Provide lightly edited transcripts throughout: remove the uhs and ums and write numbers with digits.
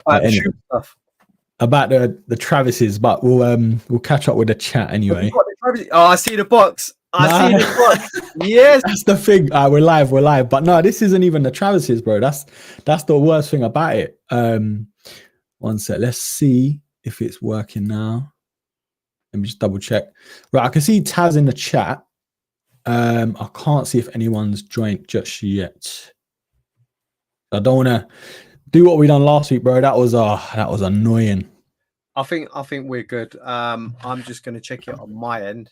Anyway, shoot stuff. about the Travises, but we'll catch up with the chat anyway. Oh, I see the box. I see the box. Yes, that's the thing. We're live. But no, this isn't even the Travises, bro. That's the worst thing about it. One sec. Let's see if it's working now. Let me just double check. Right, I can see Taz in the chat. I can't see if anyone's joined just yet. I don't want to do what we done last week, bro. That was annoying. I think we're good. I'm just gonna check it on my end.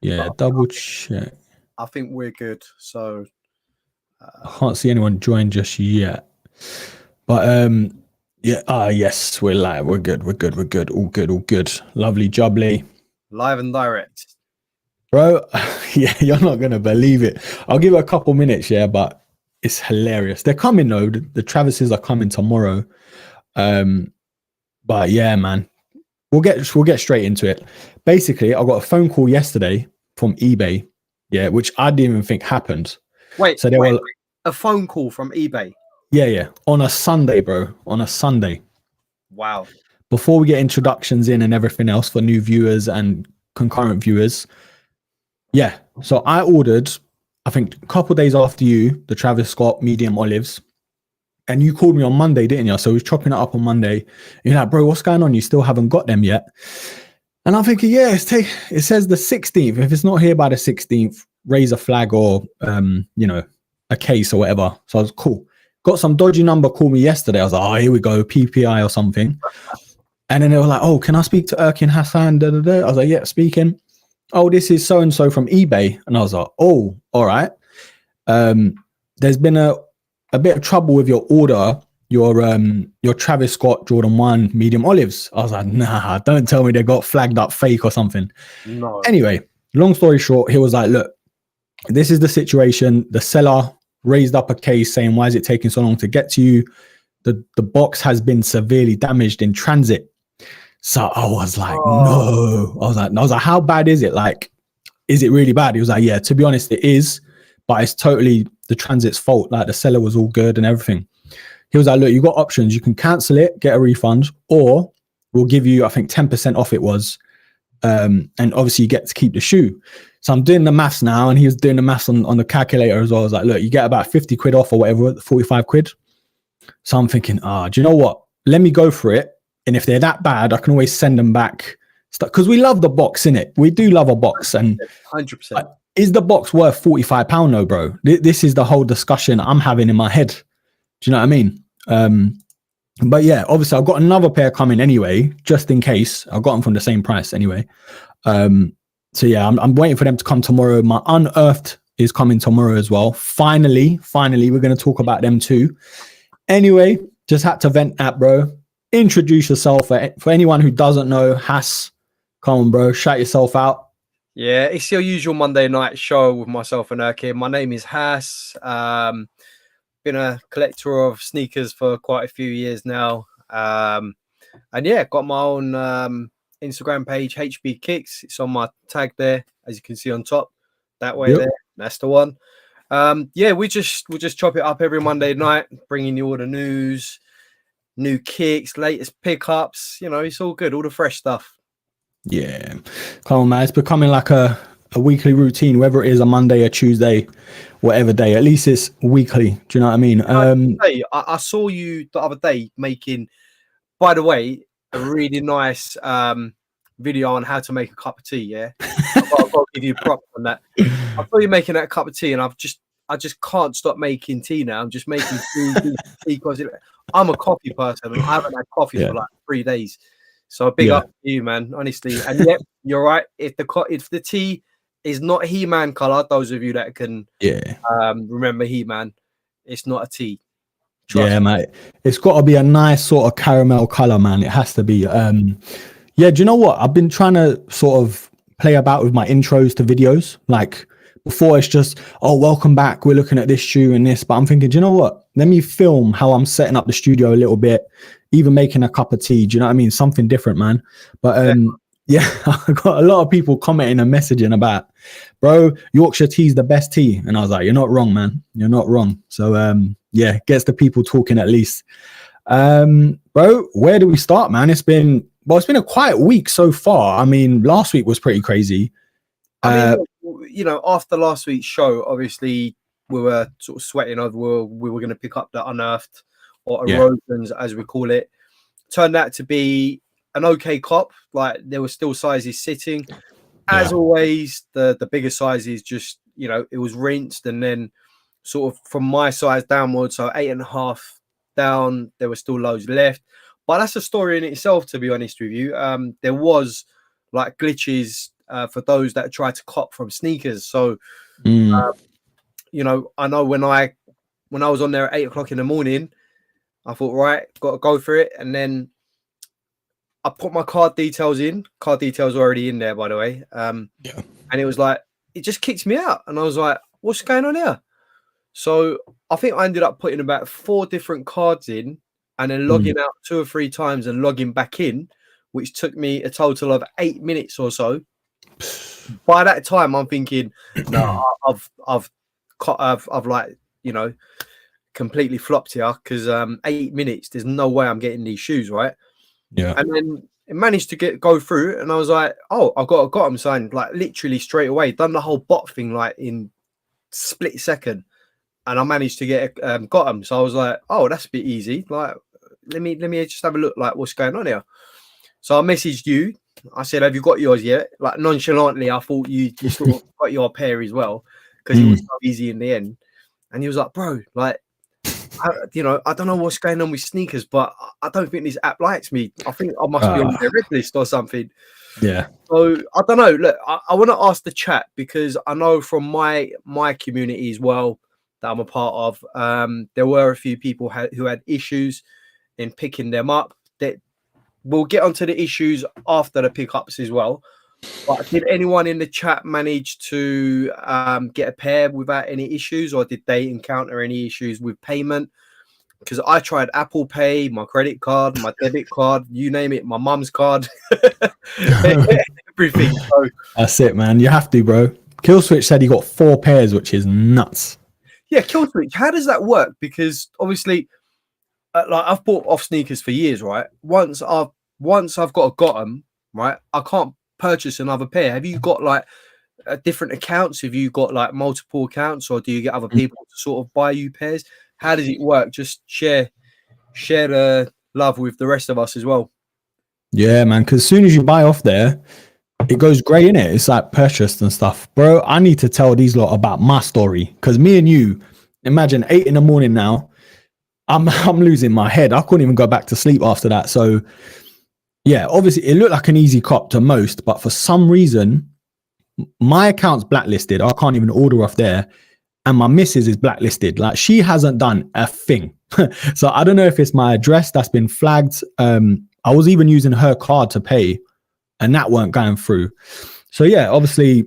Yeah, double check. I think we're good. So I can't see anyone join just yet. But yeah, yes, we're live. We're good. All good. Lovely jubbly. Live and direct. Bro, yeah, you're not gonna believe it. I'll give it a couple minutes, yeah, but it's hilarious. They're coming though. The Travises are coming tomorrow. But yeah, man, we'll get straight into it. Basically, I got a phone call yesterday from eBay, yeah, which I didn't even think happened. Wait, so were a phone call from eBay? Yeah, on a Sunday, bro. On a Sunday. Wow. Before we get introductions in and everything else for new viewers and concurrent viewers, yeah. So I ordered, I think a couple of days after you, the Travis Scott medium olives. And you called me on Monday, didn't you? So we was chopping it up on Monday. You're like, bro, what's going on? You still haven't got them yet. And I'm thinking, yeah, it says the 16th. If it's not here by the 16th, raise a flag or, a case or whatever. So I was cool. Got some dodgy number call me yesterday. I was like, oh, here we go, PPI or something. And then they were like, oh, can I speak to Erkin Hassan? Da, da, da. I was like, yeah, speaking. Oh, this is so-and-so from eBay. And I was like, oh, all right. There's been a bit of trouble with your order, your Travis Scott Jordan 1 medium olives. I was like, nah, don't tell me they got flagged up fake or something. No. Anyway, long story short, he was like, look, this is the situation. The seller raised up a case saying, why is it taking so long to get to you? The box has been severely damaged in transit. So I was like, no. I was like, how bad is it? Like, is it really bad? He was like, yeah, to be honest, it is, but it's totally the transit's fault. Like the seller was all good and everything. He was like, look, you got options. You can cancel it, get a refund, or we'll give you, I think 10% off it was. And obviously you get to keep the shoe. So I'm doing the maths now, and he was doing the maths on the calculator as well. I was like, look, you get about 50 quid off or whatever, 45 quid. So I'm thinking, do you know what? Let me go for it. And if they're that bad, I can always send them back. Because we love the box, innit? We do love a box. And 100%. Is the box worth £45 though, bro? This is the whole discussion I'm having in my head. Do you know what I mean? But yeah, obviously I've got another pair coming anyway, just in case. I got them from the same price anyway. So yeah, I'm waiting for them to come tomorrow. My Unearthed is coming tomorrow as well. Finally, we're going to talk about them too. Anyway, just had to vent that, bro. Introduce yourself. For anyone who doesn't know, Hass, come on, bro. Shout yourself out. Yeah, it's your usual Monday night show with myself and Erkin. My name is Hass. Been a collector of sneakers for quite a few years now. And yeah, got my own Instagram page, HB Kicks. It's on my tag there, as you can see on top. That way there. That's the one. Yeah, we'll just chop it up every Monday night, bringing you all the news, new kicks, latest pickups. You know, it's all good, all the fresh stuff. Yeah, come on, man. It's becoming like a weekly routine, whether it is a Monday, a Tuesday, whatever day. At least it's weekly. Do you know what I mean? I saw you the other day making, by the way, a really nice video on how to make a cup of tea. Yeah, I've got to give you props on that. I saw you making that cup of tea, and I just can't stop making tea now. I'm just making tea because I'm a coffee person, and I haven't had coffee for like 3 days. So big up to you, man, honestly. And yeah, you're right. If the tea is not He-Man color, those of you that can remember He-Man, it's not a tea. Trust me. Mate. It's got to be a nice sort of caramel color, man. It has to be. Yeah, do you know what? I've been trying to sort of play about with my intros to videos. Like before, it's just, oh, welcome back. We're looking at this shoe and this. But I'm thinking, do you know what? Let me film how I'm setting up the studio a little bit, even making a cup of tea. Do you know what I mean? Something different, man. But yeah, I got a lot of people commenting and messaging about, bro, Yorkshire tea is the best tea. And I was like, you're not wrong, man. You're not wrong. So yeah, gets the people talking at least. Bro, where do we start, man? It's been a quiet week so far. I mean, last week was pretty crazy. I mean, you know, after last week's show, obviously we were sort of sweating over we were going to pick up the Unearthed or erosions, as we call it. Turned out to be an okay cop. Like, there were still sizes sitting. As always, the bigger sizes just, you know, it was rinsed, and then sort of from my size downwards, so 8.5 down, there were still loads left. But that's a story in itself, to be honest with you. There was like glitches for those that try to cop from sneakers. So, you know, I know when I was on there at 8 o'clock in the morning, I thought, right, got to go for it. And then I put my card details in. Card details already in there, by the way. And it was like, it just kicked me out. And I was like, what's going on here? So I think I ended up putting about 4 different cards in and then logging out 2 or 3 times and logging back in, which took me a total of 8 minutes or so. By that time, I'm thinking, no, I've like, you know, completely flopped here, because 8 minutes, there's no way I'm getting these shoes, right? Yeah. And then it managed to go through, and I was like, oh, I got them signed, like literally straight away. Done the whole bot thing like in split second, and I managed to get got them. So I was like, oh, that's a bit easy. Like, let me just have a look, like, what's going on here. So I messaged you. I said, have you got yours yet? Like, nonchalantly, I thought you sort of got your pair as well, because it was so easy in the end. And he was like, bro, like, you know, I don't know what's going on with sneakers, but I don't think this app likes me. I think I must be on their red list or something. Yeah. So I don't know. Look, I want to ask the chat, because I know from my community as well that I'm a part of, there were a few people who had issues in picking them up. That we'll get onto the issues after the pickups as well. But did anyone in the chat manage to get a pair without any issues, or did they encounter any issues with payment? Because I tried Apple Pay, my credit card, my debit card, you name it, my mum's card, everything. So, that's it, man. You have to, bro. Killswitch said he got 4 pairs, which is nuts. Yeah, Killswitch, how does that work? Because obviously, like, I've bought off sneakers for years, right? Once I've got them, right, I can't purchase another pair. Have you got like different accounts? Have you got like multiple accounts, or do you get other people to sort of buy you pairs? How does it work? Just share the love with the rest of us as well. Yeah, man, because as soon as you buy off there, it goes grey in it. It's like purchased and stuff. Bro, I need to tell these lot about my story, because me and you, imagine 8 in the morning now, I'm losing my head. I couldn't even go back to sleep after that. So yeah, obviously it looked like an easy cop to most, but for some reason, my account's blacklisted. I can't even order off there. And my missus is blacklisted. Like, she hasn't done a thing. So I don't know if it's my address that's been flagged. I was even using her card to pay, and that weren't going through. So yeah, obviously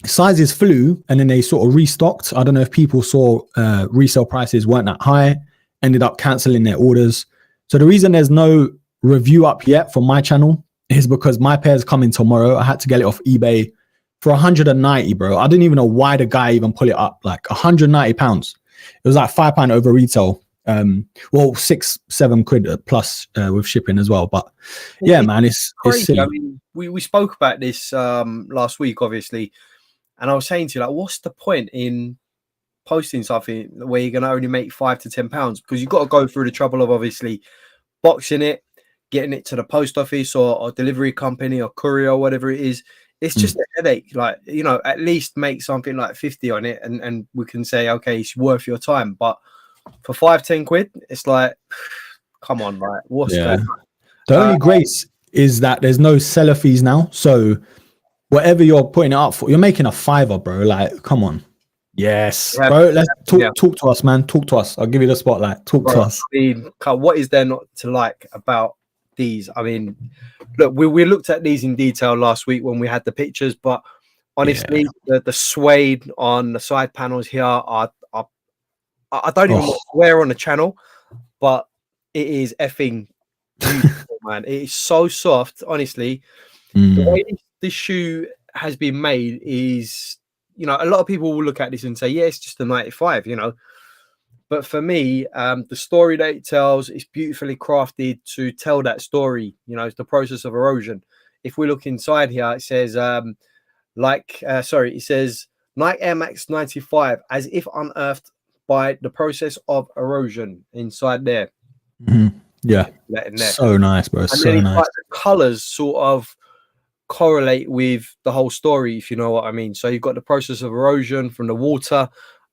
sizes flew, and then they sort of restocked. I don't know if people saw resale prices weren't that high, ended up canceling their orders. So the reason there's no review up yet from my channel is because my pair's coming tomorrow. I had to get it off eBay for 190, bro. I didn't even know why the guy even put it up. Like, 190 pounds. It was like £5 over retail. Well, 6-7 quid plus with shipping as well. But yeah, man, it's silly. I mean, we spoke about this last week, obviously, and I was saying to you, like, what's the point in posting something where you're gonna only make £5 to £10? Because you've got to go through the trouble of obviously boxing it, getting it to the post office or delivery company or courier or whatever it is. It's just a headache. Like, you know, at least make something like 50 on it, and we can say, okay, it's worth your time. But for 5-10 quid, it's like, come on, like, what's going on? The only grace is that there's no seller fees now. So whatever you're putting it up for, you're making a £5, bro. Like, come on. Yes, bro. Let's talk to us, man. Talk to us. I'll give you the spotlight. Talk to us. I mean, what is there not to like about these? I mean, look, we looked at these in detail last week when we had the pictures, but honestly, the suede on the side panels here are I don't even want to swear on the channel, but it is effing beautiful, man. It is so soft, honestly. The way this shoe has been made is, you know, a lot of people will look at this and say, yeah, it's just a 95, you know, But for me, the story that it tells is beautifully crafted to tell that story. You know, it's the process of erosion. If we look inside here, it says it says Nike Air Max 95 as if unearthed by the process of erosion inside there. Yeah, so nice, bro. And so then nice. Like the colors sort of correlate with the whole story, if you know what I mean. So you've got the process of erosion from the water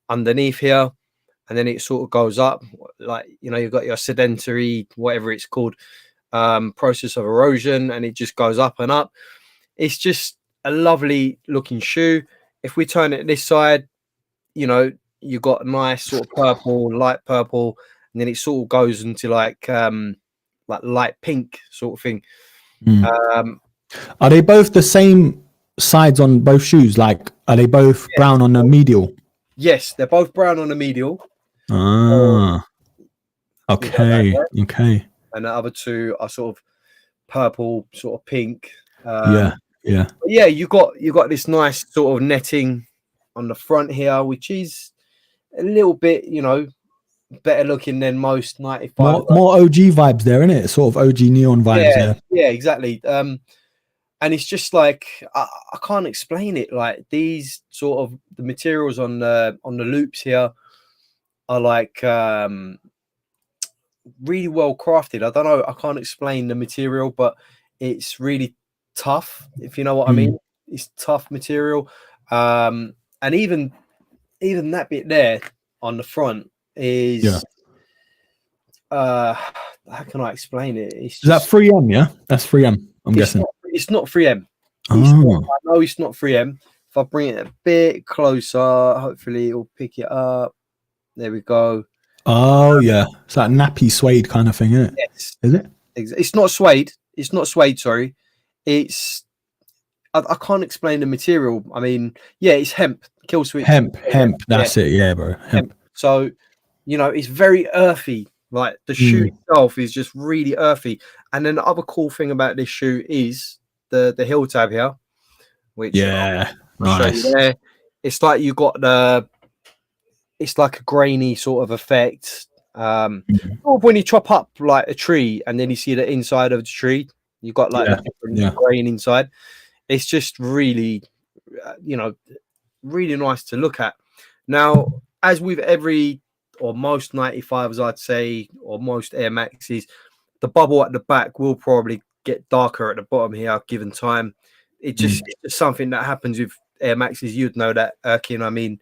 underneath here, and then it sort of goes up, like, you know, you've got your sedentary, whatever it's called, process of erosion, and it just goes up and up. It's just a lovely looking shoe. If we turn it this side, you know, you've got a nice sort of purple, light purple, and then it sort of goes into like light pink sort of thing. Are they both the same sides on both shoes? Like, are they both brown on the medial? Yes, they're both brown on the medial. Okay. And the other two are sort of purple, sort of pink. Yeah. But yeah, you got this nice sort of netting on the front here, which is a little bit, you know, better looking than most 95. More OG vibes there, isn't it? Sort of OG neon vibes there. Yeah, exactly. And it's just like I can't explain it. Like these sort of the materials on the loops here are like really well crafted. I don't know. I can't explain the material, but it's really tough. If you know what I mean, it's tough material. And even that bit there on the front is how can I explain it? Is that 3M? Yeah, that's 3M. I'm guessing it's not 3M. I know it's not 3M. If I bring it a bit closer, hopefully it'll pick it up. There we go. Oh yeah, it's that nappy suede kind of thing, isn't it? Yes. Is it? It's not suede. It's not suede. Sorry, it's. I can't explain the material. I mean, yeah, it's hemp. Kill switch. Hemp. That's it. Yeah, bro. Hemp. So, you know, it's very earthy. Like the shoe itself is just really earthy. And then the other cool thing about this shoe is the heel tab here, which I'll show you there. It's like you got it's like a grainy sort of effect. When you chop up like a tree and then you see the inside of the tree, you got like a different grain inside. It's just really, you know, really nice to look at. Now, as with every or most 95s, I'd say, or most Air Maxes, the bubble at the back will probably get darker at the bottom here given time. It's just something that happens with Air Maxes. You'd know that, Erkin. I mean,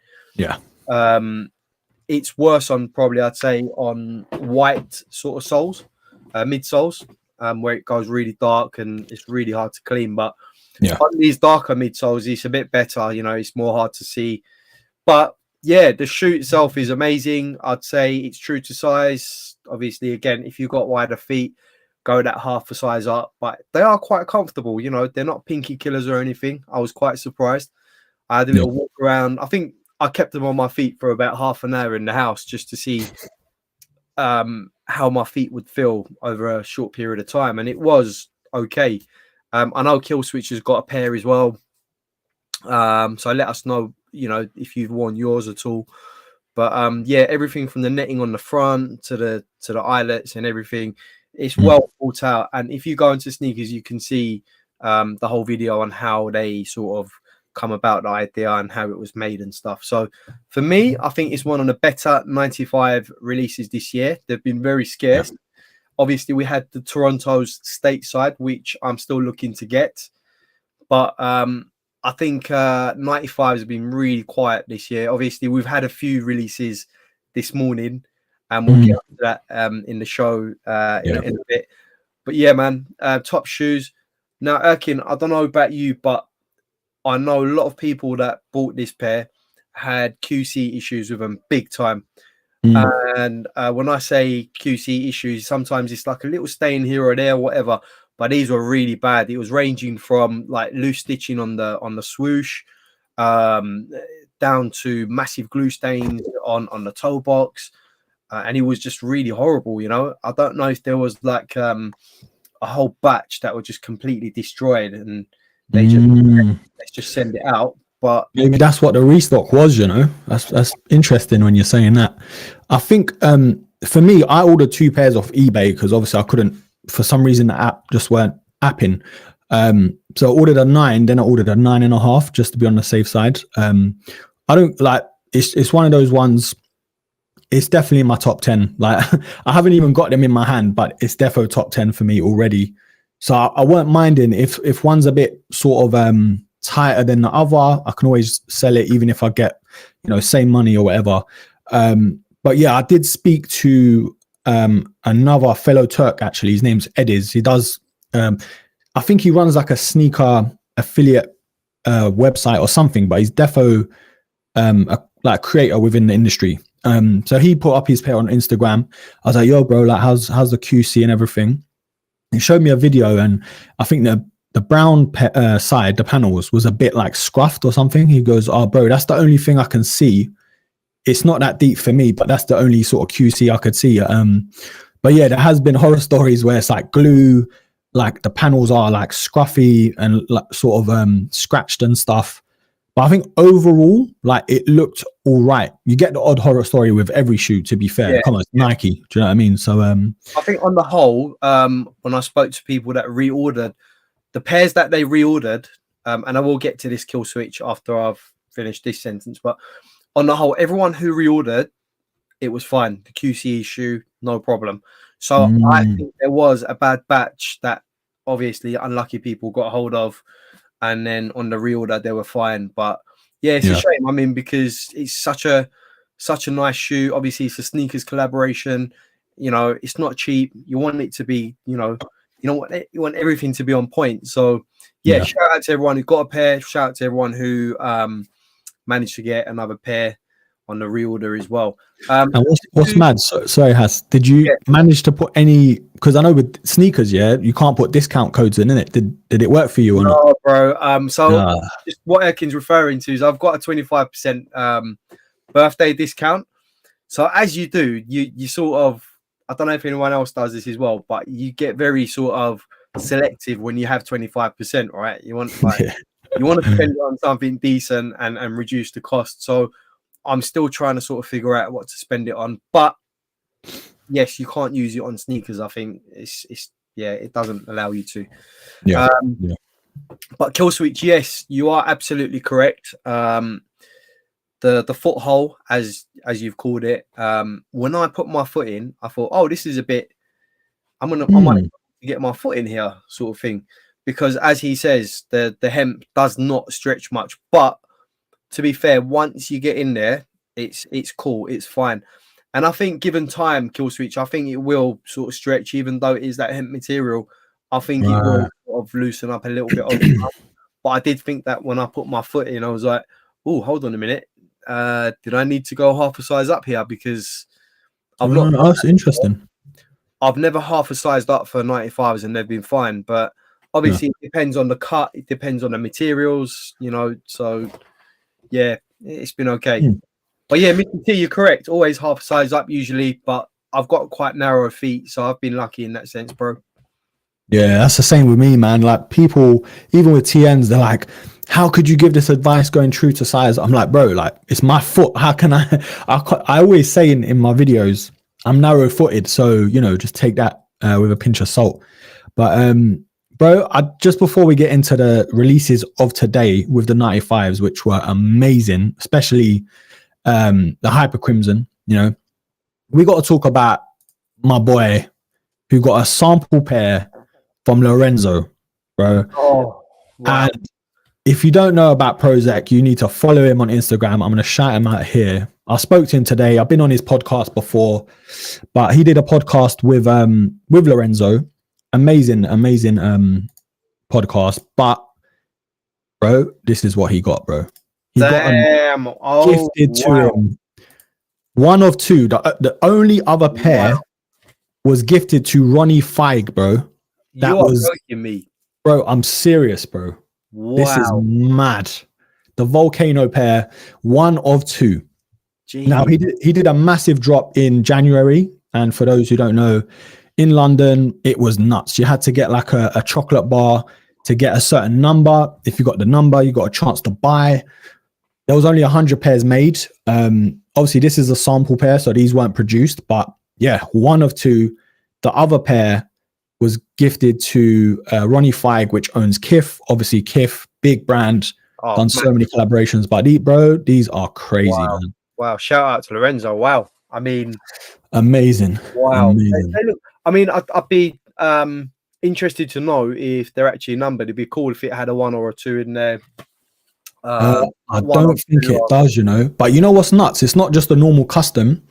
it's worse on probably, I'd say, on white sort of soles, midsoles, where it goes really dark and it's really hard to clean. But on these darker midsoles, it's a bit better. You know, it's more hard to see. But yeah, the shoe itself is amazing. I'd say it's true to size. Obviously, again, if you've got wider feet, go that half a size up. But they are quite comfortable. You know, they're not pinky killers or anything. I was quite surprised. I had a little walk around. I think I kept them on my feet for about half an hour in the house just to see how my feet would feel over a short period of time. And it was okay. I know Kill Switch has got a pair as well. So let us know, you know, if you've worn yours at all. But yeah, everything from the netting on the front to the eyelets and everything, it's well thought out. And if you go into sneakers, you can see the whole video on how they sort of come about the idea and how it was made and stuff. So for me, I think it's one of the better 95 releases this year. They've been very scarce. Obviously, we had the Toronto's stateside, which I'm still looking to get. But I think 95 has been really quiet this year. Obviously, we've had a few releases this morning, and we'll get to that in the show in a bit. But yeah, man, top shoes. Now, Erkin, I don't know about you, but I know a lot of people that bought this pair had QC issues with them big time. And when I say QC issues, sometimes it's like a little stain here or there, whatever. But these were really bad. It was ranging from like loose stitching on the swoosh, down to massive glue stains on the toe box, and it was just really horrible. You know, I don't know if there was like a whole batch that were just completely destroyed, and they just let's just send it out. but maybe that's what the restock was. That's interesting when you're saying that. I think for me, I ordered 2 pairs off eBay because obviously I couldn't, for some reason the app just weren't apping. So I ordered a 9, then I ordered a 9.5 just to be on the safe side. I don't like it's one of those ones. It's definitely in my top 10. Like I haven't even got them in my hand, but it's defo top 10 for me already. So I weren't minding if one's a bit sort of tighter than the other. I can always sell it even if I get same money or whatever. But yeah, I did speak to another fellow Turk actually. His name's Ediz. He does. I think he runs like a sneaker affiliate website or something, but he's defo like creator within the industry. So he put up his pair on Instagram. I was like, yo, bro, like how's the QC and everything? He showed me a video, and I think the brown side, the panels, was a bit like scruffed or something. He goes, oh, bro, that's the only thing I can see. It's not that deep for me, but that's the only sort of QC I could see. But yeah, there has been horror stories where it's like glue, like the panels are like scruffy and like sort of scratched and stuff. But I think overall, like it looked all right. You get the odd horror story with every shoe, to be fair. Yeah. Come on, it's Nike. Do you know what I mean? So I think on the whole, when I spoke to people that reordered, the pairs that they reordered, and I will get to this kill switch after I've finished this sentence, but on the whole, everyone who reordered, it was fine. The QC issue, no problem. So I think there was a bad batch that obviously unlucky people got hold of, and then on the reorder they were fine. But yeah, it's a shame. I mean, because it's such a nice shoe. Obviously, it's a sneakers collaboration. It's not cheap. You want it to be, you want everything to be on point. So yeah, shout out to everyone who got a pair. Shout out to everyone who managed to get another pair on the reorder as well. And what's mad? Sorry, Has, did you manage to put any? Because I know with sneakers, you can't put discount codes in it. Did it work for you or not? No, bro. So just what Erkin's referring to is I've got a 25% birthday discount. So as you do, you sort of, I don't know if anyone else does this as well, but you get very sort of selective when you have 25%, right? You want you want to spend it on something decent and reduce the cost. So I'm still trying to sort of figure out what to spend it on. But yes, you can't use it on sneakers. I think it doesn't allow you to. But kill switch, yes, you are absolutely correct. The foothold, as you've called it, when I put my foot in, I thought, oh, this is a bit, I might get my foot in here, sort of thing, because as he says, the hemp does not stretch much. But to be fair, once you get in there, it's cool, it's fine. And I think given time, kill switch, I think it will sort of stretch, even though it is that hemp material. I think it will sort of loosen up a little bit over time. But I did think that when I put my foot in, I was like, oh, hold on a minute. Did I need to go half a size up here? Because I've not. That's interesting. I've never half a sized up for 95s and they've been fine. But obviously, it depends on the cut. It depends on the materials, So yeah, it's been okay. But yeah, Mr. T, you're correct. Always half a size up usually, but I've got quite narrow feet, so I've been lucky in that sense, bro. Yeah, that's the same with me, man. Like people, even with TNs, they're like, how could you give this advice going true to size? I'm like, bro, like it's my foot. How can I always say in my videos, I'm narrow footed. So, just take that with a pinch of salt. But, bro, just before we get into the releases of today with the 95s, which were amazing, especially the Hyper Crimson, we got to talk about my boy who got a sample pair from Lorenzo, bro. Oh, wow. And if you don't know about Prozac, you need to follow him on Instagram. I'm going to shout him out here. I spoke to him today. I've been on his podcast before, but he did a podcast with Lorenzo. Amazing podcast. But bro, this is what he got, bro. He got gifted to him. One of two. The only other pair was gifted to Ronnie Feig, bro. That was joking me, bro. I'm serious, bro. Wow. This is mad. The Volcano pair, one of two. Jeez. Now he did a massive drop in January, and for those who don't know, in London it was nuts. You had to get like a chocolate bar to get a certain number. If you got the number, you got a chance to buy. there was only 100 pairs made. Obviously, this is a sample pair, so these weren't produced. But yeah, one of two. The other pair was gifted to Ronnie Feig, which owns Kith. Obviously, Kith, big brand, done so many collaborations. But these are crazy, man. Wow! Shout out to Lorenzo. Wow. I mean, amazing. Wow. Amazing. They look, I mean, I'd be interested to know if they're actually numbered. It'd be cool if it had a 1 or a 2 in there. I don't think it does, you know. But you know what's nuts? It's not just a normal custom.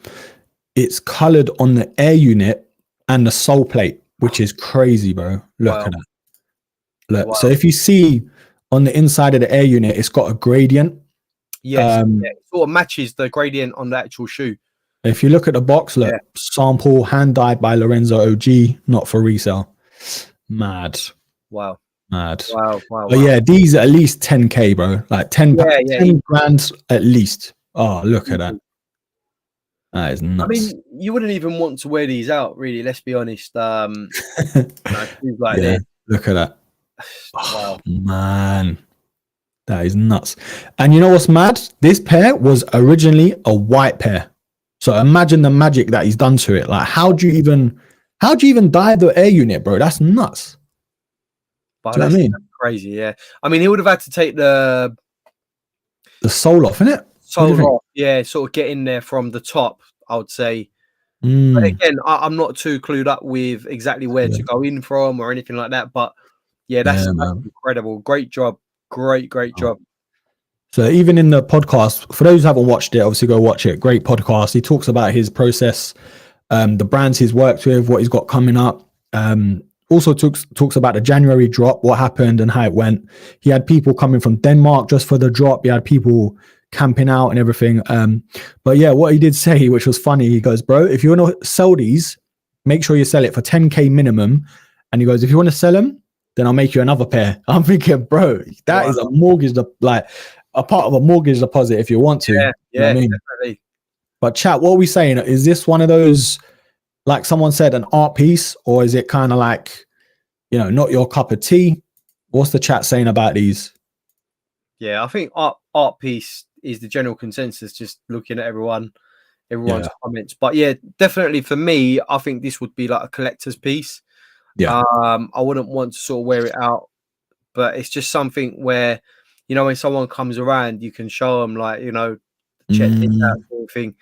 It's colored on the air unit and the sole plate, which is crazy, bro. Look at that. Look. Wow. So if you see on the inside of the air unit, it's got a gradient. Yes, it sort of matches the gradient on the actual shoe. If you look at the box, look, sample, hand dyed by Lorenzo.og, not for resale. Mad. Wow. Mad. Wow. But yeah, these are at least 10K, bro. Like 10 grand at least. Oh, look at that. That is nuts. I mean, you wouldn't even want to wear these out, really. Let's be honest. Look at that. Wow. Oh, man. That is nuts. And you know what's mad? This pair was originally a white pair. So imagine the magic that he's done to it. Like, how do you even dye the air unit, bro? That's nuts. Do you know what I mean? Crazy, yeah. I mean, he would have had to take the sole off, innit? Sole off, yeah. Sort of get in there from the top, I would say. But again, I'm not too clued up with exactly where to go in from or anything like that. But yeah, that's incredible. Great job. Great job. So even in the podcast, for those who haven't watched it, obviously go watch it. Great podcast. He talks about his process, the brands he's worked with, what he's got coming up. Also talks about the January drop, what happened and how it went. He had people coming from Denmark just for the drop. He had people camping out and everything. But yeah, what he did say, which was funny, he goes, bro, if you want to sell these, make sure you sell it for 10K minimum. And he goes, if you want to sell them, then I'll make you another pair. I'm thinking, bro, that is a mortgage, like a part of a mortgage deposit if you want to. Yeah, you know what I mean? Definitely. But chat, what are we saying? Is this one of those, like someone said, an art piece, or is it kind of like, you know, not your cup of tea? What's the chat saying about these? Yeah, I think art piece is the general consensus, just looking at everyone's comments. But yeah, definitely for me, I think this would be like a collector's piece. Yeah. I wouldn't want to sort of wear it out, but it's just something where, you know, when someone comes around, you can show them, like, you know, check this out sort of thing.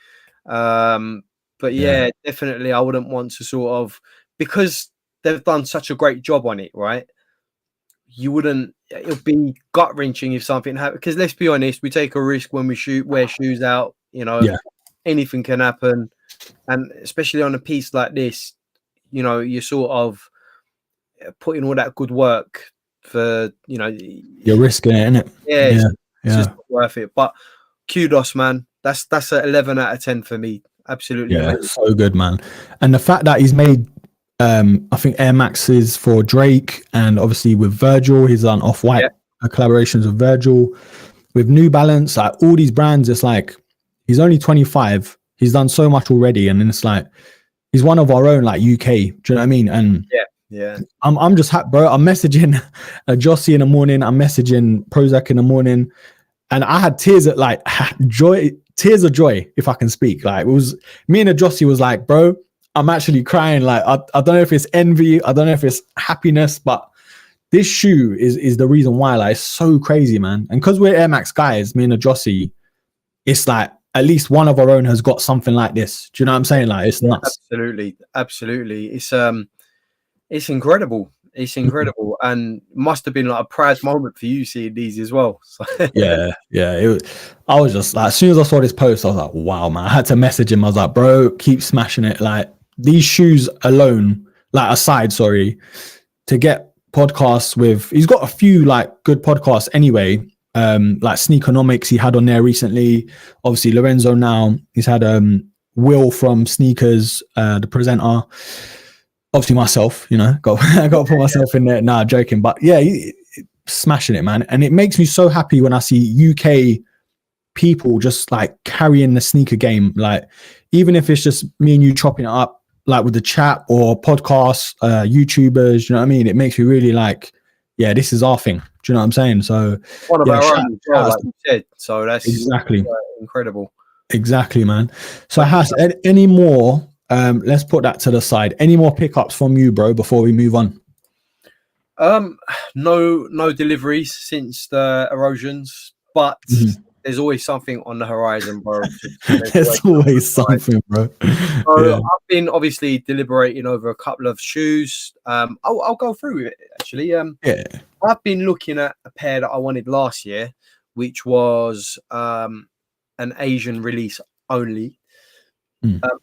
But yeah, definitely I wouldn't want to sort of, because they've done such a great job on it, right? It'll be gut wrenching if something happens, because let's be honest, we take a risk when we wear shoes out, you know, anything can happen. And especially on a piece like this, you know, you're sort of putting all that good work for, you know, you're risking it, innit? It's just not worth it. But kudos, man. That's an 11 out of 10 for me. Absolutely. Yeah, so good, man. And the fact that he's made I think Air Maxes for Drake, and obviously with Virgil, he's done Off-White collaborations with Virgil, with New Balance, like all these brands. It's like he's only 25, he's done so much already, and then it's like he's one of our own, like UK. Do you know what I mean? And I'm just happy, bro. I'm messaging Jossie in the morning, I'm messaging Prozac in the morning, and I had tears of like tears of joy, if I can speak. Like, it was me and Jossie was like, bro, I'm actually crying. Like, I don't know if it's envy, I don't know if it's happiness, but this shoe is the reason why. Like, it's so crazy, man. And because we're Air Max guys, me and Jossie, it's like at least one of our own has got something like this. Do you know what I'm saying? Like, it's nuts. Absolutely. It's incredible. It's incredible, and must have been like a proud moment for you seeing these as well. So. Yeah. I was just like, as soon as I saw this post, I was like, wow, man. I had to message him. I was like, bro, keep smashing it. Like, these shoes alone, like aside, to get podcasts with, he's got a few like good podcasts anyway. Like Sneakonomics he had on there recently. Obviously Lorenzo now. He's had Will from Sneakers, the presenter. Obviously myself, you know, I got to put myself in there. Nah, joking. But yeah, smashing it, man. And it makes me so happy when I see UK people just like carrying the sneaker game. Like, even if it's just me and you chopping it up, like with the chat or podcasts, YouTubers, you know what I mean? It makes me really like, yeah, this is our thing. you know what I'm saying? So one of yeah, our own, as well, like you said. So that's exactly incredible. Exactly, man. So Has, any more? Let's put that to the side. Any more pickups from you, bro, before we move on? No deliveries since the erosions, but there's always something on the horizon, bro. There's always something, bro. So Yeah. I've been obviously deliberating over a couple of shoes. I'll go through it actually. Yeah. I've been looking at a pair that I wanted last year, which was an Asian release only.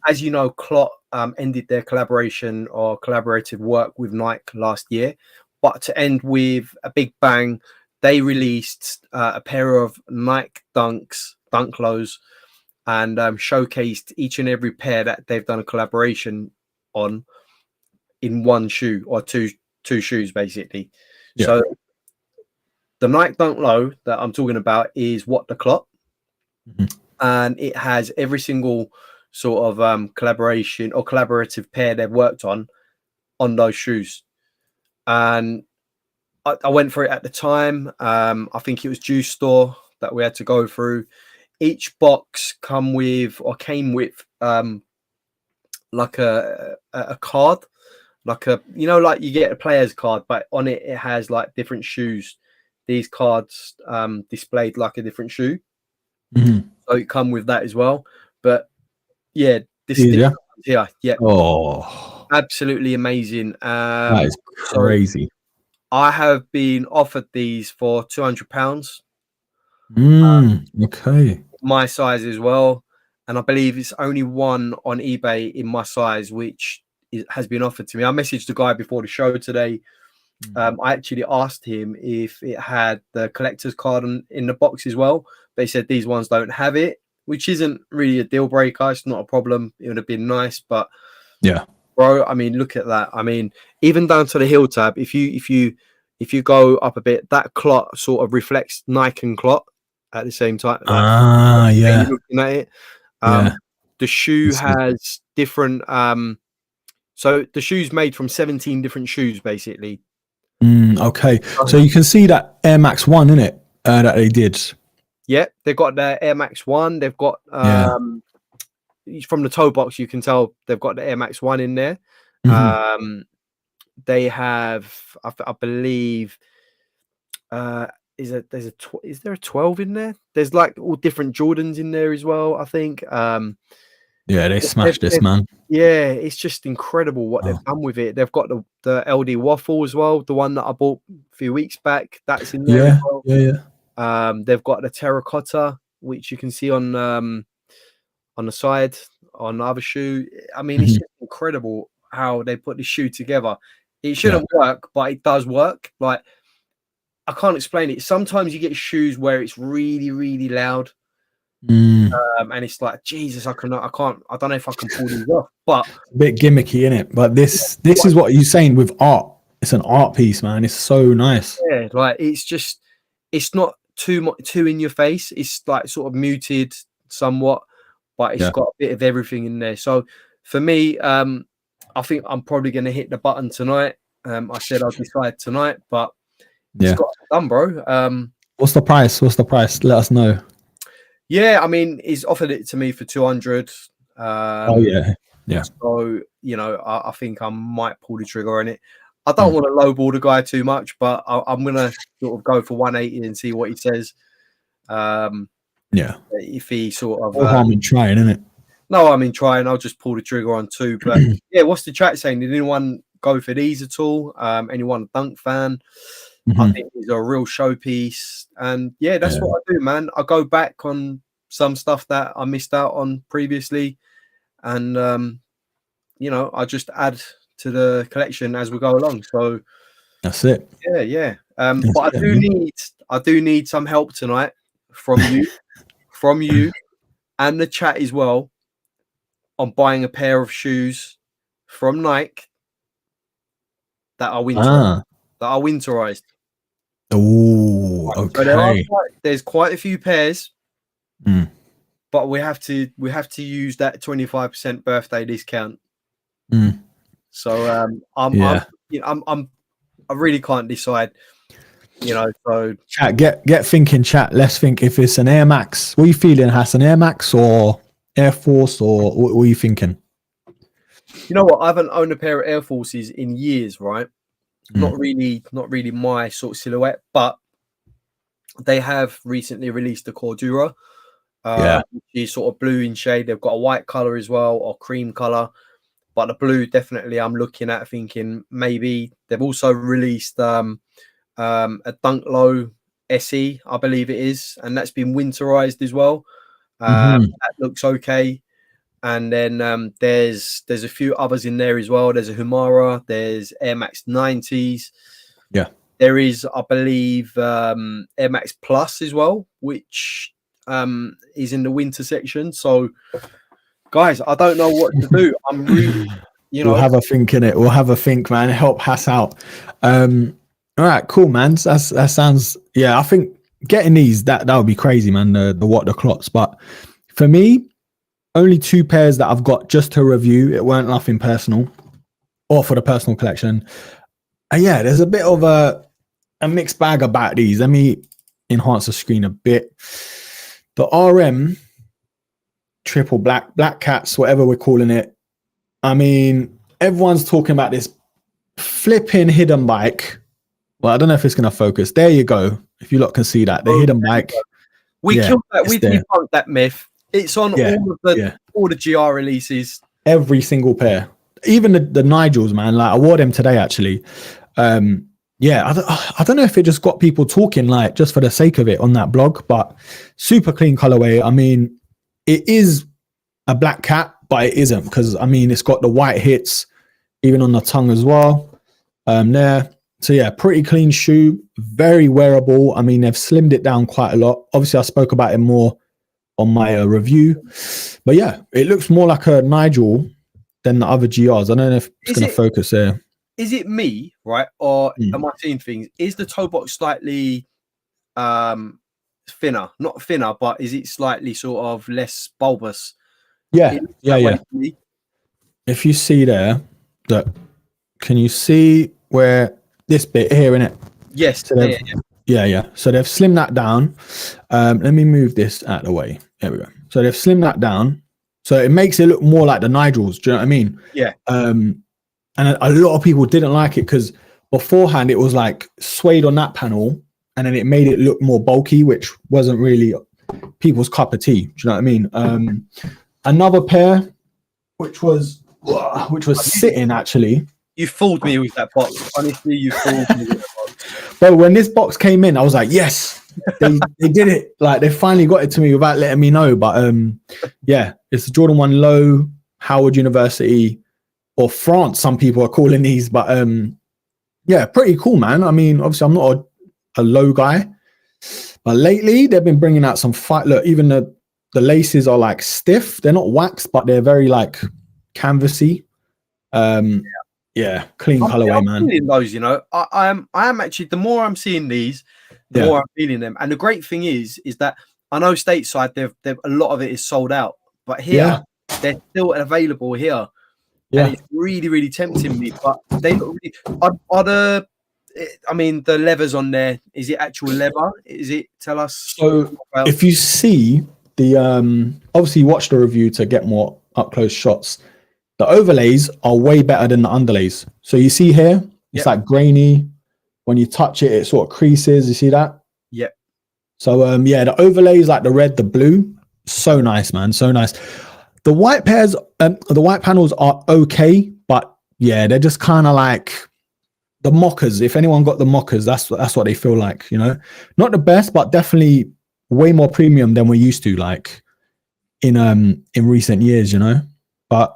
As you know, CLOT ended their collaboration or collaborative work with Nike last year, but to end with a big bang, they released a pair of Nike Dunks, Dunk Lows, and showcased each and every pair that they've done a collaboration on in one shoe or two shoes, basically. Yeah. So the Nike Dunk Low that I'm talking about is what the CLOT, and it has every single sort of collaboration or collaborative pair they've worked on those shoes. And I went for it at the time. I think it was Juice Store that we had to go through. Each box came with like a card, like like you get a player's card, but on it has like different shoes. These cards displayed like a different shoe, so it come with that as well. But yeah, this yeah. Oh, absolutely amazing. That is crazy. So I have been offered these for £200. Okay. My size as well, and I believe it's only one on eBay in my size, which has been offered to me. I messaged the guy before the show today. I actually asked him if it had the collector's card in the box as well. They said these ones don't have it, which isn't really a deal breaker. It's not a problem. It would have been nice, but yeah, bro, I mean, look at that. I mean, even down to the heel tab, if you go up a bit, that CLOT sort of reflects Nike and CLOT at the same time. Like, yeah. Looking at it, the shoe has different. So the shoe's made from 17 different shoes, basically. Okay, so you can see that Air Max One in it that they did. Yeah, they've got the Air Max One. They've got from the toe box, you can tell they've got the Air Max One in there. They have, I believe, is there a 12 in there? There's like all different Jordans in there as well, I think. Yeah, they smashed this, man. Yeah, it's just incredible what they've done with it. They've got the LD Waffle as well, the one that I bought a few weeks back. That's in there as well. Yeah. They've got the terracotta, which you can see on the side on the other shoe. I mean, it's just incredible how they put this shoe together. It shouldn't work, but it does work. Like, I can't explain it. Sometimes you get shoes where it's really, really loud. And it's like, Jesus, I don't know if I can pull these off, but a bit gimmicky in it. But this is what you're saying with art. It's an art piece, man. It's so nice. Yeah, like it's not too in your face. It's like sort of muted somewhat, but it's got a bit of everything in there. So for me, I think I'm probably going to hit the button tonight. I said I'll decide tonight, but it's got done, bro. What's the price? Let us know. Yeah, I mean, he's offered it to me for 200. Oh yeah. So I think I might pull the trigger on it. I don't want to lowball the guy too much, but I'm gonna sort of go for 180 and see what he says. If he sort of no harm in trying, isn't it? No, I mean trying. I'll just pull the trigger on two. But yeah, what's the chat saying? Did anyone go for these at all? Anyone a Dunk fan? I think these are a real showpiece, and that's what I do, man. I go back on some stuff that I missed out on previously, and I just add to the collection as we go along. So that's it. Yeah. But I do need some help tonight from you, and the chat as well on buying a pair of shoes from Nike that are winterized. Oh, okay. So there's quite a few pairs, but we have to use that 25% birthday discount. So I really can't decide. you know. So Chat, get thinking, chat. Let's think if it's an Air Max. What are you feeling? Has an Air Max or Air Force, or what are you thinking? you know what? I haven't owned a pair of Air Forces in years, right? Not really my sort of silhouette, but they have recently released the Cordura, which is sort of blue in shade. They've got a white color as well, or cream color, but the blue definitely I'm looking at thinking maybe. They've also released a Dunk Low SE, I believe it is, and that's been winterized as well. That looks okay. And then there's a few others in there as well. There's a Humara, there's Air Max 90s. Yeah. There is, I believe, Air Max Plus as well, which is in the winter section. So, guys, I don't know what to do. I'm really, We'll have a think in it. We'll have a think, man. Help Hass out. All right, cool, man. That sounds, I think getting these, that would be crazy, man. The CLOTs. But for me, only 2 pairs that I've got just to review. It weren't nothing personal or for the personal collection. And there's a bit of a mixed bag about these. Let me enhance the screen a bit. The RM triple black cats, whatever we're calling it. I mean, everyone's talking about this flipping hidden bike. Well, I don't know if it's going to focus. There you go. If you lot can see that, the hidden bike. We killed that. We debunked that myth. It's on all the GR releases. Every single pair. Even the Nigels, man. Like, I wore them today, actually. I don't know if it just got people talking, like, just for the sake of it on that blog, but super clean colorway. I mean, it is a black cat, but it isn't, because, I mean, it's got the white hits, even on the tongue as well. There. So, pretty clean shoe. Very wearable. I mean, they've slimmed it down quite a lot. Obviously, I spoke about it more on my review, but it looks more like a Nigel than the other GRs. I don't know if it's going to focus there. Is it me, right, or am I seeing things? Is the toe box slightly thinner? Not thinner, but is it slightly sort of less bulbous? Yeah. If you see there, can you see where this bit here in it? Yes. So so they've slimmed that down. Let me move this out of the way. There we go. So they've slimmed that down. So it makes it look more like the Nigels. Do you know what I mean? Yeah. And a lot of people didn't like it because beforehand it was like suede on that panel, and then it made it look more bulky, which wasn't really people's cup of tea. Do you know what I mean? Another pair, which was sitting actually. You fooled me with that box. Honestly, you fooled me with that box. But when this box came in, I was like, yes, they did it. Like, they finally got it to me without letting me know. But it's the Jordan 1 Low, Howard University, or France, some people are calling these. But pretty cool, man. I mean, obviously, I'm not a low guy. But lately, they've been bringing out some fight. Look, even the laces are like stiff. They're not waxed, but they're very like canvasy. Clean colorway, man. I'm feeling those, you know. I am actually, the more I'm seeing these, the more I'm feeling them. And the great thing is that I know stateside, they've a lot of it is sold out, but here they're still available here. Yeah, and it's really, really tempting me. But they look really. I mean, the levers on there, is it actual leather? Is it? Tell us. So if you see the obviously watch the review to get more up close shots. The overlays are way better than the underlays. So you see here, it's like grainy. When you touch it, it sort of creases. You see that? Yep. So the overlays, like the red, the blue, so nice, man, so nice. The white pairs, the white panels are okay, but they're just kind of like the mockers. If anyone got the mockers, that's what they feel like, you know. Not the best, but definitely way more premium than we're used to, like in recent years, you know. But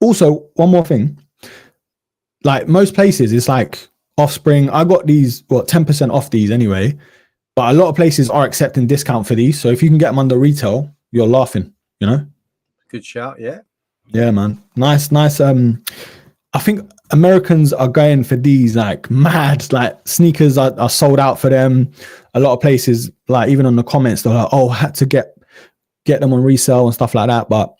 also, one more thing, like most places, it's like Offspring. I got these, 10% off these anyway, but a lot of places are accepting discount for these. So if you can get them under retail, you're laughing, you know? Good shout, yeah. Yeah, man. Nice. I think Americans are going for these like mad, like sneakers are sold out for them. A lot of places, like even on the comments, they're like, oh, I had to get them on resale and stuff like that. But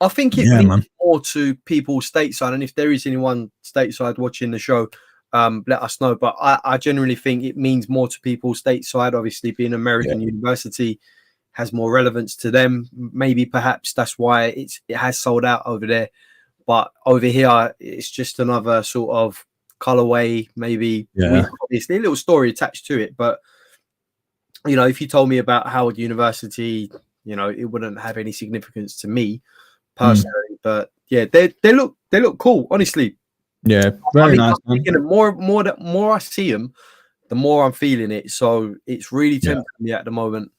I think it means more to people stateside, and if there is anyone stateside watching the show, let us know. But I generally think it means more to people stateside. Obviously, being American university has more relevance to them. Maybe perhaps that's why it has sold out over there. But over here, it's just another sort of colorway. Maybe it's a little story attached to it. But you know, if you told me about Howard University, you know, it wouldn't have any significance to me personally. But yeah, they look cool, honestly. Yeah, very nice. The more I see them, the more I'm feeling it. So it's really tempting me at the moment.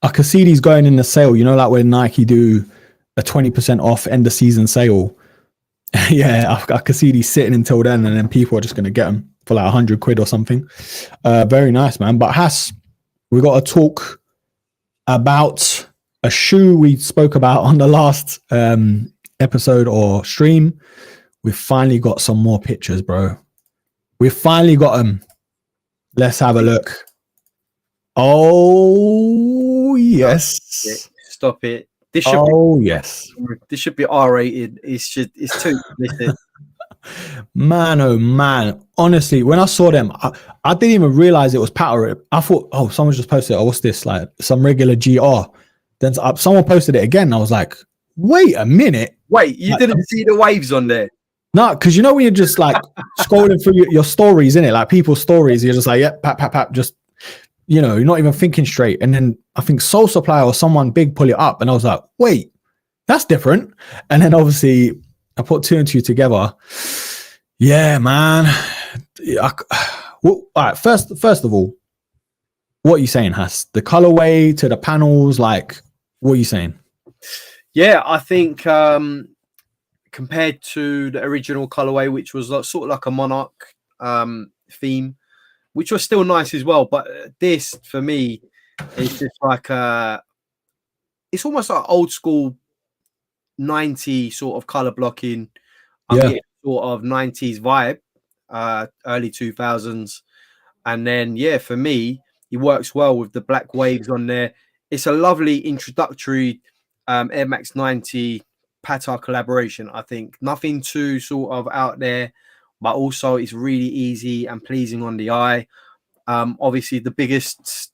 I can see these going in the sale. You know, like when Nike do a 20% off end of season sale. Yeah, I can see these sitting until then, and then people are just going to get them for like 100 quid or something. Very nice, man. But Hass, we got to talk about a shoe we spoke about on the last episode or stream. We've finally got some more pictures, bro. We've finally got them. Let's have a look. Oh, yes. Stop it. This should yes. This should be R-rated. It's too explicit. Man, oh man. Honestly, when I saw them, I didn't even realize it was Patta. I thought, oh, someone just posted it. Oh, what's this? Like some regular GR. Then someone posted it again. And I was like, wait a minute. Wait, you didn't see the waves on there? No, because you know when you're just like scrolling through your stories, innit? Like people's stories, you're just like, yep, pap, just, you know, you're not even thinking straight. And then I think Soul Supply or someone big pull it up, and I was like, wait, that's different. And then obviously I put two and two together. Yeah, man. All right, first of all, what are you saying, Hass? The colorway to the panels, like, what are you saying? Yeah, I think compared to the original colorway, which was sort of like a monarch theme, which was still nice as well, but this for me is just like it's almost like old school 90 sort of color blocking. Sort of 90s vibe, early 2000s. And then for me, it works well with the black waves on there. It's a lovely introductory Air Max 90 Patta collaboration. I think nothing too sort of out there, but also it's really easy and pleasing on the eye. Obviously the biggest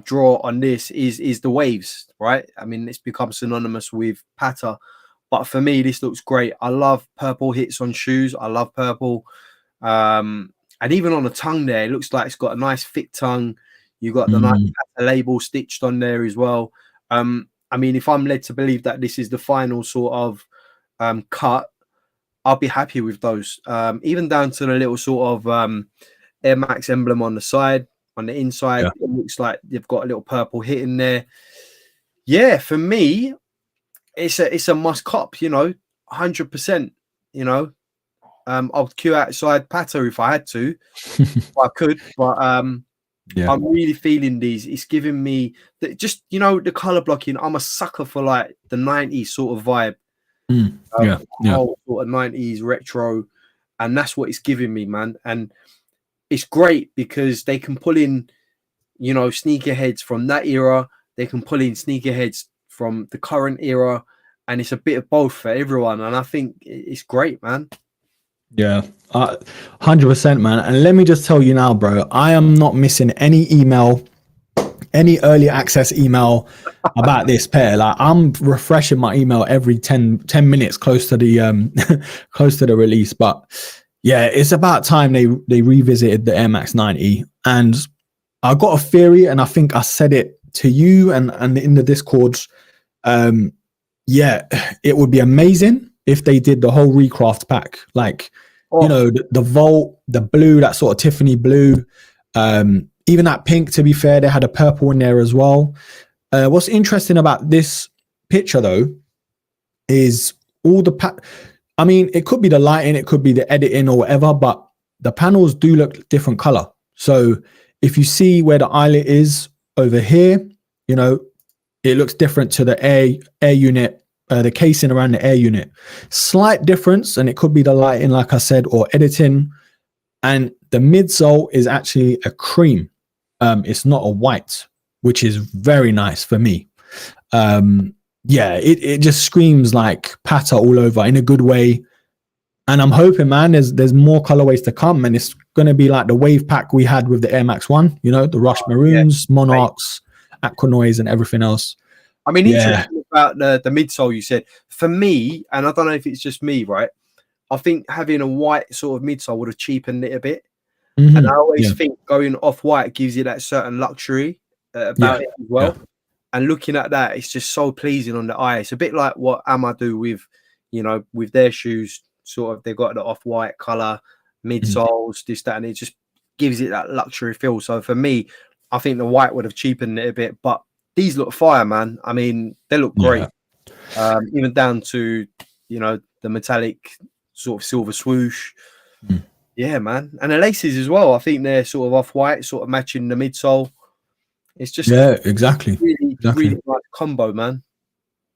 draw on this is the waves, right? I mean, it's become synonymous with Patta, but for me this looks great. I love purple hits on shoes. I love purple, and even on the tongue there, it looks like it's got a nice thick tongue. You got the nice Patta label stitched on there as well. I mean, if I'm led to believe that this is the final sort of cut, I'll be happy with those. Even down to the little sort of Air Max emblem on the side, on the inside, it looks like they've got a little purple hit in there. Yeah, for me, it's a must cop, you know, 100%. You know, I'll queue outside Patta if I had to, if I could, but I'm really feeling these. It's giving me just, you know, the color blocking. I'm a sucker for like the 90s sort of vibe. Whole sort of 90s retro, and that's what it's giving me, man. And it's great because they can pull in, you know, sneakerheads from that era. They can pull in sneakerheads from the current era, and it's a bit of both for everyone. And I think it's great, man. Yeah, 100%, man. And let me just tell you now, bro, I am not missing any email, any early access email about this pair. Like, I'm refreshing my email every 10 minutes close to the close to the release. But yeah, it's about time they revisited the Air Max 90. And I got a theory, and I think I said it to you and in the Discord. Yeah, it would be amazing if they did the whole recraft pack, like, you know, the Volt, the blue, that sort of Tiffany blue, even that pink. To be fair, they had a purple in there as well. What's interesting about this picture though is all the I mean, it could be the lighting, it could be the editing or whatever, but the panels do look different color. So if you see where the eyelet is over here, you know, it looks different to the air unit, the casing around the air unit. Slight difference, and it could be the lighting, like I said, or editing. And the midsole is actually a cream. It's not a white, which is very nice for me. Yeah, it just screams like Patta all over in a good way. And I'm hoping, man, there's more colorways to come, and it's gonna be like the wave pack we had with the Air Max One, you know, the Rush Maroons, Monarchs, Aquanoids, and everything else. I mean, Yeah. interesting about the midsole you said. For me, and I don't know if it's just me, right? I think having a white sort of midsole would have cheapened it a bit. And I always think going off white gives you that certain luxury about it as well. And looking at that, it's just so pleasing on the eye. It's a bit like what Amma do with, you know, with their shoes. Sort of, they've got the off-white color, midsoles, this, that, and it just gives it that luxury feel. So for me, I think the white would have cheapened it a bit. But these look fire, man. I mean, they look great. Even down to, you know, the metallic sort of silver swoosh. Yeah, man. And the laces as well. I think they're sort of off-white, sort of matching the midsole. It's just exactly. Really nice combo, man.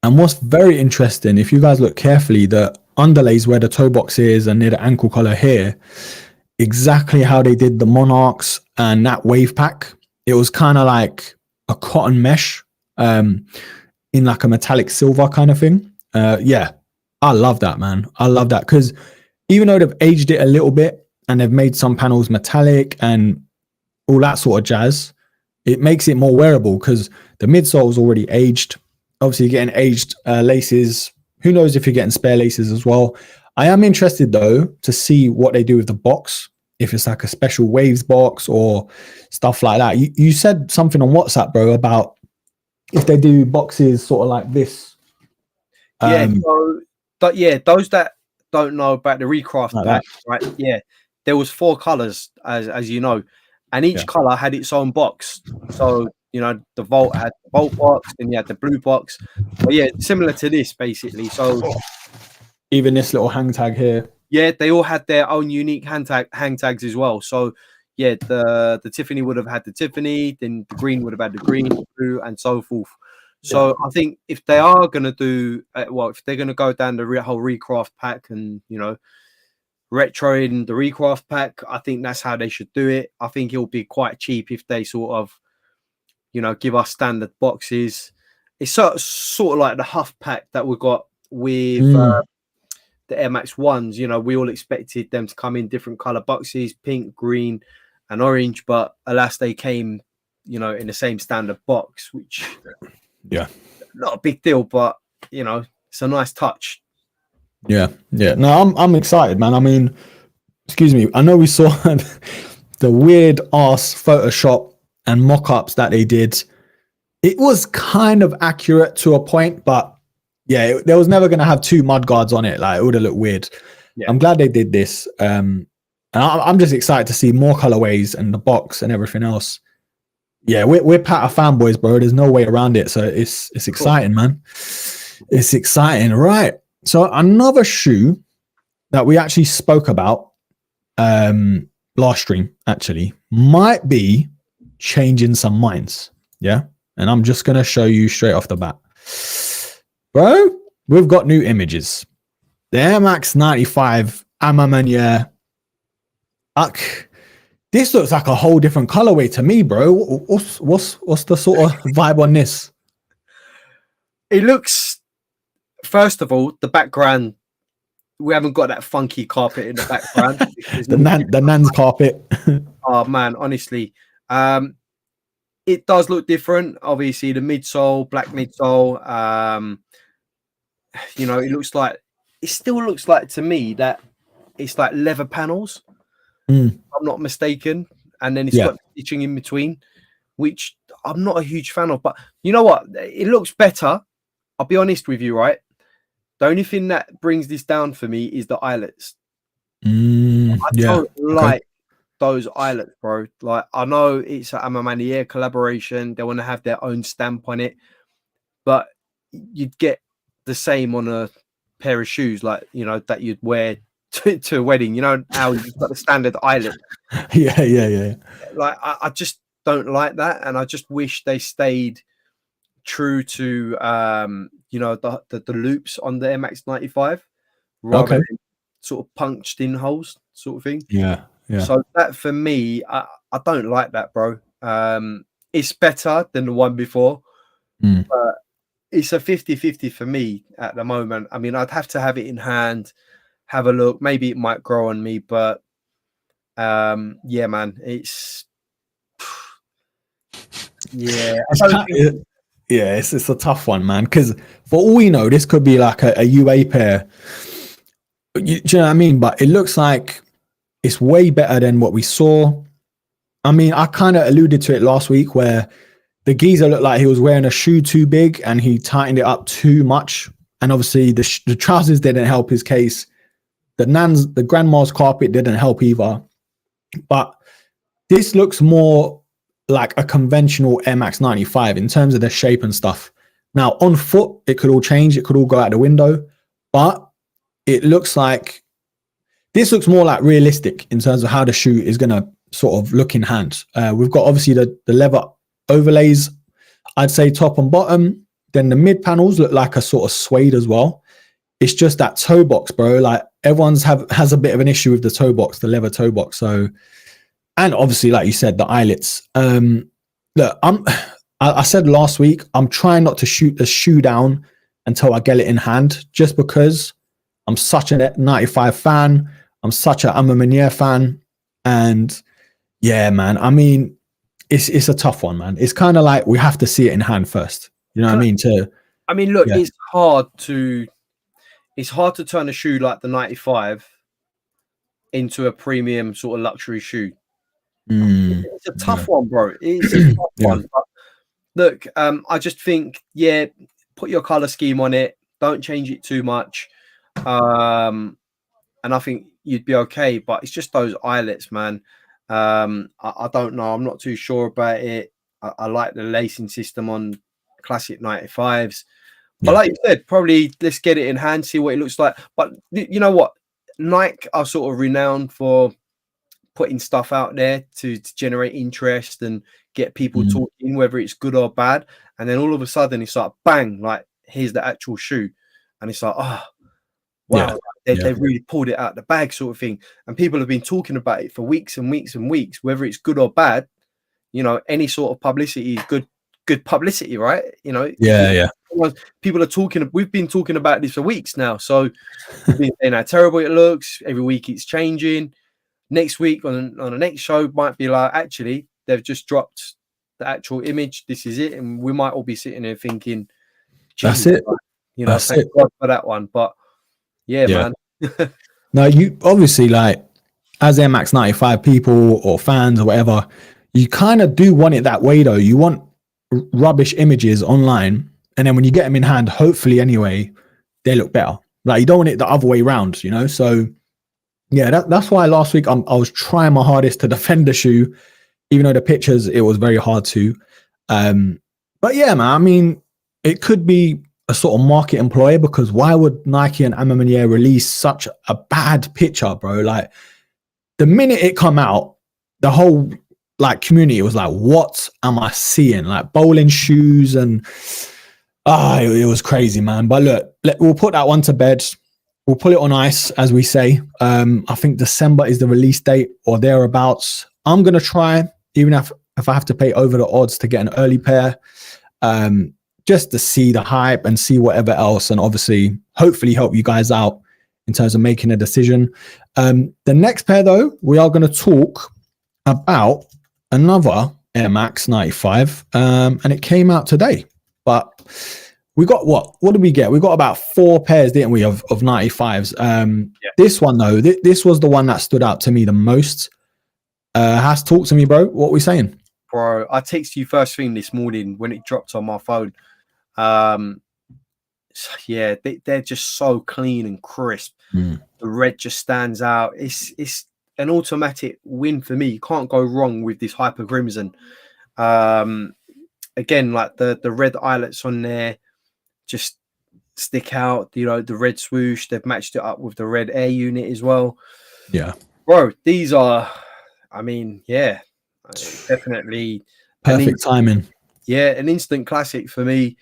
And what's very interesting, if you guys look carefully, the underlays where the toe box is and near the ankle collar here, exactly how they did the Monarchs and that wave pack. It was kind of like a cotton mesh in like a metallic silver kind of thing. Yeah, I love that, man. I love that, because even though they've aged it a little bit and they've made some panels metallic and all that sort of jazz, it makes it more wearable because the midsole is already aged. Obviously, you're getting aged laces. Who knows if you're getting spare laces as well. I am interested, though, to see what they do with the box, if it's like a special waves box or stuff like that. You said something on WhatsApp, bro, about if they do boxes sort of like this. But yeah, those that don't know about the recraft like pack, right? Yeah, there was 4 colors, as you know, and each color had its own box. So, you know, the Volt had the Volt box, and you had the blue box. But yeah, similar to this, basically. So even this little hang tag here. Yeah, they all had their own unique hang tags as well. So yeah, the Tiffany would have had the Tiffany, then the green would have had the green, blue, and so forth. So I think if they are going to do, if they're going to go down the whole recraft pack and, you know, retroing the recraft pack, I think that's how they should do it. I think it'll be quite cheap if they sort of, you know, give us standard boxes. It's sort of like the Huff pack that we got with the Air Max 1s. You know, we all expected them to come in different color boxes, pink, green, and orange, but alas, they came, you know, in the same standard box, which not a big deal, but you know, it's a nice touch. No, I'm excited, man. I mean, excuse me, I know we saw the weird ass Photoshop and mock-ups that they did. It was kind of accurate to a point, but yeah, there was never going to have 2 mud guards on it. Like, it would have looked weird. I'm glad they did this. And I'm just excited to see more colorways and the box and everything else. Yeah, we're Patta fanboys, bro. There's no way around it. So it's exciting, man. It's exciting. Right. So another shoe that we actually spoke about last stream, actually, might be changing some minds. Yeah. And I'm just going to show you straight off the bat. Bro, we've got new images. The Air Max 95 Ma Maniere. This looks like a whole different colorway to me, bro. What's the sort of vibe on this? It looks, first of all, the background, we haven't got that funky carpet in the background. the Nan's carpet. Oh man, honestly. It does look different. Obviously, the midsole, black midsole. You know, it still looks like to me that it's like leather panels. I'm not mistaken. And then it's got stitching in between, which I'm not a huge fan of. But you know what? It looks better. I'll be honest with you, right? The only thing that brings this down for me is the eyelets. I don't like those eyelets, bro. Like, I know it's a Ma Maniere collaboration. They want to have their own stamp on it. But you'd get the same on a pair of shoes, like, you know, that you'd wear to a wedding. You know how you've got the standard eyelet. Yeah. Like, I just don't like that, and I just wish they stayed true to you know, the loops on the MX95 rather than sort of punched in holes sort of thing. Yeah. So that for me, I don't like that, bro. It's better than the one before, but it's a 50-50 for me at the moment. I mean, I'd have to have it in hand, have a look. Maybe it might grow on me, but yeah, man, it's yeah. It's a tough one, man. Because for all we know, this could be like a UA pair. Do you know what I mean? But it looks like it's way better than what we saw. I mean, I kind of alluded to it last week where the geezer looked like he was wearing a shoe too big and he tightened it up too much. And obviously the trousers didn't help his case. The grandma's carpet didn't help either. But this looks more like a conventional Air Max 95 in terms of the shape and stuff. Now, on foot, it could all change. It could all go out the window. But it looks like this looks more like realistic in terms of how the shoe is going to sort of look in hand. We've got obviously the leather overlays, I'd say top and bottom. Then the mid panels look like a sort of suede as well. It's just that toe box, bro. Like everyone's has a bit of an issue with the toe box, the leather toe box. So, and obviously, like you said, the eyelets. Look, I said last week, I'm trying not to shoot the shoe down until I get it in hand, just because I'm such a 95 fan. I'm such a Ma Maniere fan. And yeah, man, I mean, it's a tough one, man. It's kind of like we have to see it in hand first. You know what I mean? Look, yeah. It's hard to turn a shoe like the 95 into a premium sort of luxury shoe. It's a tough one, bro. It's a tough one. But look, I just think, put your color scheme on it. Don't change it too much. And I think you'd be okay. But it's just those eyelets, man. I don't know. I'm not too sure about it. I like the lacing system on classic 95s. But like you said, probably let's get it in hand, see what it looks like. But you know what? Nike are sort of renowned for putting stuff out there to generate interest and get people talking, whether it's good or bad. And then all of a sudden it's like, bang, like here's the actual shoe. And it's like, oh, wow, they've really pulled it out of the bag sort of thing. And people have been talking about it for weeks and weeks and weeks, whether it's good or bad. You know, any sort of publicity is good publicity, right? You know, people are talking. We've been talking about this for weeks now. So we've been saying how terrible it looks. Every week it's changing. Next week on the next show might be like, actually, they've just dropped the actual image. This is it, and we might all be sitting there thinking, that's it. Like, you know, thank God for that one. But yeah. Man. No, you obviously, like, as Air Max 95 people or fans or whatever, you kind of do want it that way, though. You want rubbish images online, and then when you get them in hand, hopefully anyway, they look better. Like, you don't want it the other way around, you know? So yeah, that's why last week I was trying my hardest to defend the shoe, even though the pictures, it was very hard to. But yeah, man, I mean, it could be a sort of market employer, because why would Nike and Ma Maniere release such a bad picture, bro? Like, the minute it come out, the whole like community was like, what am I seeing? Like bowling shoes, and it was crazy, man. But look, we'll put that one to bed. We'll put it on ice, as we say. I think December is the release date or thereabouts. I'm going to try, even if I have to pay over the odds to get an early pair, just to see the hype and see whatever else. And obviously, hopefully help you guys out in terms of making a decision. The next pair, though, we are going to talk about another Air Max 95, and it came out today. But we got what did we get? We got about 4 pairs, didn't we, of 95s. This one, though, this was the one that stood out to me the most. Has talk to me, bro. What are we saying? Bro, I texted you first thing this morning when it dropped on my phone. Yeah, they're just so clean and crisp. The red just stands out. It's an automatic win for me. You can't go wrong with this hyper crimson. Again, like the red eyelets on there just stick out. You know, the red swoosh, they've matched it up with the red air unit as well. Yeah, bro, these are, I mean, yeah, definitely perfect timing. Yeah, an instant classic for me.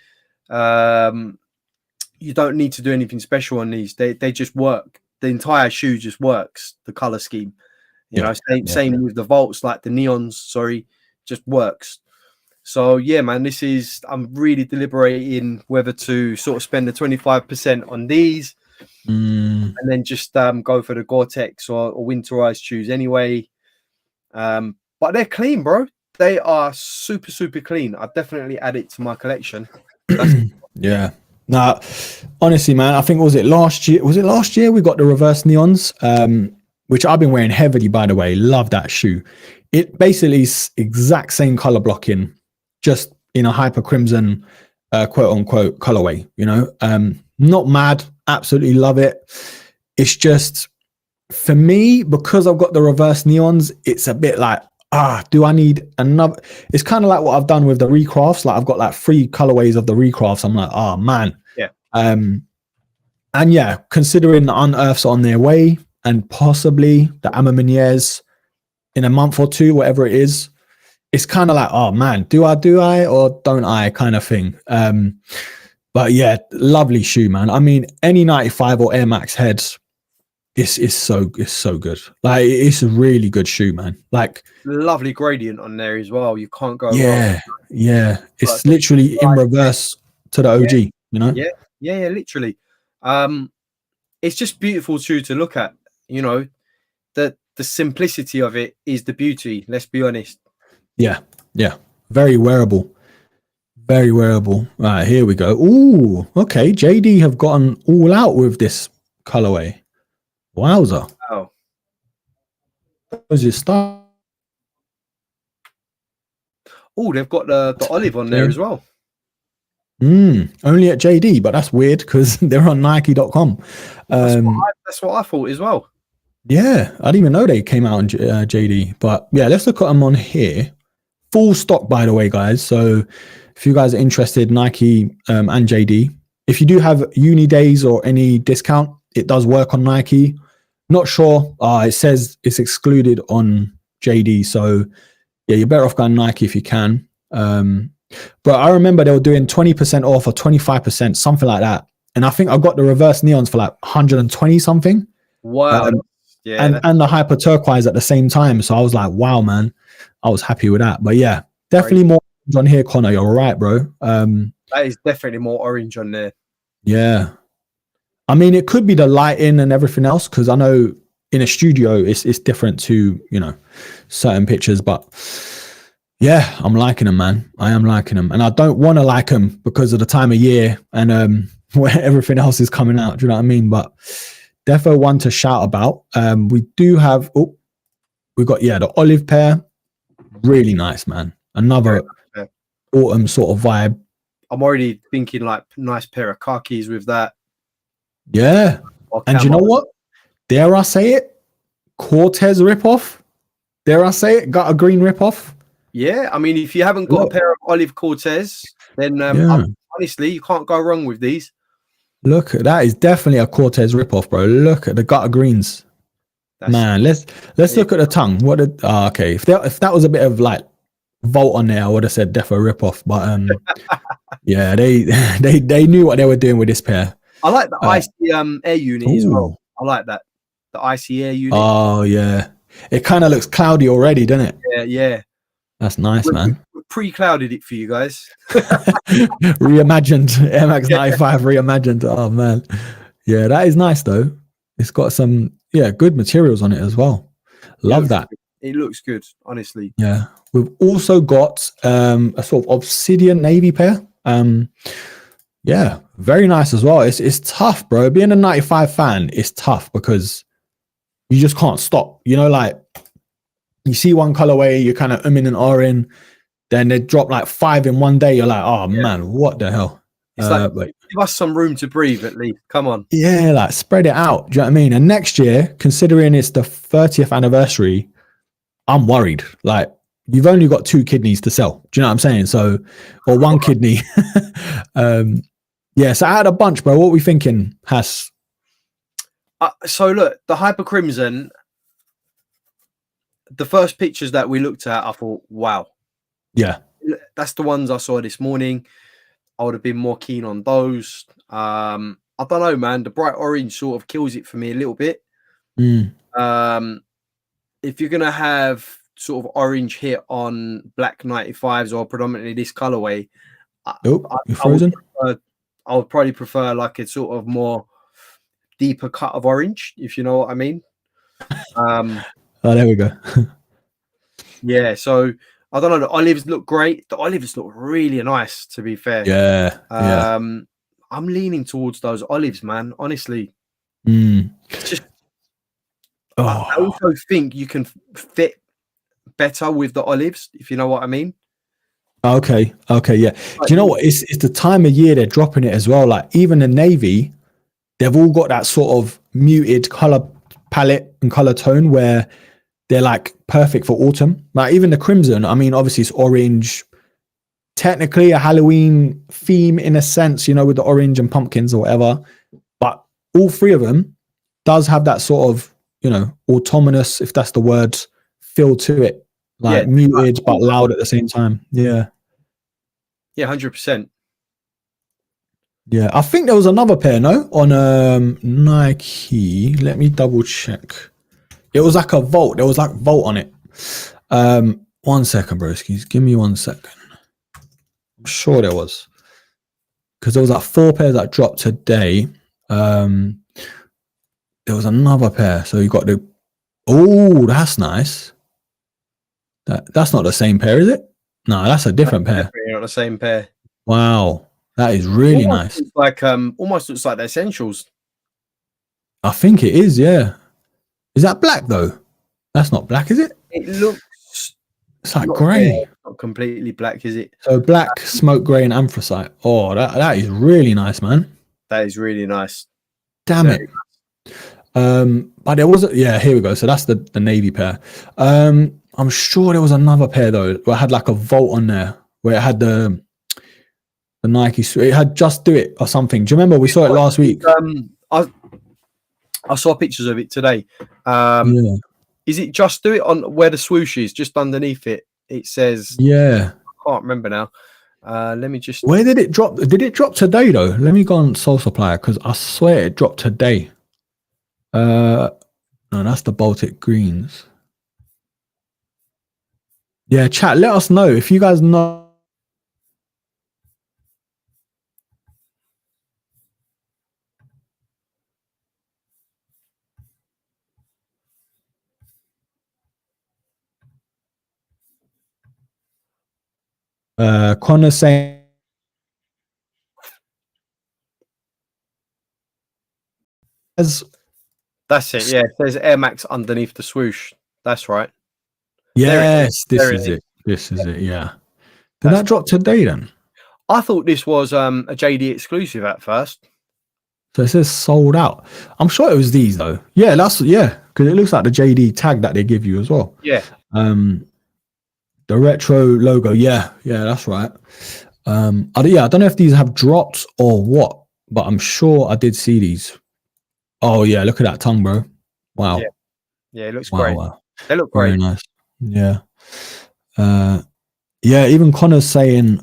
You don't need to do anything special on these. They just work. The entire shoe just works. The color scheme, you know, same with the volts, like the neons. Sorry, just works. So yeah, man, I'm really deliberating whether to sort of spend the 25% on these Mm. and then just go for the Gore-Tex or winterized shoes anyway. But they're clean, bro. They are super, super clean. I'd definitely add it to my collection. Yeah. Now, honestly, man, I think was it last year? Was it last year we got the reverse neons? Which I've been wearing heavily, by the way. Love that shoe. It basically is exact same color blocking, just in a hyper crimson, quote unquote colorway. You know, not mad. Absolutely love it. It's just for me, because I've got the reverse neons. It's a bit like, do I need another? It's kind of like what I've done with the recrafts. Like I've got like 3 colorways of the recrafts. I'm like, oh man. Yeah. And yeah, considering the Unearths on their way and possibly the Ma Manieres in a month or 2, whatever it is, it's kind of like, oh man, do I or don't I kind of thing. But yeah, lovely shoe, man. I mean, any 95 or Air Max heads, it's so good. Like it's a really good shoe, man. Like lovely gradient on there as well. You can't go wrong. Yeah. It's literally in reverse to the OG, you know? Yeah, literally. It's just beautiful shoe to look at. You know, the simplicity of it is the beauty. Let's be honest. Yeah. Very wearable. Very wearable. Right, here we go. Ooh, okay. JD have gotten all out with this colorway. Wowza. Wow. Was it start? Oh, they've got the olive on there as well. Only at JD, but that's weird because they're on Nike.com. That's what I thought as well. Yeah, I didn't even know they came out on JD. But yeah, let's look at them on here. Full stock, by the way, guys. So if you guys are interested, Nike and JD. If you do have uni days or any discount, it does work on Nike. Not sure. It says it's excluded on JD. So yeah, you're better off going Nike if you can. But I remember they were doing 20% off or 25%, something like that. And I think I got the reverse neons for like 120 something. Wow. And the hyper turquoise at the same time. So I was like, wow, man. I was happy with that. But yeah, definitely more on here, Connor. You're right, bro. That is definitely more orange on there. Yeah. I mean, it could be the lighting and everything else, because I know in a studio it's different to, you know, certain pictures. But yeah, I'm liking them, man. I am liking them. And I don't want to like them because of the time of year and where everything else is coming out. Do you know what I mean? But defo one to shout about. We do have, we got, the olive pair. Really nice, man. Another autumn sort of vibe. I'm already thinking like nice pair of khakis with that. Yeah. And you know what? Dare I say it? Cortez ripoff. Dare I say it? Got a green ripoff. Yeah. I mean, if you haven't got a pair of olive Cortez, then honestly, you can't go wrong with these. Look, that is definitely a Cortez ripoff, bro. Look at the gutter greens. Man, let's look at the tongue. Okay. If that was a bit of like Volt on there, I would have said defo ripoff. But yeah, they knew what they were doing with this pair. I like the icy air unit as well. I like that. The icy air unit. Oh yeah. It kind of looks cloudy already, doesn't it? Yeah. That's nice, man. We pre-clouded it for you guys. Reimagined. Air Max 95 reimagined. Oh man. Yeah, that is nice though. It's got some good materials on it as well. Love that. It looks good, honestly. Yeah. We've also got a sort of obsidian navy pair. Yeah, very nice as well. It's tough, bro. Being a 95 fan is tough because you just can't stop. You know, like you see one colorway, you're kind of umming and ahhing, then they drop like 5 in one day. You're like, oh man, what the hell? It's like give us some room to breathe at least. Come on. Yeah, like spread it out. Do you know what I mean? And next year, considering it's the 30th anniversary, I'm worried. Like you've only got 2 kidneys to sell. Do you know what I'm saying? So, or 1 kidney. Yeah, so out of a bunch, bro, what are we thinking, Has? So look, the Hyper Crimson, the first pictures that we looked at, I thought, wow. Yeah. That's the ones I saw this morning. I would have been more keen on those. I don't know, man. The bright orange sort of kills it for me a little bit. If you're going to have sort of orange hit on black 95s or predominantly this colorway, You're frozen. I would probably prefer like a sort of more deeper cut of orange, if you know what I mean. Oh, there we go. Yeah, so I don't know. The olives look great. The olives look really nice, to be fair. Yeah. I'm leaning towards those olives, man. Honestly, just I also think you can fit better with the olives, if you know what I mean. Okay, yeah. Do you know what? It's the time of year they're dropping it as well. Like even the navy, they've all got that sort of muted color palette and color tone where they're like perfect for autumn. Like even the crimson, I mean, obviously it's orange, technically a Halloween theme in a sense, you know, with the orange and pumpkins or whatever. But all three of them does have that sort of, you know, autonomous, if that's the word, feel to it. Like muted but loud at the same time. Yeah. Yeah, 100%. Yeah, I think there was another pair, no? On Nike. Let me double check. It was like a Volt. There was like Volt on it. 1 second, broskies. Give me 1 second. I'm sure there was. Because there was like 4 pairs that dropped today. There was another pair. So you got the... Oh, that's nice. That's not the same pair, is it? No, that's a different pair. Definitely not the same pair. Wow. That is really nice. Like almost looks like the essentials. I think it is, yeah. Is that black though? That's not black, is it? It looks. It's like grey. Not completely black, is it? So black, smoke grey, and anthracite. Oh, that is really nice, man. That is really nice. Damn it. But there was here we go. So that's the navy pair. I'm sure there was another pair though where it had like a Volt on there, where it had the Nike. It had Just Do It or something. Do you remember we saw it last week? I saw pictures of it today. Is it Just Do It on where the swoosh is? Just underneath it, it says. Yeah, I can't remember now. Let me just. Where did it drop? Did it drop today though? Let me go on Soul Supplier because I swear it dropped today. No, that's the Baltic Greens. Yeah, chat. Let us know if you guys know. Connor saying that's it. Yeah, there's Air Max underneath the swoosh. That's right. Yes, this is it. This is it. Yeah. Did that drop today then? I thought this was a JD exclusive at first. So it says sold out. I'm sure it was these though. Yeah, because it looks like the JD tag that they give you as well. Yeah. The retro logo. Yeah, that's right. I don't know if these have dropped or what, but I'm sure I did see these. Oh yeah, look at that tongue, bro. Wow. Yeah, it looks great. Wow. They look great. Very nice. Yeah. Even Connor's saying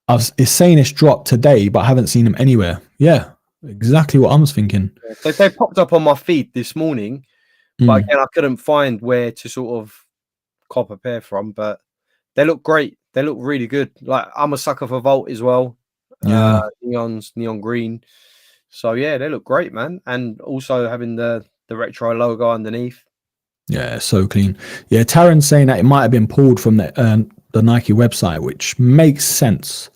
it's saying it's dropped today, but I haven't seen them anywhere. Yeah, exactly what I was thinking. They popped up on my feed this morning, but again, I couldn't find where to sort of cop a pair from, but they look great. They look really good. Like I'm a sucker for Volt as well. Yeah. Neon green. So yeah, they look great, man. And also having the retro logo underneath. Yeah, so clean. Yeah, Taryn's saying that it might have been pulled from the Nike website, which makes sense.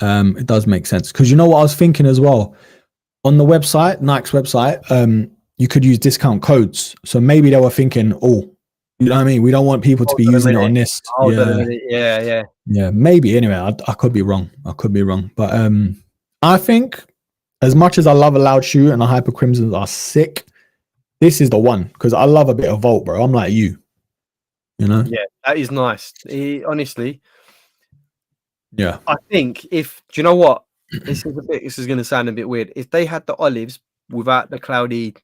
It does make sense because you know what I was thinking as well. On the website, Nike's website, you could use discount codes. So maybe they were thinking, you know what I mean? We don't want people to be using it on this. Yeah, maybe. Anyway, I could be wrong. But I think as much as I love a loud shoe and the Hyper Crimsons are sick, this is the one because I love a bit of Volt, bro. I'm like you know? Yeah, that is nice. Honestly. Yeah. I think do you know what? This is going to sound a bit weird. If they had the olives without the cloudy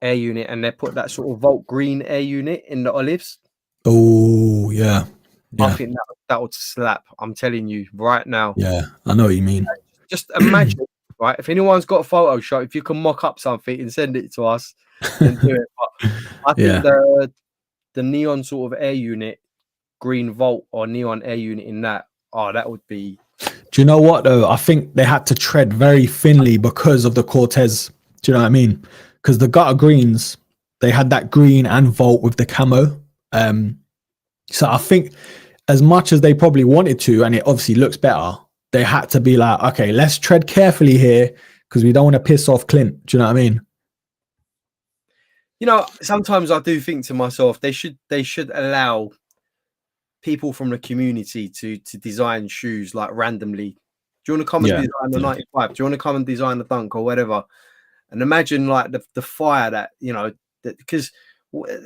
air unit and they put that sort of Volt green air unit in the olives. Oh, yeah. I think that would slap. I'm telling you right now. Yeah, I know what you mean. Just imagine, right? If anyone's got a Photoshop, if you can mock up something and send it to us, then do it. But I think the neon sort of air unit, green Volt or neon air unit in that, that would be. Do you know what though? I think they had to tread very thinly because of the Cortez Do you know what I mean? Because the gutter greens, they had that green and Volt with the camo. So I think as much as they probably wanted to, and it obviously looks better, they had to be like, okay, let's tread carefully here because we don't want to piss off Clint. Do you know what I mean? You know, sometimes I do think to myself, they should allow people from the community to design shoes like randomly. Do you want to come and design the 95? Do you want to come and design the Dunk or whatever? And imagine like the fire that, you know, that, because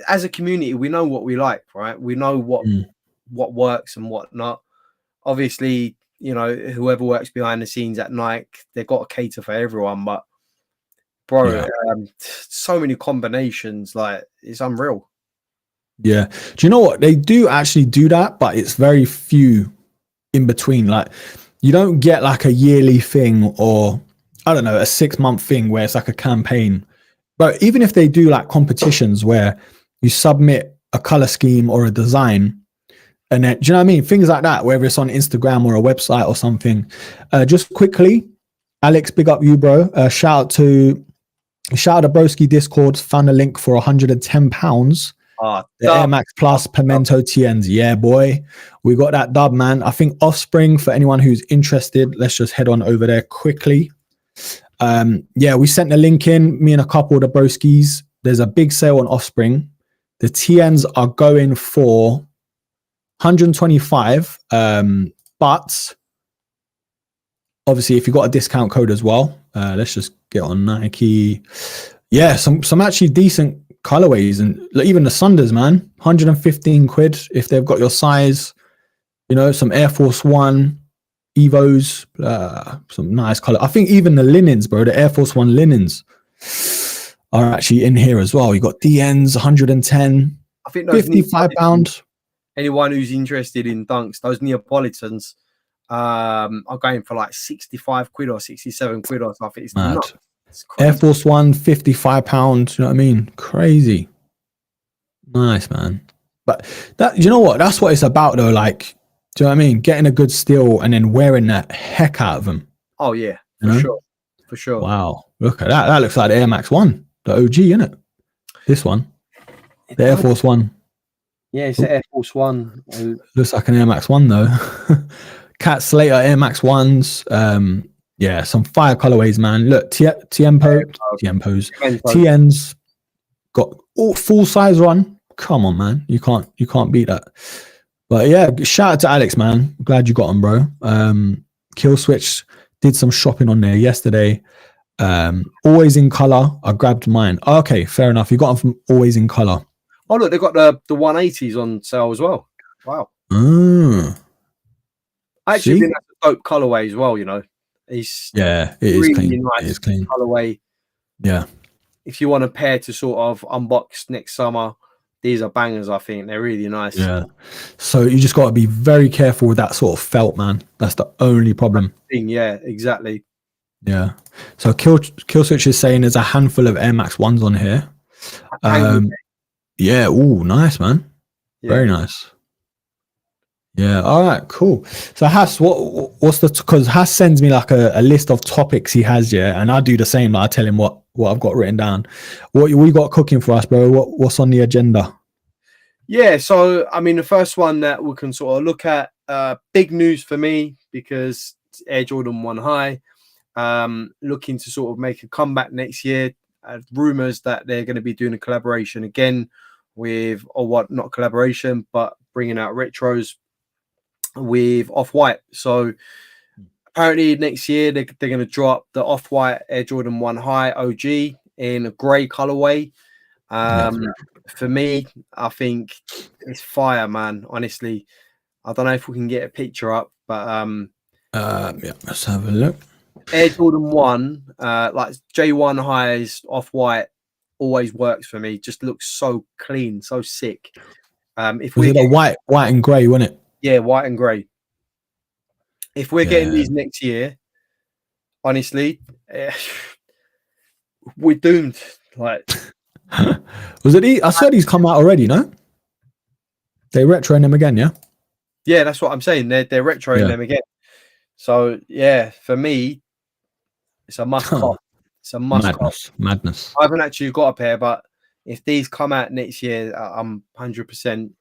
as a community, we know what we like, right? We know what works and what not. Obviously, you know, whoever works behind the scenes at Nike, they've got to cater for everyone, but bro, so many combinations, like it's unreal. Yeah. Do you know what? They do actually do that, but it's very few in between. Like you don't get like a yearly thing or I don't know, a 6-month thing where it's like a campaign. But even if they do like competitions where you submit a color scheme or a design, and then, do you know what I mean? Things like that, whether it's on Instagram or a website or something. Just quickly, Alex, big up you, bro. Shout out to Broski Discord. Found a link for £110. The Air Max Plus Pimento TNs. Yeah, boy. We got that dub, man. I think Offspring, for anyone who's interested, let's just head on over there quickly. We sent the link in, me and a couple of the broskis. There's a big sale on Offspring. The TNs are going for 125, but obviously if you got a discount code as well, let's just get on Nike. Yeah, some actually decent colorways, and even the Sunders, man, 115 quid if they've got your size. You know, some Air Force One Evos, some nice color. I think even the linens, bro, the Air Force One linens are actually in here as well. You got DNs, 110. I think £55. Anyone who's interested in Dunks, those Neapolitans are going for like 65 quid or 67 quid or something. It's mad. Nuts. It's crazy. Air Force One, £55. You know what I mean? Crazy. Nice, man. But that, you know what? That's what it's about, though. Like, do you know what I mean? Getting a good steal and then wearing that heck out of them. Oh yeah, for sure. Wow, look at that. That looks like the Air Max One, the OG, isn't it? This one, the Air Force One. Yeah, it's the Air Force One. Looks like an Air Max One though. Cat Slater Air Max Ones. Yeah, some fire colorways, man. Look, TNs got all full size run. Come on, man. You can't beat that. But yeah, shout out to Alex, man. Glad you got him, bro. Kill Switch did some shopping on there yesterday. Always in color. I grabbed mine. Okay, fair enough. You got them from Always in color. Oh look, they got the 180s on sale as well. Wow. Actually, I think that's a dope colorway as well. You know, it's it is really clean. Nice. It is clean Colorway. Yeah. If you want a pair to sort of unbox next summer, these are bangers. I think they're really nice. Yeah. So you just got to be very careful with that sort of felt, man. That's the only problem. Yeah, exactly. Yeah. So Kill Switch is saying there's a handful of Air Max Ones on here. Yeah. Oh, nice, man. Yeah. Very nice. Yeah. All right. Cool. So Hass, what's because Hass sends me like a list of topics he has, yeah, and I do the same. Like I tell him what I've got written down. What we got cooking for us, bro? What's on the agenda? Yeah. So I mean, the first one that we can sort of look at, big news for me because Air Jordan 1 High, looking to sort of make a comeback next year. Rumors that they're going to be doing a collaboration again with, or what? Not collaboration, but bringing out retros with Off-White. So apparently next year they're going to drop the Off-White Air Jordan 1 High OG in a grey colorway. For me, I think it's fire, man. Honestly, I don't know if we can get a picture up, but yeah, let's have a look. Air Jordan 1, like J1 Highs Off-White always works for me. Just looks so clean, so sick. If was it a white and grey, wasn't it? Yeah, white and grey. If we're getting these next year, honestly, we're doomed. Like, was it? I said he's come out already. No, they retroing them again. Yeah, yeah, that's what I'm saying. They're retroing them again. So yeah, for me, it's a must cop. It's a must. Madness. I haven't actually got a pair, but if these come out next year, I'm 100%.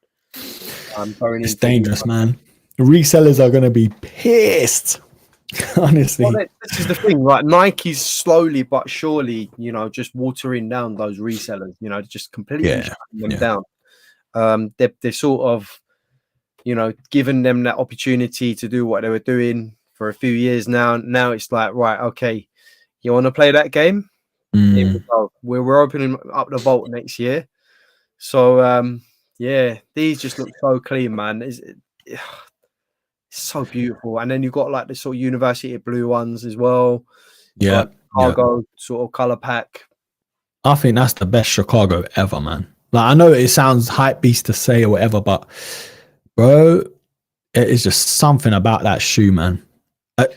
Going it's into dangerous, man. Resellers are gonna be pissed. Honestly, well, this is the thing, right? Nike's slowly but surely, just watering down those resellers. Just completely shutting them down. They're sort of, giving them that opportunity to do what they were doing for a few years now. Now it's like, right, okay, you want to play that game? Here we go. We're opening up the vault next year. So, yeah, these just look so clean, man. It's so beautiful. And then you've got like the sort of university blue ones as well. Yeah. Cargo sort of color pack. I think that's the best Chicago ever, man. Like, I know it sounds hype beast to say or whatever, but bro, it is just something about that shoe, man.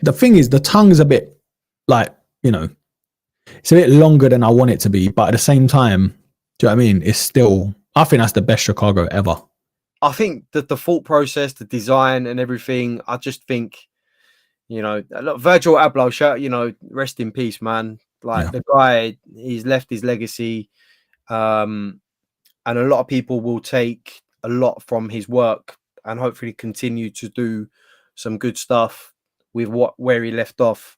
The thing is, the tongue's a bit like, it's a bit longer than I want it to be, but at the same time, do you know what I mean? It's still, I think that's the best Chicago ever. I think that the thought process, the design and everything, I just think, look, Virgil Abloh, rest in peace, man. Like the guy, he's left his legacy. And a lot of people will take a lot from his work and hopefully continue to do some good stuff with where he left off.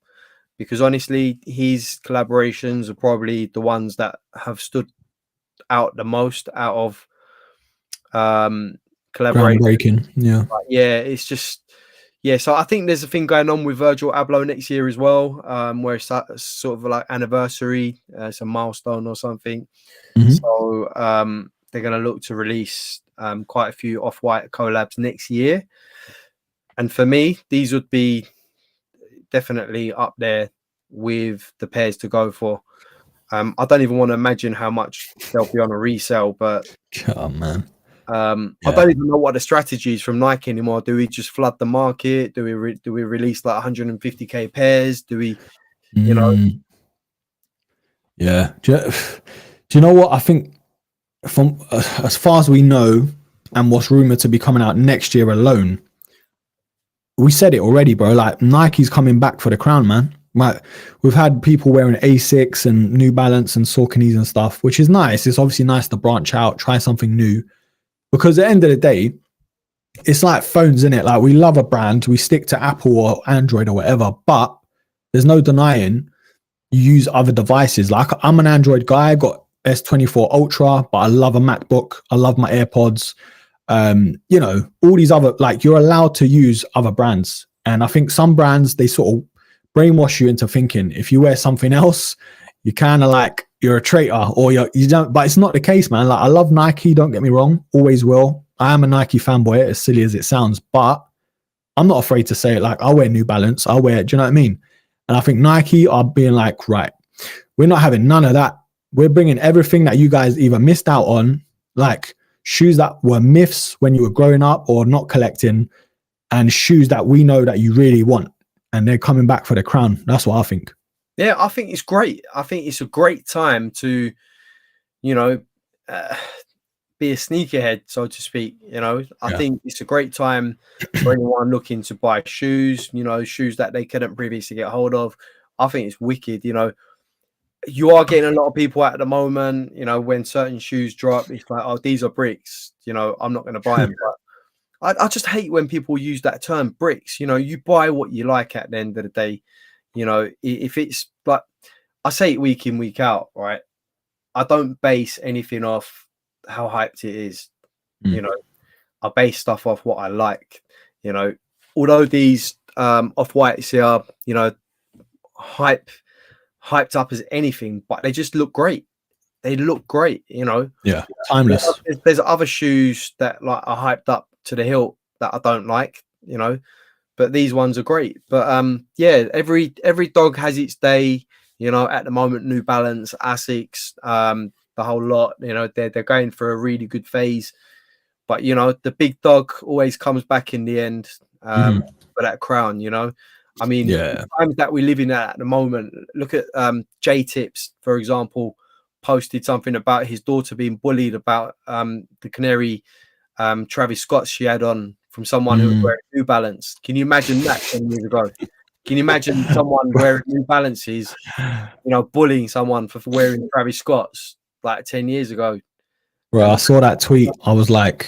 Because honestly, his collaborations are probably the ones that have stood out the most out of collaboration. Groundbreaking, yeah. But yeah, it's just, so I think there's a thing going on with Virgil Abloh next year as well, where it's sort of like anniversary, it's a milestone or something. So they're going to look to release quite a few Off-White collabs next year. And for me, these would be definitely up there with the pairs to go for. I don't even want to imagine how much they'll be on a resale, but oh man, I don't even know what the strategy is from Nike anymore. Do we just flood the market? Do we release like 150k pairs? Do we, Yeah. Do you know what I think? From as far as we know, and what's rumored to be coming out next year alone, we said it already, bro. Like Nike's coming back for the crown, man. Like we've had people wearing Asics and New Balance and Sauconys and stuff, which is nice. It's obviously nice to branch out, try something new, because at the end of the day, it's like phones, innit? Like we love a brand, we stick to Apple or Android or whatever, but there's no denying you use other devices. Like I'm an Android guy, I got S24 Ultra, but I love a MacBook. I love my AirPods. All these other, like you're allowed to use other brands. And I think some brands, they sort of brainwash you into thinking if you wear something else, you kind of like you're a traitor or you don't, but it's not the case, man. Like I love Nike, don't get me wrong, always will. I am a Nike fanboy, as silly as it sounds, but I'm not afraid to say it. Like I wear New Balance, do you know what I mean? And I think Nike are being like, right, we're not having none of that. We're bringing everything that you guys either missed out on, like shoes that were myths when you were growing up or not collecting, and shoes that we know that you really want. And they're coming back for the crown. That's what I think. Yeah, I think it's great. I think it's a great time to, be a sneakerhead, so to speak. I think it's a great time for anyone looking to buy shoes, shoes that they couldn't previously get hold of. I think it's wicked. You are getting a lot of people at the moment, when certain shoes drop, it's like, oh, these are bricks. I'm not going to buy them. But I just hate when people use that term bricks. You buy what you like at the end of the day. If it's like, I say it week in, week out, right? I don't base anything off how hyped it is. I base stuff off what I like. Although these Off-Whites are, hyped up as anything, but they just look great. They look great, Yeah, timeless. There's other shoes that like are hyped up to the hilt that I don't like, but these ones are great. But every dog has its day. At the moment, New Balance, Asics, the whole lot. They're going for a really good phase. But the big dog always comes back in the end for that crown. I mean, the times that we live in at the moment. Look at J Tips, for example, posted something about his daughter being bullied about the canary Travis Scott she had on from someone who was wearing New Balance. Can you imagine that 10 years ago? Can you imagine someone wearing New Balances, bullying someone for wearing Travis Scott's like 10 years ago? Bro, I saw that tweet. I was like,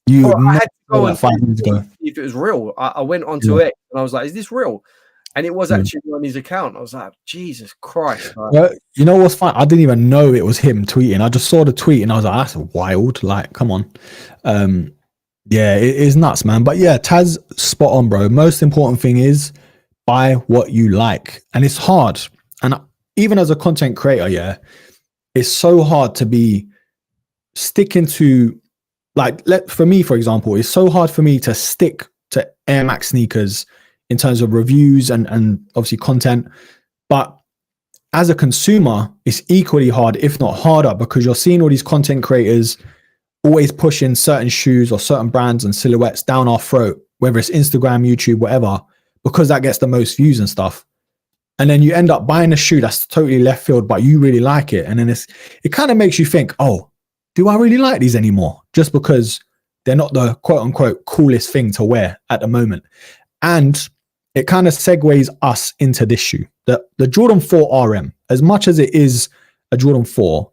Bro, you I never had to saw go that and 5 years ago. see if it was real. I went onto it and I was like, is this real? And it was actually on his account. I was like, Jesus Christ. Well, you know what's fun? I didn't even know it was him tweeting. I just saw the tweet and I was like, that's wild. Like, come on. Yeah, it is nuts, man. But yeah, Taz, spot on, bro. Most important thing is buy what you like. And it's hard. And even as a content creator, yeah, it's so hard to be sticking to, like, for me, for example, it's so hard for me to stick to Air Max sneakers in terms of reviews and obviously content. But as a consumer, it's equally hard, if not harder, because you're seeing all these content creators always pushing certain shoes or certain brands and silhouettes down our throat, whether it's Instagram, YouTube, whatever, because that gets the most views and stuff. And then you end up buying a shoe that's totally left field, but you really like it. And then it kind of makes you think, oh, do I really like these anymore? Just because they're not the quote unquote coolest thing to wear at the moment. And it kind of segues us into this shoe. The Jordan 4 RM, as much as it is a Jordan 4,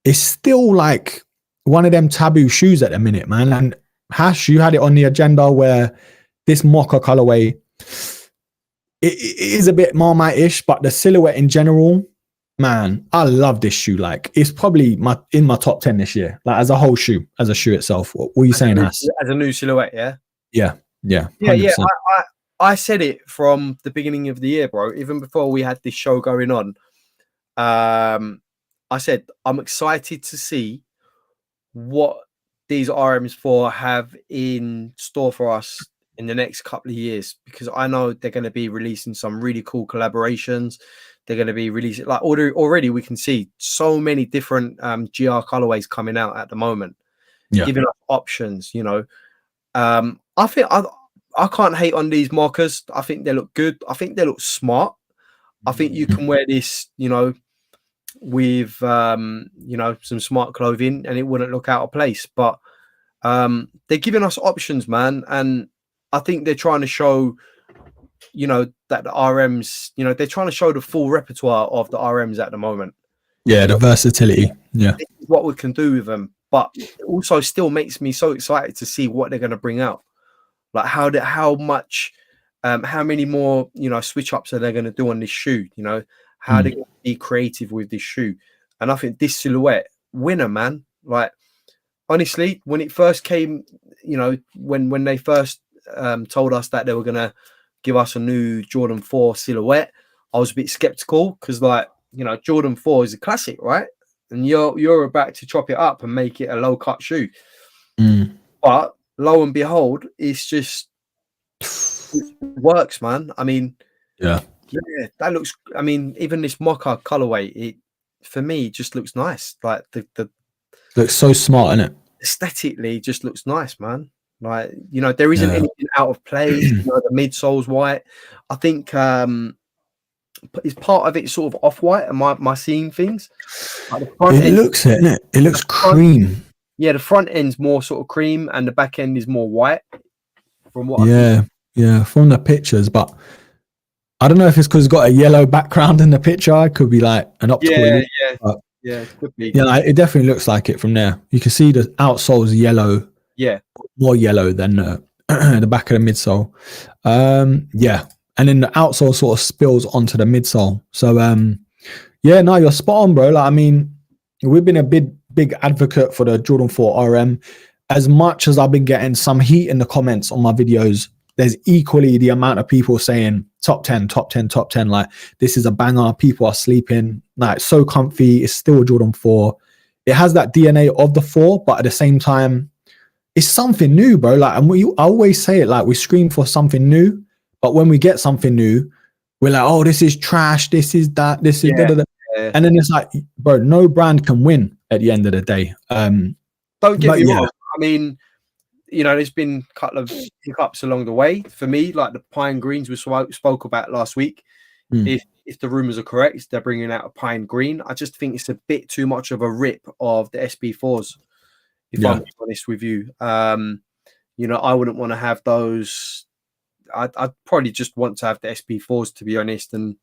it's still like one of them taboo shoes at the minute, man. And Hash, you had it on the agenda where this mocha colorway, it is a bit Marmite-ish, but the silhouette in general, man, I love this shoe. Like, it's probably in my top 10 this year, like as a whole shoe, as a shoe itself. What are you saying, Hash? As a new silhouette, yeah? Yeah. 100%. Yeah. I said it from the beginning of the year, bro. Even before we had this show going on, I said I'm excited to see what these RM4 have in store for us in the next couple of years, because I know they're going to be releasing some really cool collaborations. They're going to be releasing, like, already we can see so many different GR colorways coming out at the moment, giving us options. I think I can't hate on these markers. I think they look good. I think they look smart. I think you can wear this, with some smart clothing and it wouldn't look out of place. But they're giving us options, man. And I think they're trying to show, that the RMs, they're trying to show the full repertoire of the RMs at the moment. Yeah, the versatility. Yeah. This is what we can do with them. But it also still makes me so excited to see what they're going to bring out. Like how many more, switch ups are they going to do on this shoe? How they're going to be creative with this shoe. And I think this silhouette, winner, man. Like, honestly, when it first came, when they first told us that they were going to give us a new Jordan 4 silhouette, I was a bit skeptical because, like, Jordan 4 is a classic, right? And you're about to chop it up and make it a low cut shoe. But lo and behold, it works, man. I mean, yeah, that looks. I mean, even this mocha colorway, it for me just looks nice. Like the looks so smart, isn't it? Aesthetically, just looks nice, man. Like, there isn't anything out of place. The midsole's white. I think is part of it sort of off white. Am I seeing things? Like the front end, looks it, isn't it? It looks cream. Yeah, the front end's more sort of cream and the back end is more white. From what from the pictures, but I don't know if it's because it's got a yellow background in the picture. It could be like an optical illusion, it could be. Yeah, it definitely looks like it from there. You can see the outsole is yellow. Yeah, more yellow than the back of the midsole. And then the outsole sort of spills onto the midsole. So no, you're spot on, bro. Like, I mean, we've been a big advocate for the Jordan 4 RM. As much as I've been getting some heat in the comments on my videos, there's equally the amount of people saying top 10. Like, this is a banger. People are sleeping. Like, so comfy. It's still a Jordan 4. It has that DNA of the 4, but at the same time, it's something new, bro. Like, and I always say it, like, we scream for something new, but when we get something new, we're like, oh, this is trash. This is that. This is da. And then it's like, bro, no brand can win at the end of the day. Don't get me wrong. I mean, there's been a couple of hiccups along the way for me, like the pine greens we spoke about last week. If the rumors are correct, they're bringing out a pine green. I just think it's a bit too much of a rip of the SB4s. If I'm honest with you, I wouldn't want to have those I'd probably just want to have the SP4s, to be honest. And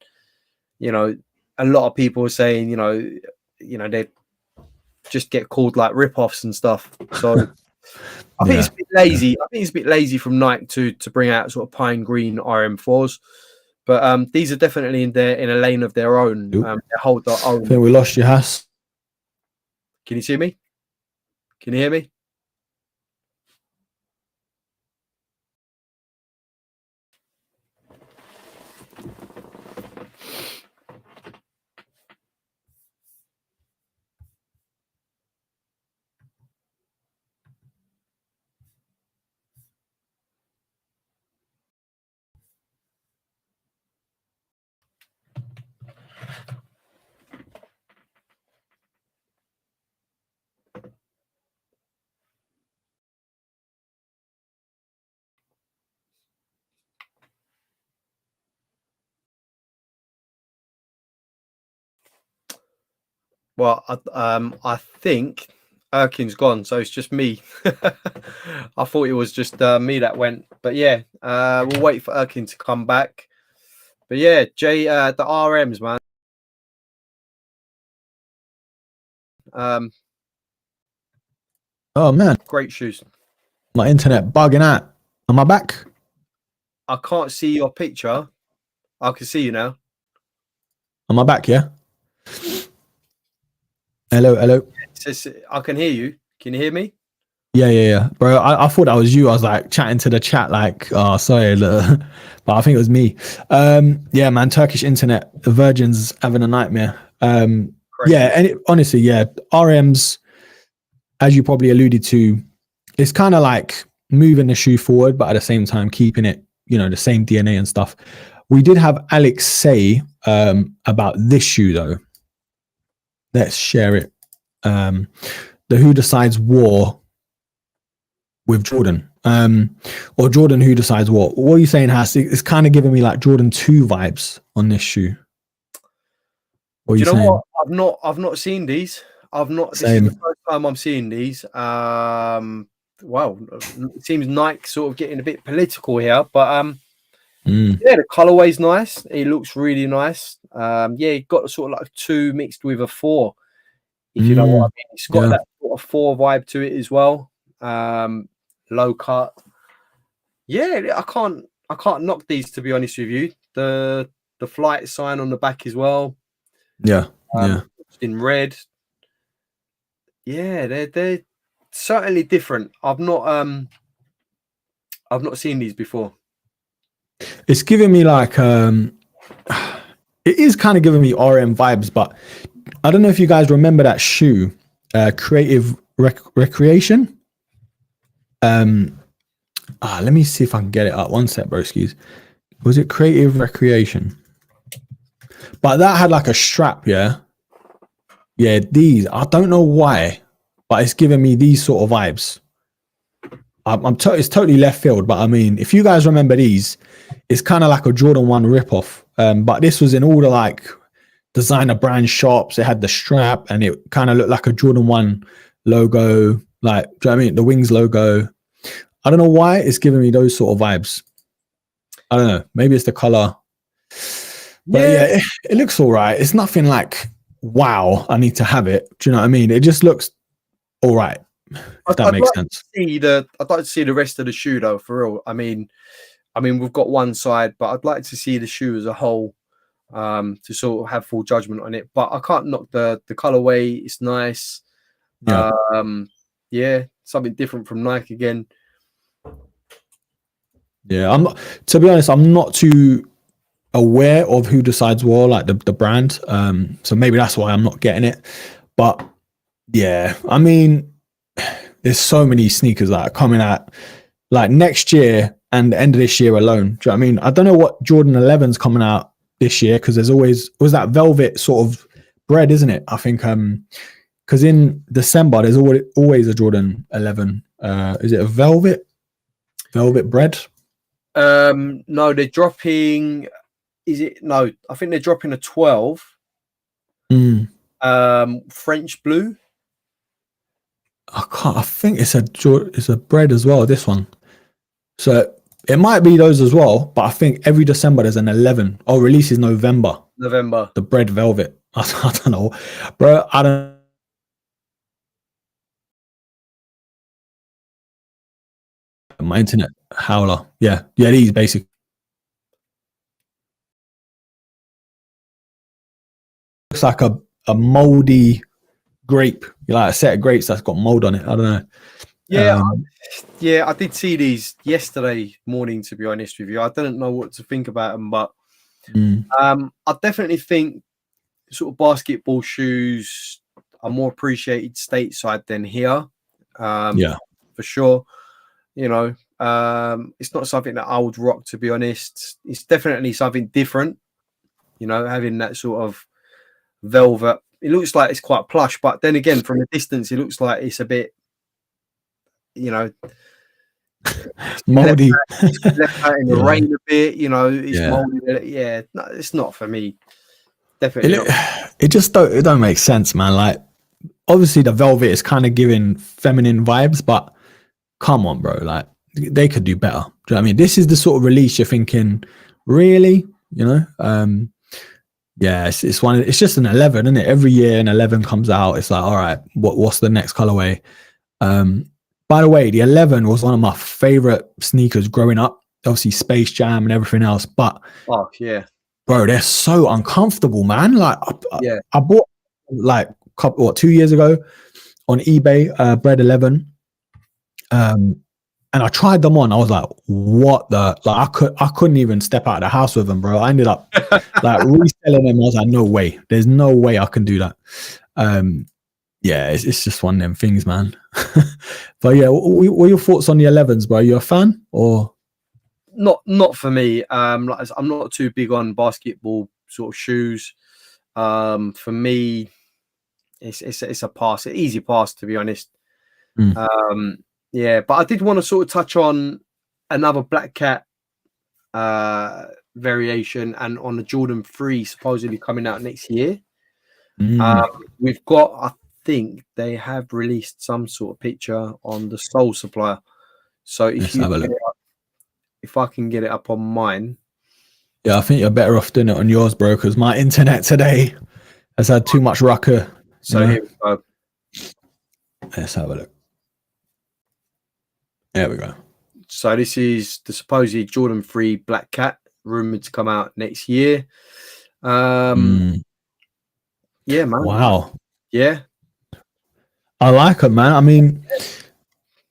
you know, a lot of people are saying, you know, they just get called like rip-offs and stuff. So I think it's a bit lazy. I think it's a bit lazy from Nike to bring out sort of pine green RM4s. But these are definitely in a lane of their own. They hold their own. I think we lost your house. Can you see me? Can you hear me? Well, I think Erkin's gone, so it's just me. I thought it was just me that went, but yeah, we'll wait for Erkin to come back. But yeah, Jay, the RMs, man. Oh man, great shoes. My internet bugging out. Am I back? I can't see your picture. I can see you now. Am I back? Yeah. Hello. It says, I can hear you. Can you hear me? Yeah. Bro, I thought that was you. I was like chatting to the chat like, oh, sorry. But I think it was me. Yeah, man, Turkish internet. The Virgin's having a nightmare. Yeah, and honestly, yeah, RMs, as you probably alluded to, it's kind of like moving the shoe forward, but at the same time, keeping it, the same DNA and stuff. We did have Alex say about this shoe, though. Let's share it. The Who Decides War with Jordan, or Jordan Who Decides What. What are you saying, Hass? It's kind of giving me like Jordan 2 vibes on this shoe. What are you saying? What? I've not seen these. This is the first time I'm seeing these. Well, it seems Nike sort of getting a bit political here, but yeah, the colorway's nice. It looks really nice. Yeah, it got sort of like a 2 mixed with a 4, if you know what I mean. It's got that sort of 4 vibe to it as well. Low cut. Yeah, I can't knock these, to be honest with you. The flight sign on the back as well. Yeah. In red. Yeah, they're certainly different. I've not seen these before. It's giving me like it is kind of giving me RM vibes, but I don't know if you guys remember that shoe, Creative Recreation. Let me see if I can get it up. One sec, broskies. Was it Creative Recreation? But that had like a strap, yeah. Yeah, these, I don't know why, but it's giving me these sort of vibes. It's totally left field, but I mean, if you guys remember these, it's kind of like a Jordan 1 ripoff. But this was in all the like designer brand shops. It had the strap and it kind of looked like a Jordan 1 logo, like, do you know what I mean? The Wings logo. I don't know why it's giving me those sort of vibes. I don't know. Maybe it's the color. But yeah, it looks all right. It's nothing like, wow, I need to have it. Do you know what I mean? It just looks all right. If that makes sense. I'd like to see the rest of the shoe though, for real. I mean, we've got one side, but I'd like to see the shoe as a whole, to sort of have full judgment on it. But I can't knock the colorway. It's nice. Yeah, something different from Nike again. Yeah, to be honest, I'm not too aware of Who Decides War, like the brand. So maybe that's why I'm not getting it. But yeah, I mean, there's so many sneakers that are coming out like next year and the end of this year alone. Do you know what I mean? I don't know what Jordan 11's coming out this year, because there's always was that velvet sort of bread, isn't it? I think because in December there's always a Jordan 11. Is it a velvet bread? No, they're dropping. No, I think they're dropping a 12. French blue. I think it's a bread as well, this one. So It might be those as well, but I think every December there's an 11. Oh, release is November. November. The bread velvet. I don't know, bro. I don't. My internet howler. Yeah, these basically looks like a moldy grape. Like a set of grapes that's got mold on it. I don't know. Yeah, I did see these yesterday morning. To be honest with you, I didn't know what to think about them, but I definitely think sort of basketball shoes are more appreciated stateside than here. Yeah, for sure. You know, it's not something that I would rock, to be honest. It's definitely something different. You know, having that sort of velvet. It looks like it's quite plush, but then again, from a distance, it looks like it's a bit, you know, moldy. left out in the rain a bit. You know, it's moldy. Yeah, no, it's not for me. Definitely not. It just don't make sense, man. Like, obviously the velvet is kind of giving feminine vibes, but come on, bro. Like, they could do better. Do you know what I mean? This is the sort of release you're thinking, really? You know? Yeah, it's one. It's just an 11, isn't it? Every year an 11 comes out. It's like, all right, what's the next colorway? By the way, the 11 was one of my favorite sneakers growing up. Obviously, Space Jam and everything else. But oh yeah, bro, they're so uncomfortable, man. Like, I bought like 2 years ago on eBay, Bread 11. And I tried them on. I was like, what the? Like, I couldn't even step out of the house with them, bro. I ended up like reselling them. I was like, no way. There's no way I can do that. Yeah, it's just one of them things, man. But yeah, what are your thoughts on the 11s, bro? Are you a fan or? Not for me. Like, I'm not too big on basketball sort of shoes. For me, it's a pass, an easy pass, to be honest. Yeah, but I did want to sort of touch on another Black Cat variation, and on the Jordan 3 supposedly coming out next year. We've got, I think they have released some sort of picture on the Soul Supplier. So if I can get it up on mine. Yeah, I think you're better off doing it on yours, bro, because my internet today has had too much rucker. So here we go. Let's have a look. There we go. So this is the supposed Jordan 3 Black Cat, rumored to come out next year. Yeah, man. Wow. Yeah. I like them, man. I mean,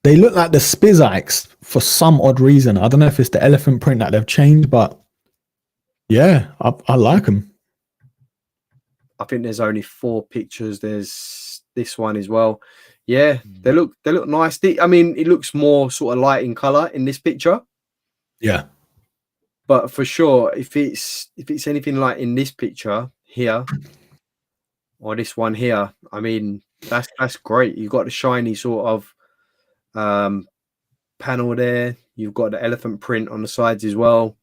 they look like the Spizikes for some odd reason. I don't know if it's the elephant print that they've changed, but yeah, I like them. I think there's only 4 pictures. There's this one as well. Yeah, they look nice. I mean, it looks more sort of light in color in this picture. Yeah, but for sure, if it's anything like in this picture here or this one here, I mean, that's great. You've got the shiny sort of panel there. You've got the elephant print on the sides as well.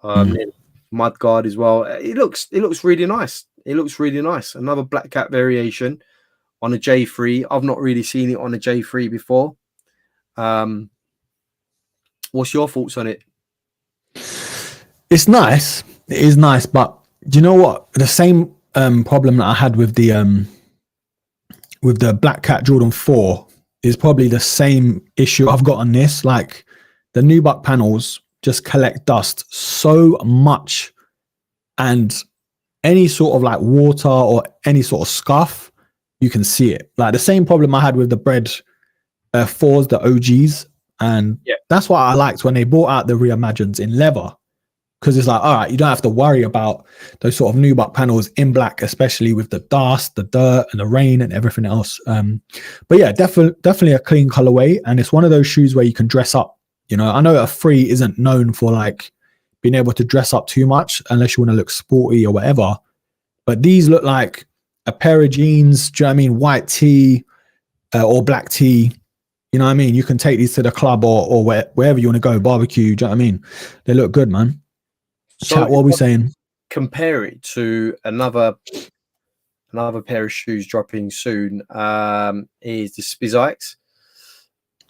Mud guard as well. It looks really nice. It looks really nice. Another Black Cat variation on a J3. I've not really seen it on a J3 before. What's your thoughts on it? It's nice. It is nice, but do you know what? The same problem that I had with the Black Cat Jordan 4 is probably the same issue I've got on this. Like, the nubuck panels just collect dust so much, and any sort of like water or any sort of scuff, you can see it. Like the same problem I had with the Bread 4s, the OGs. And that's what I liked when they brought out the Reimagines in leather, because it's like, all right, you don't have to worry about those sort of nubuck panels in black, especially with the dust, the dirt and the rain and everything else. But yeah, definitely a clean colorway. And it's one of those shoes where you can dress up. You know, I know a 3 isn't known for like being able to dress up too much unless you want to look sporty or whatever. But these look like a pair of jeans, do you know what I mean? White tee or black tee. You know what I mean? You can take these to the club or wherever you want to go, barbecue. Do you know what I mean? They look good, man. So chat, what are we saying? Compare it to another pair of shoes dropping soon, is the Spizikes.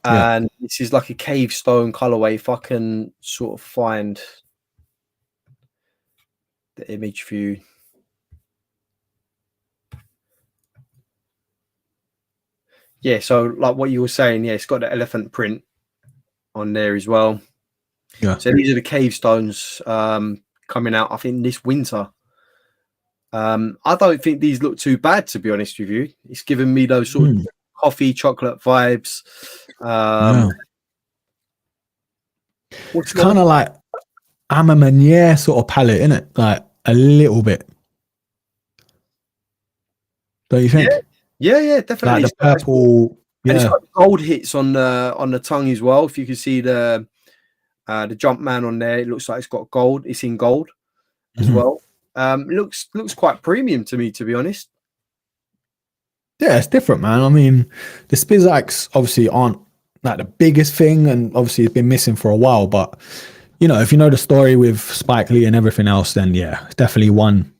and this is like a cave stone colorway. If I can sort of find the image for you. Yeah, so like what you were saying, yeah, it's got the elephant print on there as well. Yeah. So these are the cave stones coming out, I think, this winter. I don't think these look too bad, to be honest with you. It's giving me those sort of coffee chocolate vibes. It's kind of like Ma Maniere sort of palette, isn't it? Like a little bit. Don't you think? Yeah, definitely. Like the purple. And it's got gold hits on the tongue as well. If you can see the jump man on there, it looks like it's got gold. It's in gold as well. Looks quite premium to me, to be honest. Yeah, it's different, man. I mean, the Spizikes obviously aren't like the biggest thing, and obviously it's been missing for a while. But you know, if you know the story with Spike Lee and everything else, then yeah, it's definitely one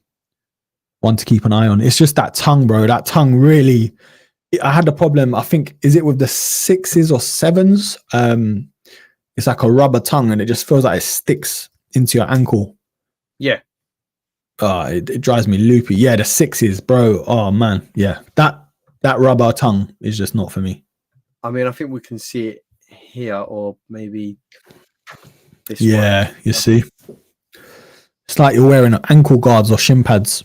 to keep an eye on. It's just that tongue, bro. That tongue really. I had the problem. I think is it with the 6s or 7s. It's like a rubber tongue, and it just feels like it sticks into your ankle. Yeah. It drives me loopy. Yeah, the 6s, bro. Oh man, yeah. That rubber tongue is just not for me. I mean, I think we can see it here, or maybe this Yeah, way. You see. It's like you're wearing ankle guards or shin pads.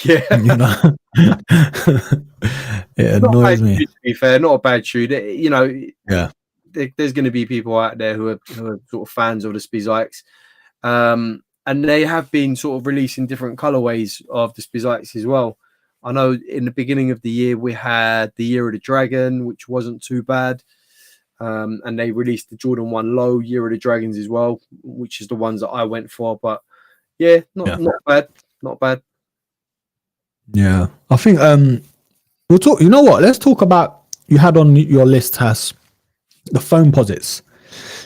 Yeah. You know? It annoys me. Shoe, to be fair, not a bad shoe. You know, yeah. There's going to be people out there who are sort of fans of the Spizikes. And they have been sort of releasing different colorways of the Spizikes as well. I know in the beginning of the year, we had the Year of the Dragon, which wasn't too bad. And they released the Jordan 1 Low Year of the Dragons as well, which is the ones that I went for. But yeah, not bad. Not bad. Yeah. I think we'll talk. You know what? Let's talk about, you had on your list, Has, the Foamposites,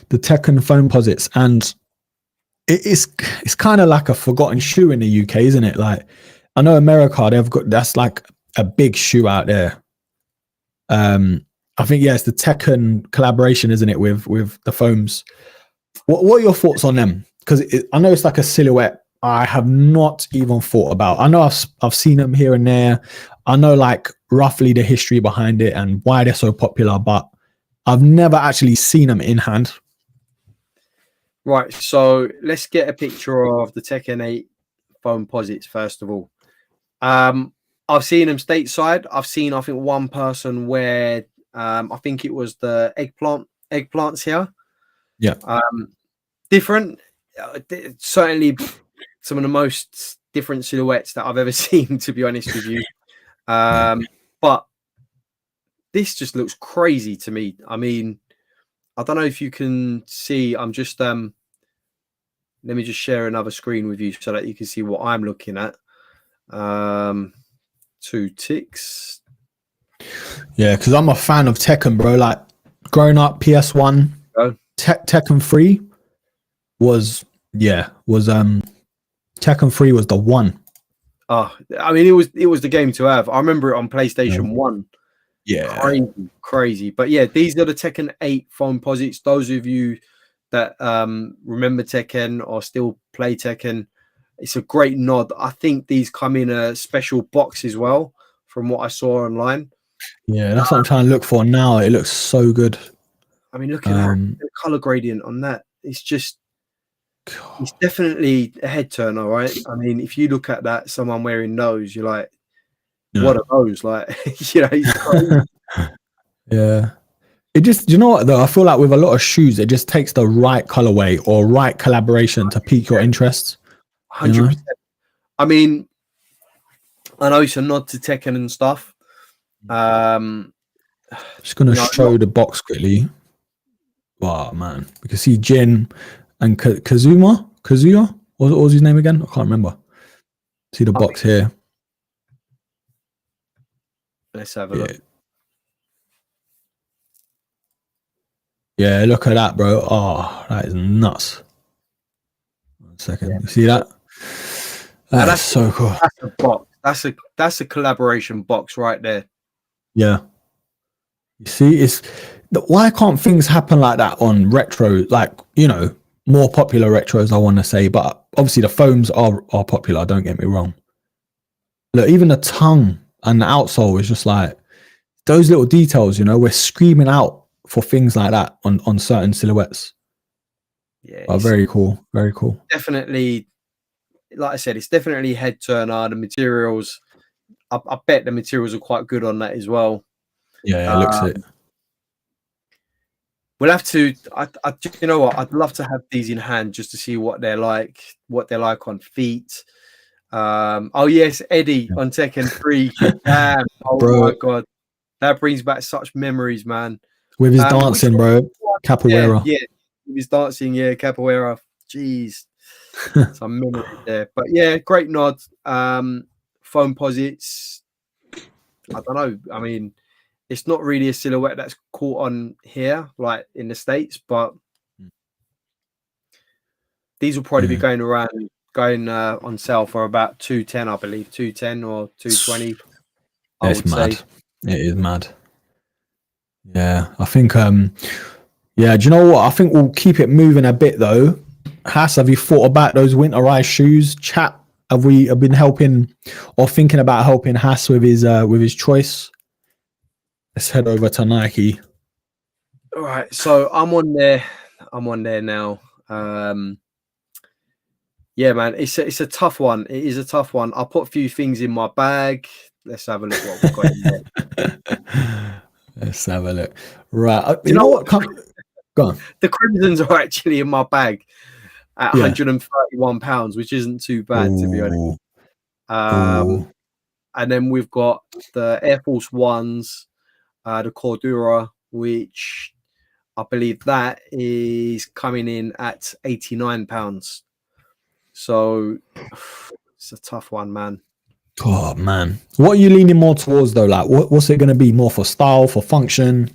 the Tekken Foamposites. And it's kind of like a forgotten shoe in the UK, isn't it? Like, I know America, that's like a big shoe out there. I think it's the Tekken collaboration, isn't it, with the foams. What are your thoughts on them? Because I know it's like a silhouette I have not even thought about. I know I've seen them here and there. I know like roughly the history behind it and why they're so popular, but I've never actually seen them in hand. Right, so let's get a picture of the Tekken 8 Foamposites first of all. I've seen them stateside. I've seen, I think, one person wear, I think it was the eggplants here. Yeah. Different. Certainly some of the most different silhouettes that I've ever seen, to be honest with you. But this just looks crazy to me. I mean, I don't know if you can see. I'm just let me just share another screen with you so that you can see what I'm looking at. 2 ticks. Yeah, because I'm a fan of Tekken, bro. Like growing up, PS1, Tekken 3 was Tekken 3 was the one. Oh, I mean, it was the game to have. I remember it on PlayStation 1. Yeah, crazy. But yeah, these are the Tekken 8 Foamposites. Those of you that remember Tekken or still play Tekken, it's a great nod. I think these come in a special box as well, from what I saw online. Yeah, that's what I'm trying to look for now. It looks so good. I mean, look at that, the color gradient on that. It's just, it's definitely a head turner, right? I mean, if you look at that, someone wearing those, you're like, what are those? Like, you know, it's crazy. Yeah. It just, you know what though? I feel like with a lot of shoes, it just takes the right colorway or right collaboration to pique your interest. 100%. I mean, I know it's a nod to Tekken and stuff. Just gonna show the box quickly. Wow, man, we can see Jin and Kazuya. What was his name again? I can't remember. See the box here. Let's have a look. Yeah, look at that, bro. Oh, that is nuts. 1 second. You see that? That's so cool. That's a box. That's a collaboration box right there. Yeah. You see, why can't things happen like that on retro, like, you know, more popular retros, I want to say, but obviously the foams are popular, don't get me wrong. Look, even the tongue and the outsole is just like those little details, you know, we're screaming out for things like that on certain silhouettes. Yeah, Oh, very cool. Very cool. Definitely, like I said, it's definitely head turner. The materials, I bet the materials are quite good on that as well. Yeah, it looks it. We'll have to. You know what? I'd love to have these in hand just to see what they're like on feet. Oh yes, Eddie on Tekken 3. Damn! Oh bro, my god, that brings back such memories, man. With his dancing, bro. Capoeira. Yeah, with his dancing, yeah, capoeira. Jeez, some memories there. But yeah, great nod. Foamposites. I don't know. I mean, it's not really a silhouette that's caught on here, like in the States, but these will probably be going on sale for about 210, I believe, 210 or 220. It's mad. It is mad. Yeah, I think. Yeah, do you know what? I think we'll keep it moving a bit though. Hass, have you thought about those winterized shoes? Chat, have we been helping or thinking about helping Hass with his choice? Let's head over to Nike. All right, so I'm on there now. Yeah, man, it's a tough one. It is a tough one. I'll put a few things in my bag. Let's have a look what we've got in there. Let's have a look. Right, you know what? Go on. The Crimsons are actually in my bag at £131, which isn't too bad to be honest. And then we've got the Air Force Ones, the Cordura, which I believe that is coming in at £89. So it's a tough one, man. Oh man, what are you leaning more towards though? Like, what's it going to be? More for style, for function?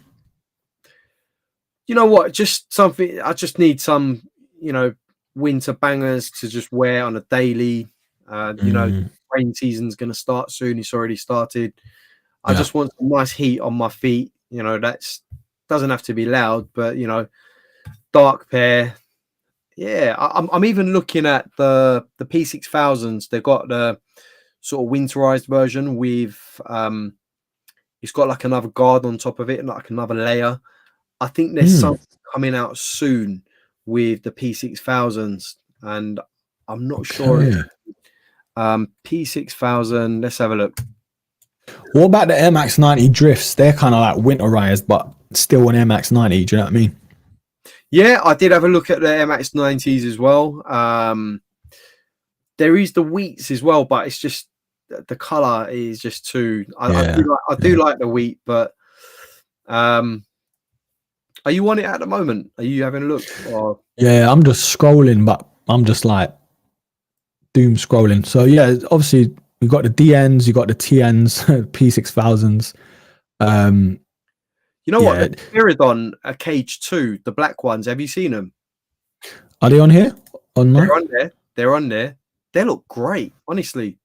You know what? Just something. I just need some, you know, winter bangers to just wear on a daily. You know, rain season's going to start soon. It's already started. I just want some nice heat on my feet. You know, doesn't have to be loud, but you know, dark pair. Yeah, I'm even looking at the P6000s. They've got the sort of winterized version with it's got like another guard on top of it, like another layer. I think there's something coming out soon with the P6000s, and I'm not sure. P6000. Let's have a look. What about the Air Max 90 drifts? They're kind of like winterized, but still an Air Max 90. Do you know what I mean? Yeah, I did have a look at the Air Max 90s as well. There is the wheats as well, but it's just the color is just too. I do like the wheat, but are you on it at the moment? Are you having a look? Or? Yeah, I'm just scrolling, but I'm just like doom scrolling. So yeah, obviously you got the DNs, you got the TNs, P6000s. You know what? The Spiridon Cage 2, the black ones. Have you seen them? Are they on here? Online? They're on there. They're on there. They look great, honestly.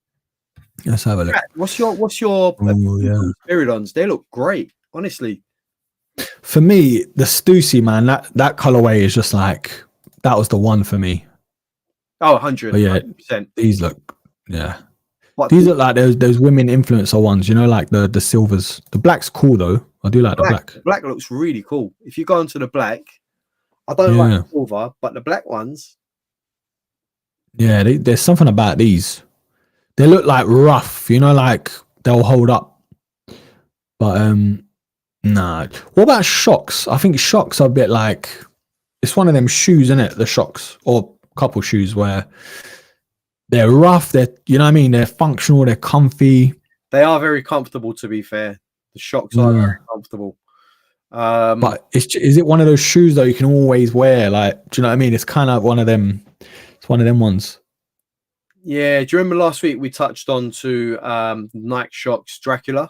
Let's have a look. What's your Spiridons? They look great, honestly. For me, the Stussy, man, that colorway is just like, that was the one for me. Oh, 100. Yeah, 100%. These look, these look like those women influencer ones, you know, like the silvers. The black's cool though. I do like the black. The black looks really cool. If you go into the black, I don't like the silver, but the black ones. Yeah, there's something about these. They look like rough, you know, like they'll hold up. But nah. What about Shocks? I think Shocks are a bit like, it's one of them shoes, isn't it? The Shocks, or couple shoes where they're rough. They're, you know what I mean? They're functional. They're comfy. They are very comfortable, to be fair. The Shocks are very comfortable. But is it one of those shoes though you can always wear? Like, do you know what I mean? It's kind of one of them. It's one of them ones. Yeah. Do you remember last week we touched on to Nike Shocks Dracula?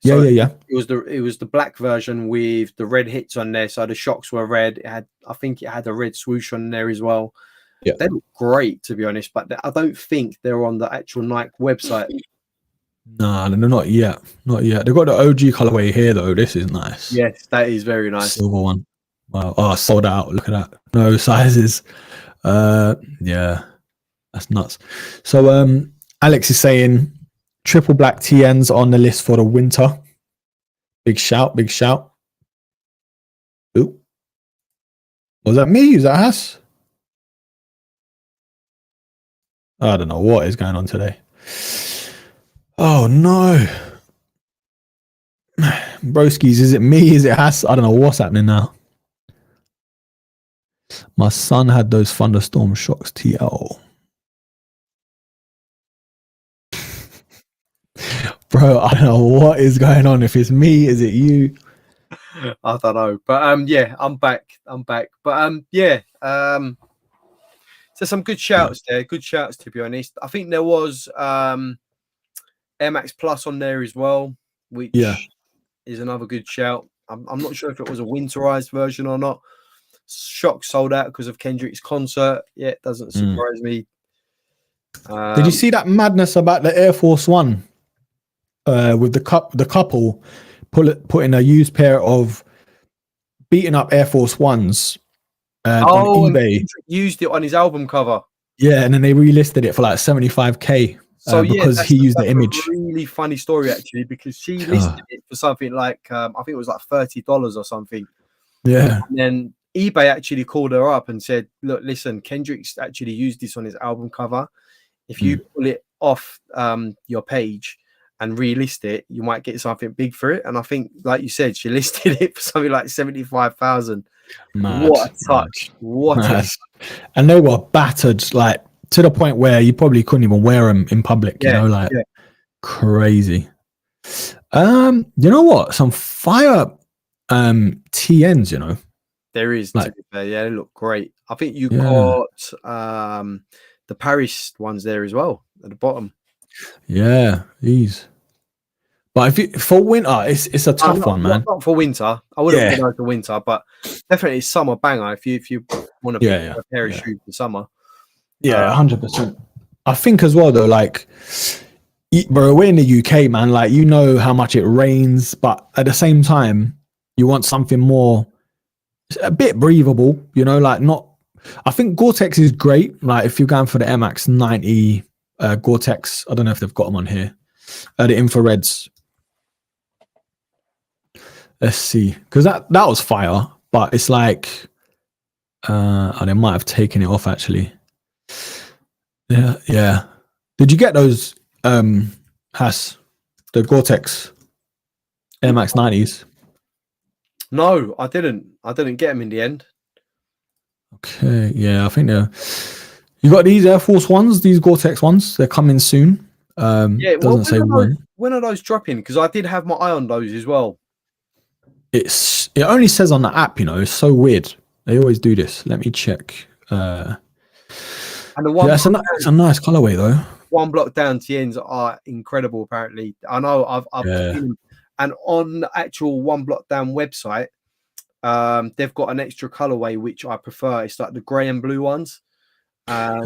So yeah. It was the black version with the red hits on there. So the Shocks were red. I think it had a red swoosh on there as well. Yeah, they look great, to be honest. But I don't think they're on the actual Nike website. Nah, no, not yet. Not yet. They've got the OG colorway here though. This is nice. Yes, that is very nice. Silver one. Wow. Oh, sold out. Look at that. No sizes. Yeah. That's nuts. So Alex is saying triple black TNs on the list for the winter. Big shout, big shout. Ooh. Was that me? Is that us? I don't know what is going on today. Oh no. Broski's, is it me? Is it Hass? I don't know what's happening now. My son had those thunderstorm shocks TL. Bro, I don't know what is going on. If it's me, is it you? I don't know. But yeah, I'm back. But yeah. So some good shouts there. Good shouts, to be honest. I think there was Air Max Plus on there as well, which is another good shout. I'm not sure if it was a winterized version or not. Shock sold out because of Kendrick's concert. Yeah, it doesn't surprise me. Did you see that madness about the Air Force One? With the couple putting a used pair of beaten up Air Force Ones on eBay. And used it on his album cover. Yeah, and then they relisted it for like 75k. So because he used the image. A really funny story actually, because she listed it for something like I think it was like $30 or something. Yeah. And then eBay actually called her up and said, "Look, listen, Kendrick's actually used this on his album cover. If you pull it off your page and relist it, you might get something big for it." And I think, like you said, she listed it for something like 75,000. What a touch! What a touch. And they were battered, like to the point where you probably couldn't even wear them in public. You know, like crazy. You know what? Some fire TNs. You know, there is. Like, yeah, they look great. I think you got the Paris ones there as well at the bottom. Yeah, these. But if for winter, it's a tough one, man. Not for winter. I wouldn't want to go for winter, but definitely summer banger. If you want to pick a pair of shoes for summer. Yeah, 100%. I think as well though, like, bro, we're in the UK, man. Like, you know how much it rains, but at the same time, you want something more, a bit breathable. You know, like not. I think Gore-Tex is great. Like if you're going for the Air Max 90 Gore-Tex, I don't know if they've got them on here. The infrareds. Let's see, because that was fire, but it's like, they might have taken it off actually. Yeah. Did you get those, Hass, the Gore-Tex Air Max 90s? No, I didn't. I didn't get them in the end. Okay, yeah, I think you got these Air Force ones, these Gore-Tex ones. They're coming soon. Doesn't say when. When are those dropping? Because I did have my eye on those as well. It only says on the app, you know. It's so weird. They always do this. Let me check. And the one, it's a nice colorway though. One block down TNs are incredible. Apparently, I know I've seen, and on the actual One Block Down website, they've got an extra colorway which I prefer. It's like the grey and blue ones. And,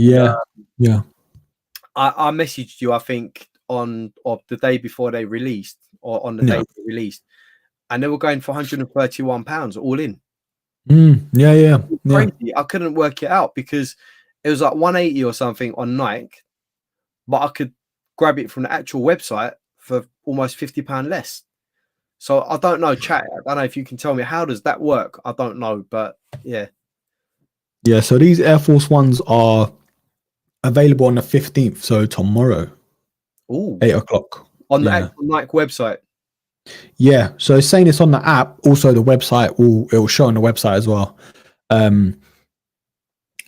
I messaged you, I think, on the day before they released, or on the day they released, and they were going for £131 all in. Crazy. I couldn't work it out because it was like 180 or something on Nike, but I could grab it from the actual website for almost £50 less. So I don't know, chat. I don't know if you can tell me, how does that work? I don't know, but yeah. Yeah, so these Air Force Ones are available on the 15th, so tomorrow. Ooh. 8 o'clock. On the actual Nike website. Yeah, so it's saying it's on the app. Also, the website it will show on the website as well.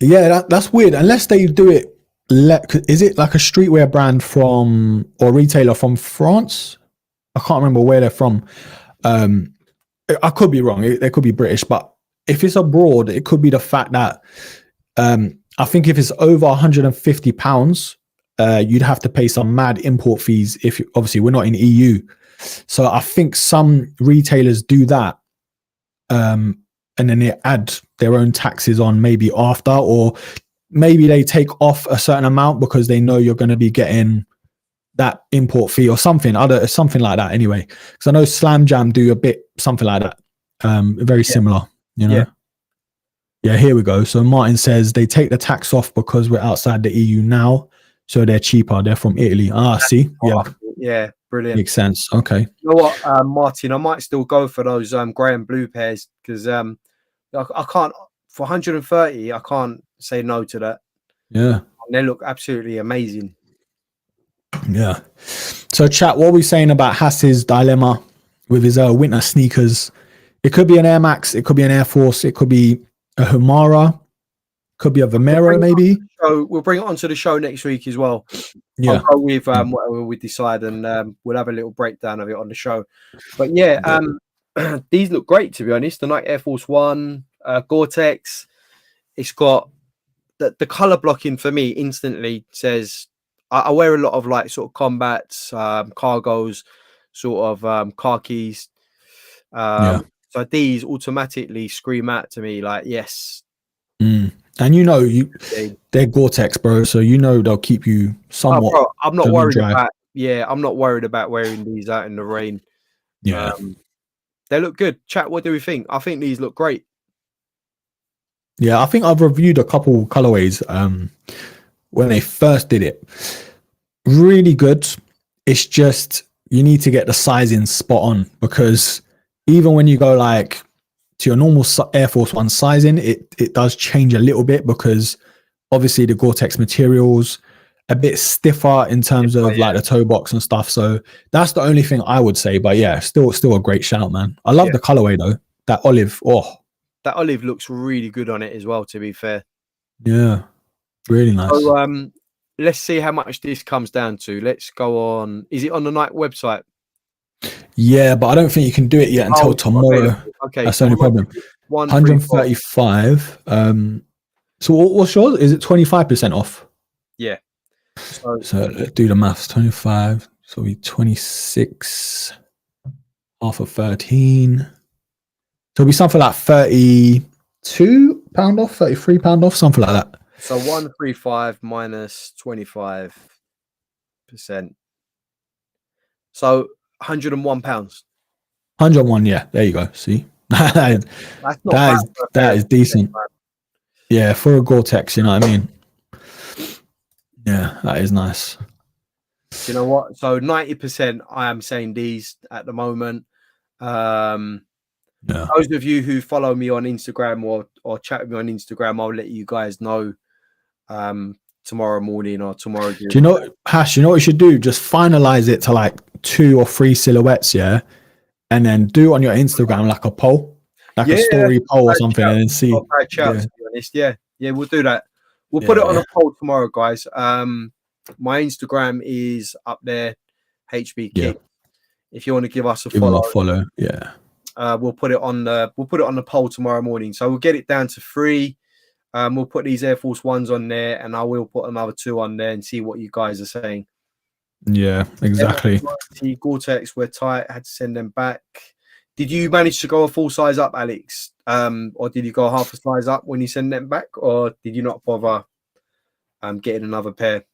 Yeah, that's weird. Unless they do it, is it like a streetwear brand from or retailer from France? I can't remember where they're from. I could be wrong. They could be British, but if it's abroad, it could be the fact that I think if it's over £150, you'd have to pay some mad import fees. If obviously we're not in EU. So I think some retailers do that, and then they add their own taxes on maybe after, or maybe they take off a certain amount because they know you're going to be getting that import fee or something like that anyway, because I know Slam Jam do a bit something like that, very similar, you know. Yeah, here we go. So Martin says they take the tax off because we're outside the EU now, so they're cheaper. They're from Italy. See, yeah, brilliant, makes sense. Okay, you know what, Martin, I might still go for those grey and blue pairs, because I can't, for 130 I can't say no to that. Yeah, and they look absolutely amazing. Yeah. So chat, what are we saying about Hass's dilemma with his winter sneakers? It could be an Air Max, it could be an Air Force, it could be a Humara, could be a Vomero maybe. So we'll bring it onto the show next week as well. Yeah, I'll go with whatever we decide, and we'll have a little breakdown of it on the show. But yeah, these look great, to be honest. The Nike Air Force One, Gore-Tex. It's got the color blocking for me instantly says I wear a lot of like sort of combats, cargos, sort of khakis. So these automatically scream out to me like, yes. And you know, they're Gore-Tex, bro. So you know they'll keep you somewhat. Bro, I'm not worried about. Yeah, I'm not worried about wearing these out in the rain. Yeah, they look good. Chat, what do we think? I think these look great. Yeah, I think I've reviewed a couple colorways when they first did it. Really good. It's just you need to get the sizing spot on, because even when you go like to your normal Air Force One sizing, it does change a little bit, because obviously the Gore-Tex materials a bit stiffer in terms of like the toe box and stuff. So that's the only thing I would say. But yeah, still a great shout, man. I love the colorway though. That olive. Oh, that olive looks really good on it as well, to be fair. Yeah, really nice. So let's see how much this comes down to. Let's go on. Is it on the Nike website? Yeah, but I don't think you can do it yet until tomorrow. Okay, that's the only problem. 135. So what's yours? Is it 25% off? Yeah. So let's do the maths. 25. So we 26. Half of 13. So it'll be something like £32 off, £33 off, something like that. So 135 minus 25%. So £101. 101, yeah. There you go. See, that is decent. Yeah, for a Gore-Tex, you know what I mean. Yeah, that is nice. Do you know what? So 90%, I am saying these at the moment. Those of you who follow me on Instagram or chat with me on Instagram, I'll let you guys know tomorrow morning or tomorrow. Do you know, Hash, you know what you should do? Just finalize it to like 2 or 3 silhouettes, yeah? And then do on your Instagram like a poll, like a story poll or something, and then see. To be honest. Yeah, we'll do that. We'll put it on a poll tomorrow, guys. My Instagram is up there, HB Kick. If you want to give us a follow, we'll put it on the poll tomorrow morning. So we'll get it down to 3. We'll put these Air Force Ones on there, and I will put another 2 on there and see what you guys are saying. Yeah, exactly. Gore-Tex were tight, had to send them back. Did you manage to go a full size up, Alex? Or did you go half a size up when you send them back, or did you not bother getting another pair?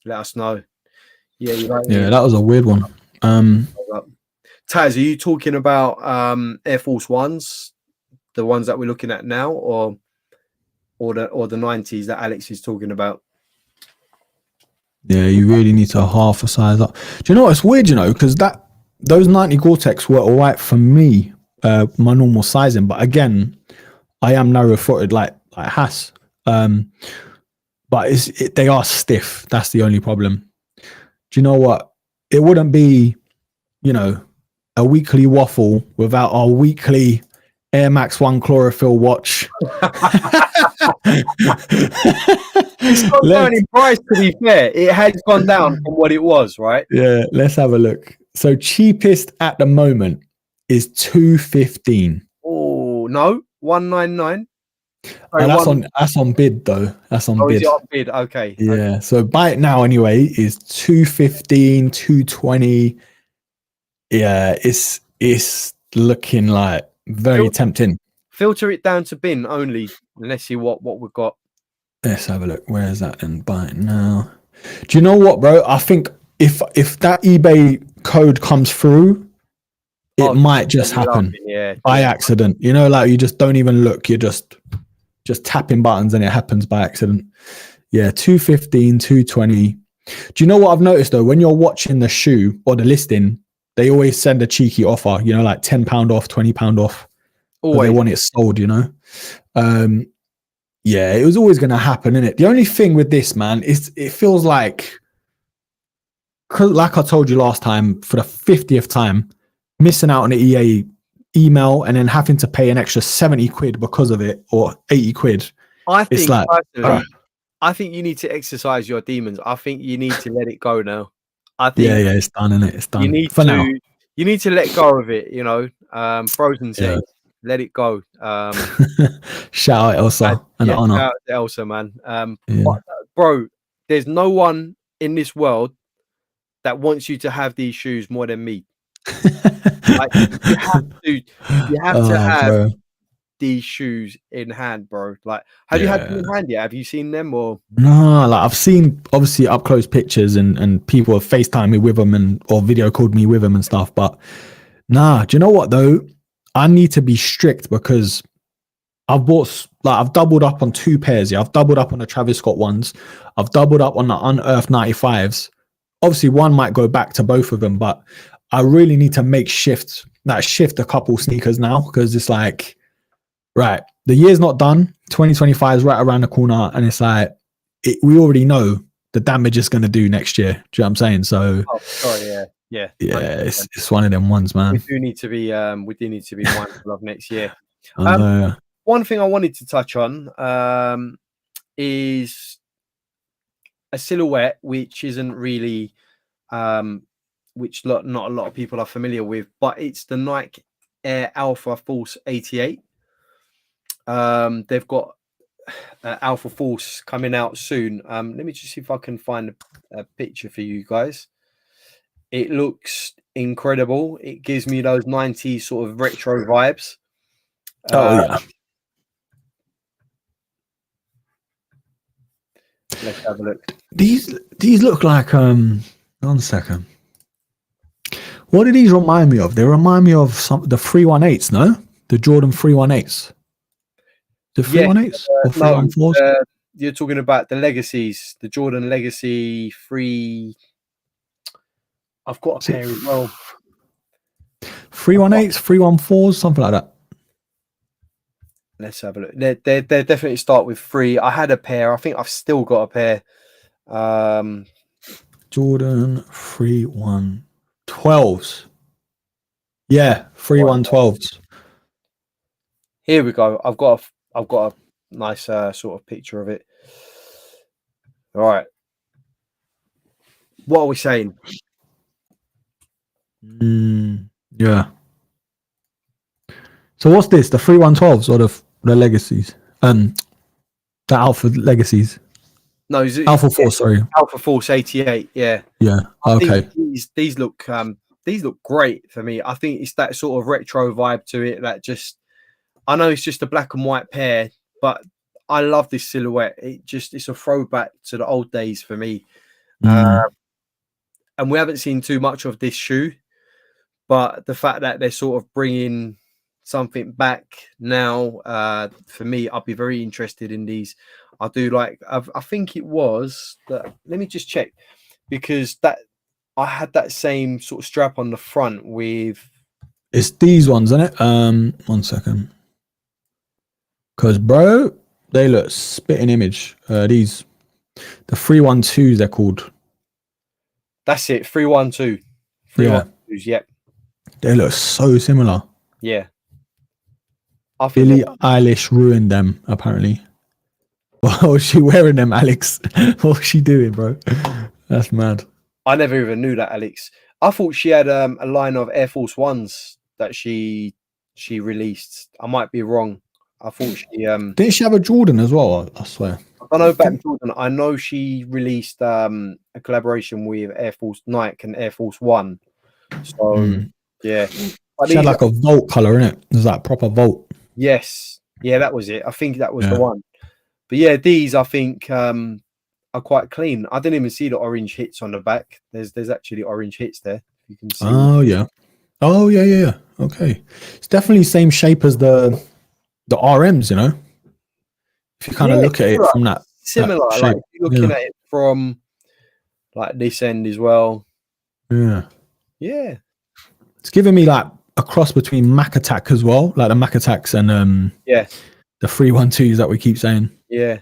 Let us know. Yeah, you're right. Yeah, that was a weird one. Taz, are you talking about Air Force Ones, the ones that we're looking at now, or the 90s that Alex is talking about? Yeah, you really need to half a size up. Do you know what? It's weird, you know, because those 90 Gore-Tex were all right for me, my normal sizing. But again, I am narrow-footed like Hass. But they are stiff. That's the only problem. Do you know what? It wouldn't be, you know, a weekly waffle without our weekly Air Max One Chlorophyll watch. It's gone down in price, to be fair. It has gone down from what it was, right? Yeah, let's have a look. So cheapest at the moment is $215. Oh no, $199. That's on bid though. That's on bid. Is it on bid? Okay. Yeah. Okay. So buy it now anyway is $215, $220. Yeah, it's looking like very tempting. Filter it down to bin only. And let's see what we've got. Let's have a look. Where is that? And buy it now. Do you know what, bro? I think if that eBay code comes through, it might just happen by accident. You know, like you just don't even look. You're just tapping buttons and it happens by accident. Yeah, 215, 220. Do you know what I've noticed though? When you're watching the shoe or the listing, they always send a cheeky offer, you know, like £10 off, £20 off. Always. They want it sold, you know? Yeah, it was always going to happen, innit? The only thing with this, man, is it feels like I told you last time, for the 50th time, missing out on the EA email and then having to pay an extra 70 quid because of it, or 80 quid. I think, I think you need to exercise your demons. I think you need to let it go now. I think it's done, innit? It's done. You need to let go of it, you know. Frozen says, let it go. Shout out Elsa and Honor. Shout out to Elsa, man. Bro, there's no one in this world that wants you to have these shoes more than me. Like, you have to have these shoes in hand, bro. Like, have you had them in hand yet? Have you seen them or no? Like, I've seen obviously up close pictures and people have FaceTimed me with them or video called me with them and stuff. But nah, do you know what though? I need to be strict because I've doubled up on 2 pairs. Yeah, I've doubled up on the Travis Scott ones. I've doubled up on the Unearthed 95s. Obviously, one might go back to both of them, but I really need to make shift a couple sneakers now, because it's like, right, the year's not done. 2025 is right around the corner, and it's like we already know the damage it's going to do next year. Do you know what I'm saying? So, yeah, it's one of them ones, man. We do need to be mindful of next year. One thing I wanted to touch on is a silhouette which isn't really which not a lot of people are familiar with, but it's the Nike Air Alpha Force 88. They've got Alpha Force coming out soon. Let me just see if I can find a picture for you guys. It looks incredible. It gives me those 90s sort of retro vibes. Let's have a look. These look like 1 second. What do these remind me of? They remind me of the 318s, no? The Jordan 318s. The 318s or 314s? You're talking about the legacies, the Jordan Legacy 3. I've got a pair as well. 318s, 314s, something like that. Let's have a look. They definitely start with 3. I had a pair. I think I've still got a pair. Jordan 312s. Yeah, 312s. Here we go. I've got a nice sort of picture of it. All right. What are we saying? Yeah. So what's this? The 312s or the legacies? The Alpha legacies. No, Alpha Force. Sorry, Alpha Force 88. Yeah. Yeah. Okay. These look great for me. I think it's that sort of retro vibe to it. That just, I know it's just a black and white pair, but I love this silhouette. It's a throwback to the old days for me. And we haven't seen too much of this shoe, but the fact that they're sort of bringing something back now, for me, I'd be very interested in these. I do like. I think it was that. Let me just check, because that I had that same sort of strap on the front with. It's these ones, isn't it? 1 second. Because bro, they look spitting image. These, the 312s they're called. That's it. 312. 312s. Yep. They look so similar. Yeah. Billie Eilish ruined them, apparently. What was she wearing them, Alex? What was she doing, bro? That's mad. I never even knew that, Alex. I thought she had a line of Air Force Ones that she released. I might be wrong. I thought she didn't she have a Jordan as well? I swear. I don't know about Jordan. I know she released a collaboration with Air Force Nike and Air Force One. So yeah, she had like a Volt color in it. It was like proper Volt. Yes, yeah, that was it. I think that was the one. But yeah, these I think are quite clean. I didn't even see the orange hits on the back. There's actually orange hits there. You can see. Oh yeah. Oh yeah. Okay. It's definitely same shape as the RMs, you know. If you kind of look at it from that similar, shape. like if you're looking at it from like this end as well. Yeah. Yeah. It's giving me like a cross between Mac Attack as well, like the Mac Attacks and the 312s that we keep saying. Yeah.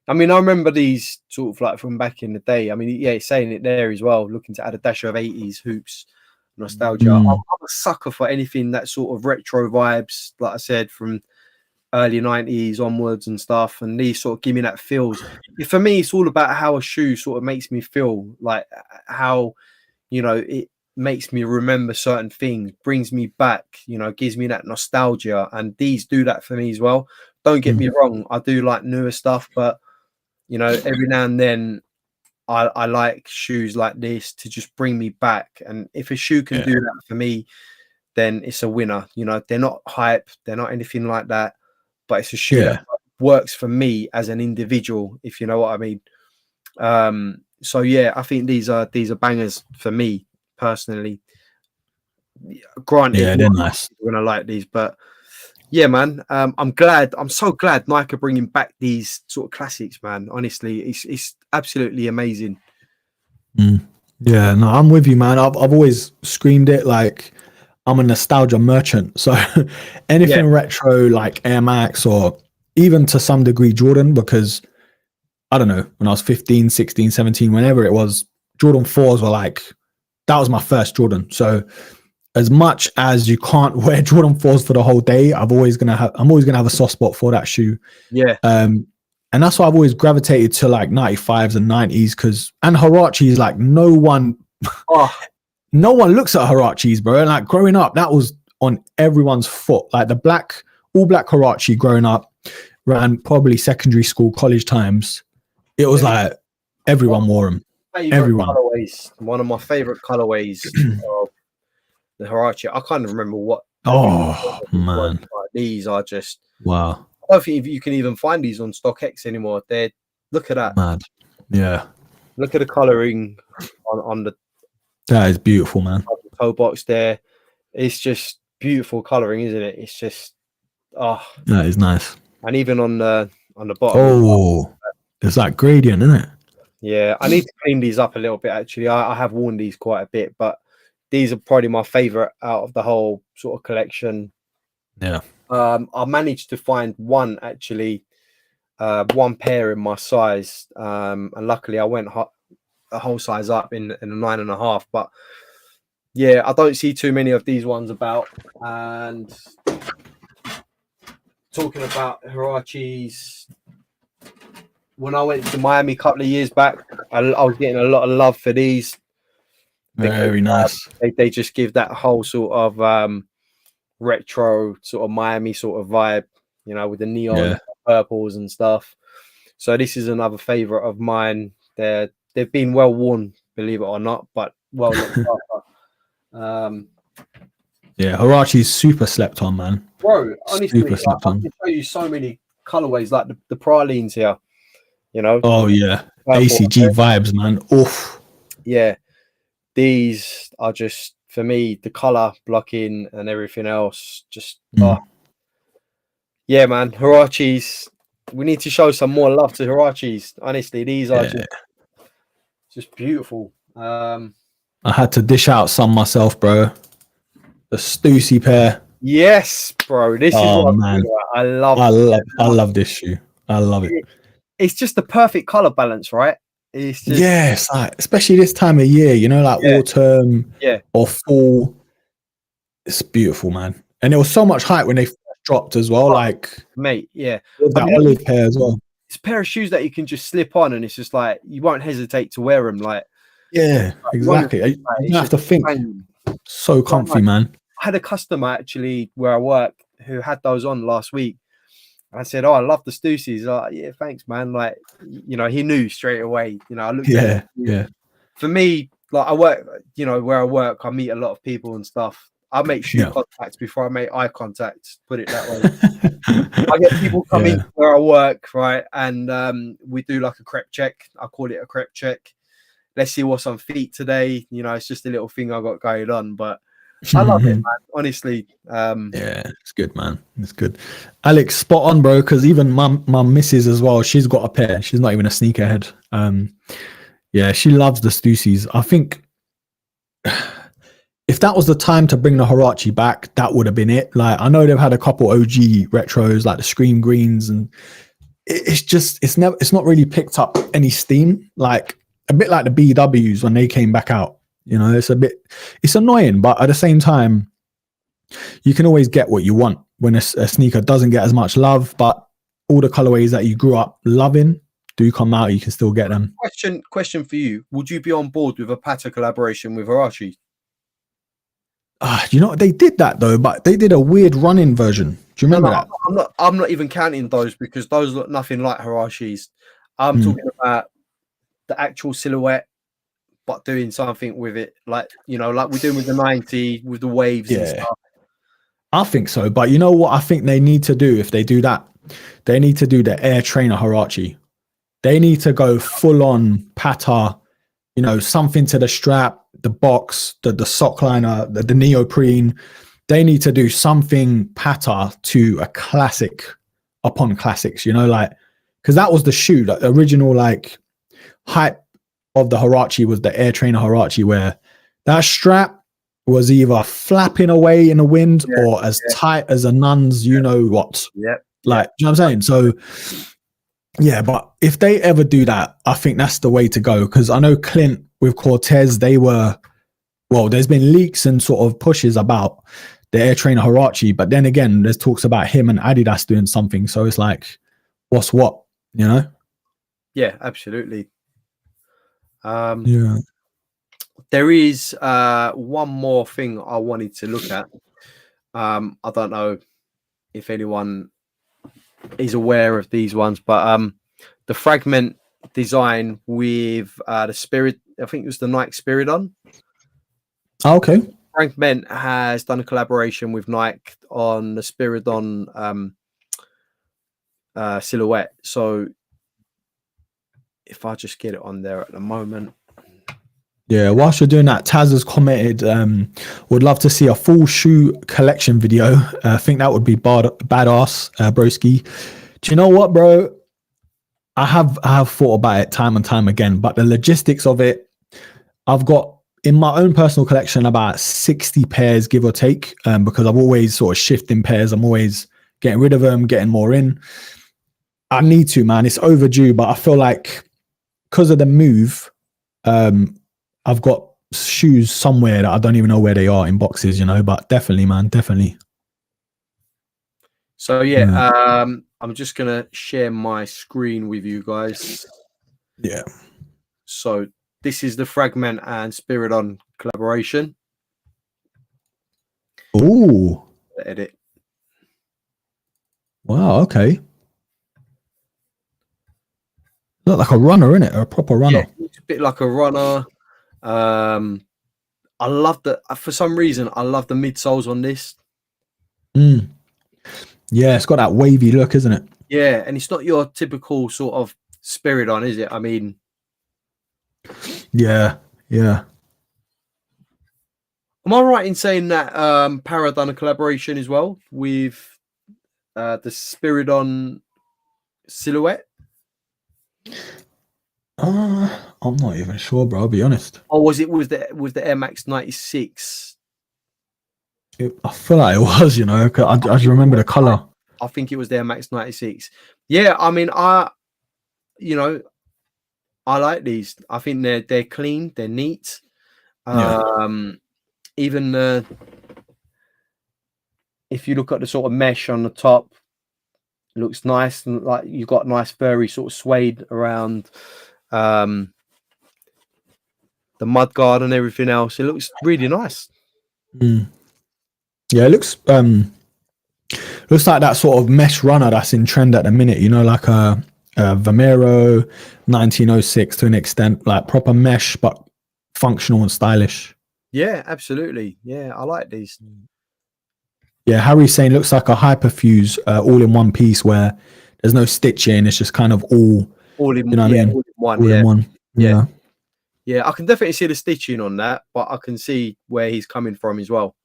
I mean, I remember these sort of like from back in the day. I mean, yeah, it's saying it there as well, looking to add a dash of 80s hoops nostalgia. I'm a sucker for anything that sort of retro vibes, like I said, from early 90s onwards and stuff. And these sort of give me that feels. For me, it's all about how a shoe sort of makes me feel, like how, you know, it makes me remember certain things, brings me back, you know, gives me that nostalgia. And these do that for me as well. Don't get me wrong, I do like newer stuff, but you know, every now and then I like shoes like this to just bring me back. And if a shoe can do that for me, then it's a winner. You know, they're not hype, they're not anything like that, but it's a shoe that works for me as an individual, if you know what I mean. So yeah, I think these are bangers for me personally. Granted, they're nice. We're gonna like these, but yeah, man. I'm so glad Nike are bringing back these sort of classics, man. Honestly, it's absolutely amazing. Yeah, no, I'm with you, man. I've always screamed it, like I'm a nostalgia merchant. So anything retro like Air Max or even to some degree Jordan, because I don't know, when I was 15, 16, 17, whenever it was, Jordan 4s were like, that was my first Jordan. So as much as you can't wear Jordan 4s for the whole day, I'm always gonna have a soft spot for that shoe. Yeah. And that's why I've always gravitated to like 95s and 90s, and Haraches, like no one looks at Haraches, bro. Like growing up, that was on everyone's foot. Like the all black Harache growing up, ran probably secondary school, college times. It was like everyone wore them. Everyone. Colorways. One of my favorite colorways of the Harache. I can't remember what. Oh man, these are just wow. I don't think you can even find these on StockX anymore. Look at that. Mad. Yeah. Look at the coloring on the. That is beautiful, man. The toe box there. It's just beautiful coloring, isn't it? It's just that is nice. And even on the bottom. Oh, it's like gradient, isn't it? Yeah, I need to clean these up a little bit. Actually, I have worn these quite a bit, but these are probably my favorite out of the whole sort of collection. Yeah. I managed to find one pair in my size, and luckily I went a whole size up in a 9.5. But yeah, I don't see too many of these ones about. And talking about Haraches, when I went to Miami a couple of years back, I was getting a lot of love for these. Very nice. They just give that whole sort of retro sort of Miami sort of vibe, you know, with the neon purples and stuff. So this is another favorite of mine. They've been well worn, believe it or not, but well looked after. Yeah, Harache's super slept on, man. Bro, honestly, I can show you so many colorways, like the pralines here. You know. Oh yeah, ACG vibes, man. Oof. Yeah, these are just for me the color blocking and everything else. Just yeah, man. Haraches. We need to show some more love to Haraches. Honestly, these are just beautiful. I had to dish out some myself, bro. The Stussy pair. Yes, bro. This is what man. I love this shoe. I love it. It's just the perfect color balance, right? It's just it's like, especially this time of year, you know, like autumn or fall. It's beautiful, man. And there was so much hype when they first dropped as well. Like, mate, yeah. That olive pair as well. It's a pair of shoes that you can just slip on and it's just like you won't hesitate to wear them. Like, exactly. You don't have to think. So comfy, man. I had a customer actually where I work who had those on last week. I said, "Oh, I love the Stussies." Like, yeah, thanks, man. Like, you know, he knew straight away. You know, I looked at it. Yeah. For me, like I work, you know, where I work, I meet a lot of people and stuff. I make shoe Yeah. contact before I make eye contact. Put it that way. I get people coming Yeah. where I work, right, and we do like a crepe check. I call it a crepe check. Let's see what's on feet today. You know, it's just a little thing I got going on, but I love it, man. Honestly. Yeah, it's good, man. It's good. Alex, spot on, bro. Because even my missus as well, she's got a pair. She's not even a sneakerhead. Yeah, she loves the Stussies. I think if that was the time to bring the Harache back, that would have been it. Like, I know they've had a couple OG retros, like the Scream Greens, and it's not really picked up any steam. Like a bit like the BWs when they came back out. You know, it's annoying, but at the same time, you can always get what you want when a sneaker doesn't get as much love, but all the colorways that you grew up loving do come out. You can still get them. Question for you: would you be on board with a Patta collaboration with Haraches? You know, they did that though, but they did a weird running version. Do you remember that? I'm not even counting those because those look nothing like Haraches. I'm talking about the actual silhouette, but doing something with it, like, you know, like we're doing with the 90 with the waves and stuff. I think so, but you know what I think they need to do if they do that? They need to do the Air Trainer Harache. They need to go full on Patta, you know, something to the strap, the box, the sock liner, the neoprene. They need to do something Patta to a classic upon classics, you know, like, because that was the shoe, like the original like hype of the Harache was the Air Trainer Harache, where that strap was either flapping away in the wind or as tight as a nun's, you know what? Like, you know what I'm saying? So, yeah, but if they ever do that, I think that's the way to go. Because I know Clint with Cortez, there's been leaks and sort of pushes about the Air Trainer Harache, but then again, there's talks about him and Adidas doing something. So it's like, what's what, you know? Yeah, absolutely. Yeah. There is one more thing I wanted to look at. I don't know if anyone is aware of these ones, but the Fragment design with the Spirit, I think it was the Nike Spiridon. Oh, okay. Fragment has done a collaboration with Nike on the Spiridon silhouette. So if I just get it on there at the moment. Yeah, whilst you're doing that, Taz has commented, would love to see a full shoe collection video. I think that would be badass, Broski. Do you know what, bro? I have thought about it time and time again, but the logistics of it, I've got in my own personal collection about 60 pairs, give or take, because I'm always sort of shifting pairs. I'm always getting rid of them, getting more in. I need to, man. It's overdue, but I feel like because of the move, I've got shoes somewhere that I don't even know where they are in boxes, you know, but definitely, man, definitely. So, yeah, I'm just going to share my screen with you guys. Yeah. So this is the Fragment and Spiridon collaboration. Ooh. Edit. Wow, okay. Look like a runner, isn't it? A proper runner. Yeah, it's a bit like a runner. I love the, for some reason, I love the midsoles on this. Yeah, it's got that wavy look, isn't it? Yeah, and it's not your typical sort of Spiridon, is it? I mean, yeah. Am I right in saying that Para done a collaboration as well with the Spiridon silhouette? I'm not even sure, bro. I'll be honest. Or was it with the Air Max 96? I feel like it was, you know. I just remember the color. I think it was the Air Max 96. Yeah, I mean, I like these. I think they're clean, they're neat. Even if you look at the sort of mesh on the top, it looks nice, and like you've got nice furry sort of suede around the mud guard and everything else. It looks really nice. Yeah, it looks like that sort of mesh runner that's in trend at the minute, you know, like a Vomero 1906 to an extent, like proper mesh but functional and stylish. Yeah, absolutely. Yeah, I like these. Yeah, Harry's saying looks like a hyperfuse all in one piece where there's no stitching. It's just kind of all, All in, you know what I mean? all in one. All in Yeah, one. yeah, Yeah. yeah. I can definitely see the stitching on that, but I can see where he's coming from as well.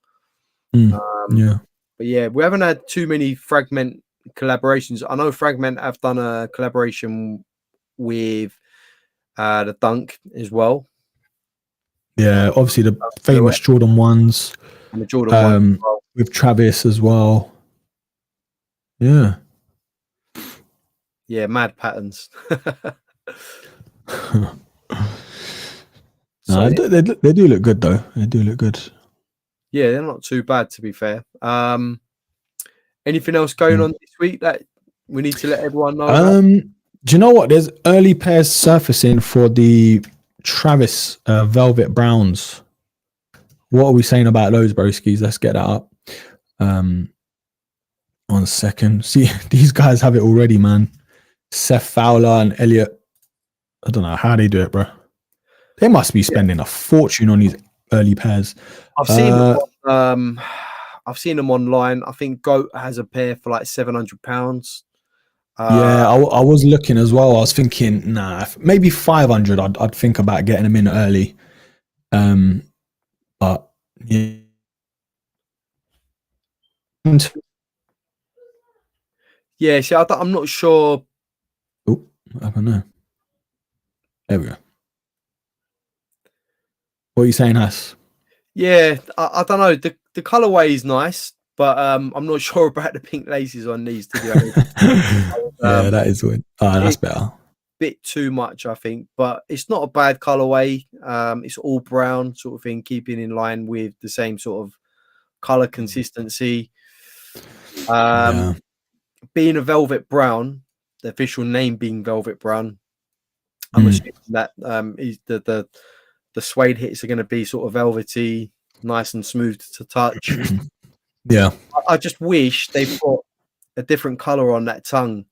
Mm, Um, yeah. but yeah, we haven't had too many Fragment collaborations. I know Fragment have done a collaboration with the Dunk as well. Yeah. Obviously the famous Silhouette Jordan ones and the Jordan one as well. with Travis as well. Yeah. Yeah, mad patterns. So No, they do look good though. They do look good. yeah, they're not too bad to be fair. Anything else going on this week that we need to let everyone know about? Do you know what? There's early pairs surfacing for the Travis Velvet Browns. What are we saying about those, broskies? Let's get that up. 1 second. See, these guys have it already, man. Seth Fowler and Elliot. I don't know how they do it, bro. They must be spending a fortune on these early pairs. I've seen them. I've seen them online. I think Goat has a pair for like £700. Yeah, I was looking as well. I was thinking, nah, maybe 500. I'd think about getting them in early. But yeah. Yeah, see, I'm not sure. Oh, I don't know. There we go. What are you saying, Hass? Yeah, I don't know. The colorway is nice, but I'm not sure about the pink laces on these, to be honest. Yeah, that is weird. Oh, that's better. Bit too much, I think, but it's not a bad colorway. It's all brown sort of thing, keeping in line with the same sort of color consistency. Being a velvet brown, the official name being velvet brown, I'm assuming that is the suede hits are going to be sort of velvety, nice and smooth to touch. Yeah, I just wish they put a different color on that tongue,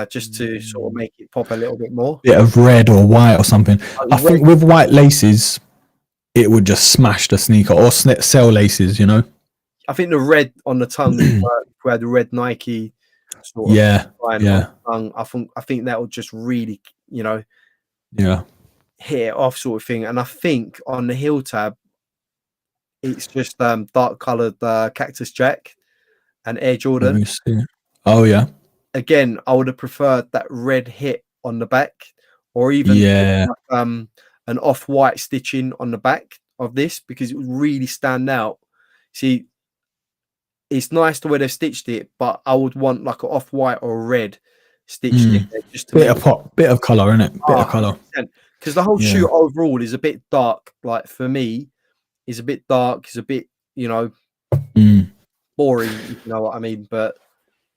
just to sort of make it pop a little bit more. Bit of red or white or something. I think with white laces, it would just smash the sneaker, or sell laces, you know. I think the red on the tongue, if we had the red Nike sort of line on the tongue, I think that would just really, you know, hit it off sort of thing. And I think on the heel tab, it's just dark coloured Cactus Jack and Air Jordan. Let me see. Oh yeah. Again, I would have preferred that red hit on the back, or even an off-white stitching on the back of this, because it would really stand out. See, it's nice the way they've stitched it, but I would want like an off-white or a red stitched in there, just to bit of pop, bit of color in it, bit of color. Because the whole shoe overall is a bit dark. Like for me, is a bit dark. Is a bit, you know, boring. If you know what I mean. But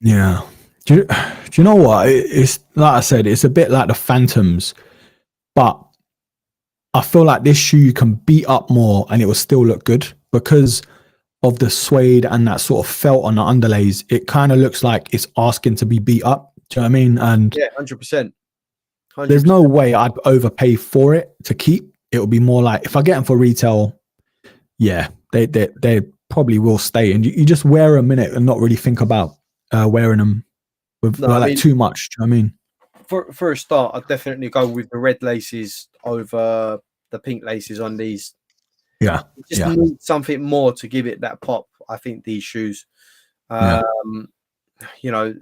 yeah, do you know what? It's like I said, it's a bit like the Phantoms, but I feel like this shoe you can beat up more and it will still look good because of the suede and that sort of felt on the underlays. It kind of looks like it's asking to be beat up. Do you know what I mean? And yeah, 100%. There's no way I'd overpay for it to keep. It would be more like if I get them for retail, yeah, they probably will stay, and you just wear them in it and not really think about wearing them with too much. Do you know what I mean? For a start, I'd definitely go with the red laces over the pink laces on these. Yeah, you just need something more to give it that pop. I think these shoes, you know,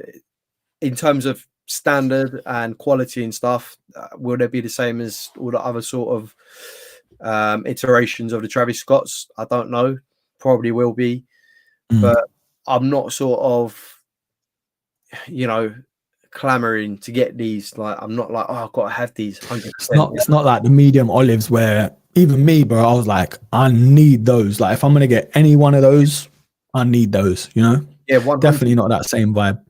in terms of standard and quality and stuff, will they be the same as all the other sort of iterations of the Travis Scotts? I don't know. Probably will be, but I'm not sort of, you know, clamoring to get these. Like I'm not like, oh, I've got to have these. 100%. It's not like the medium olives where even me, bro, I was like, I need those. Like if I'm gonna get any one of those, I need those. You know? Yeah, definitely not that same vibe.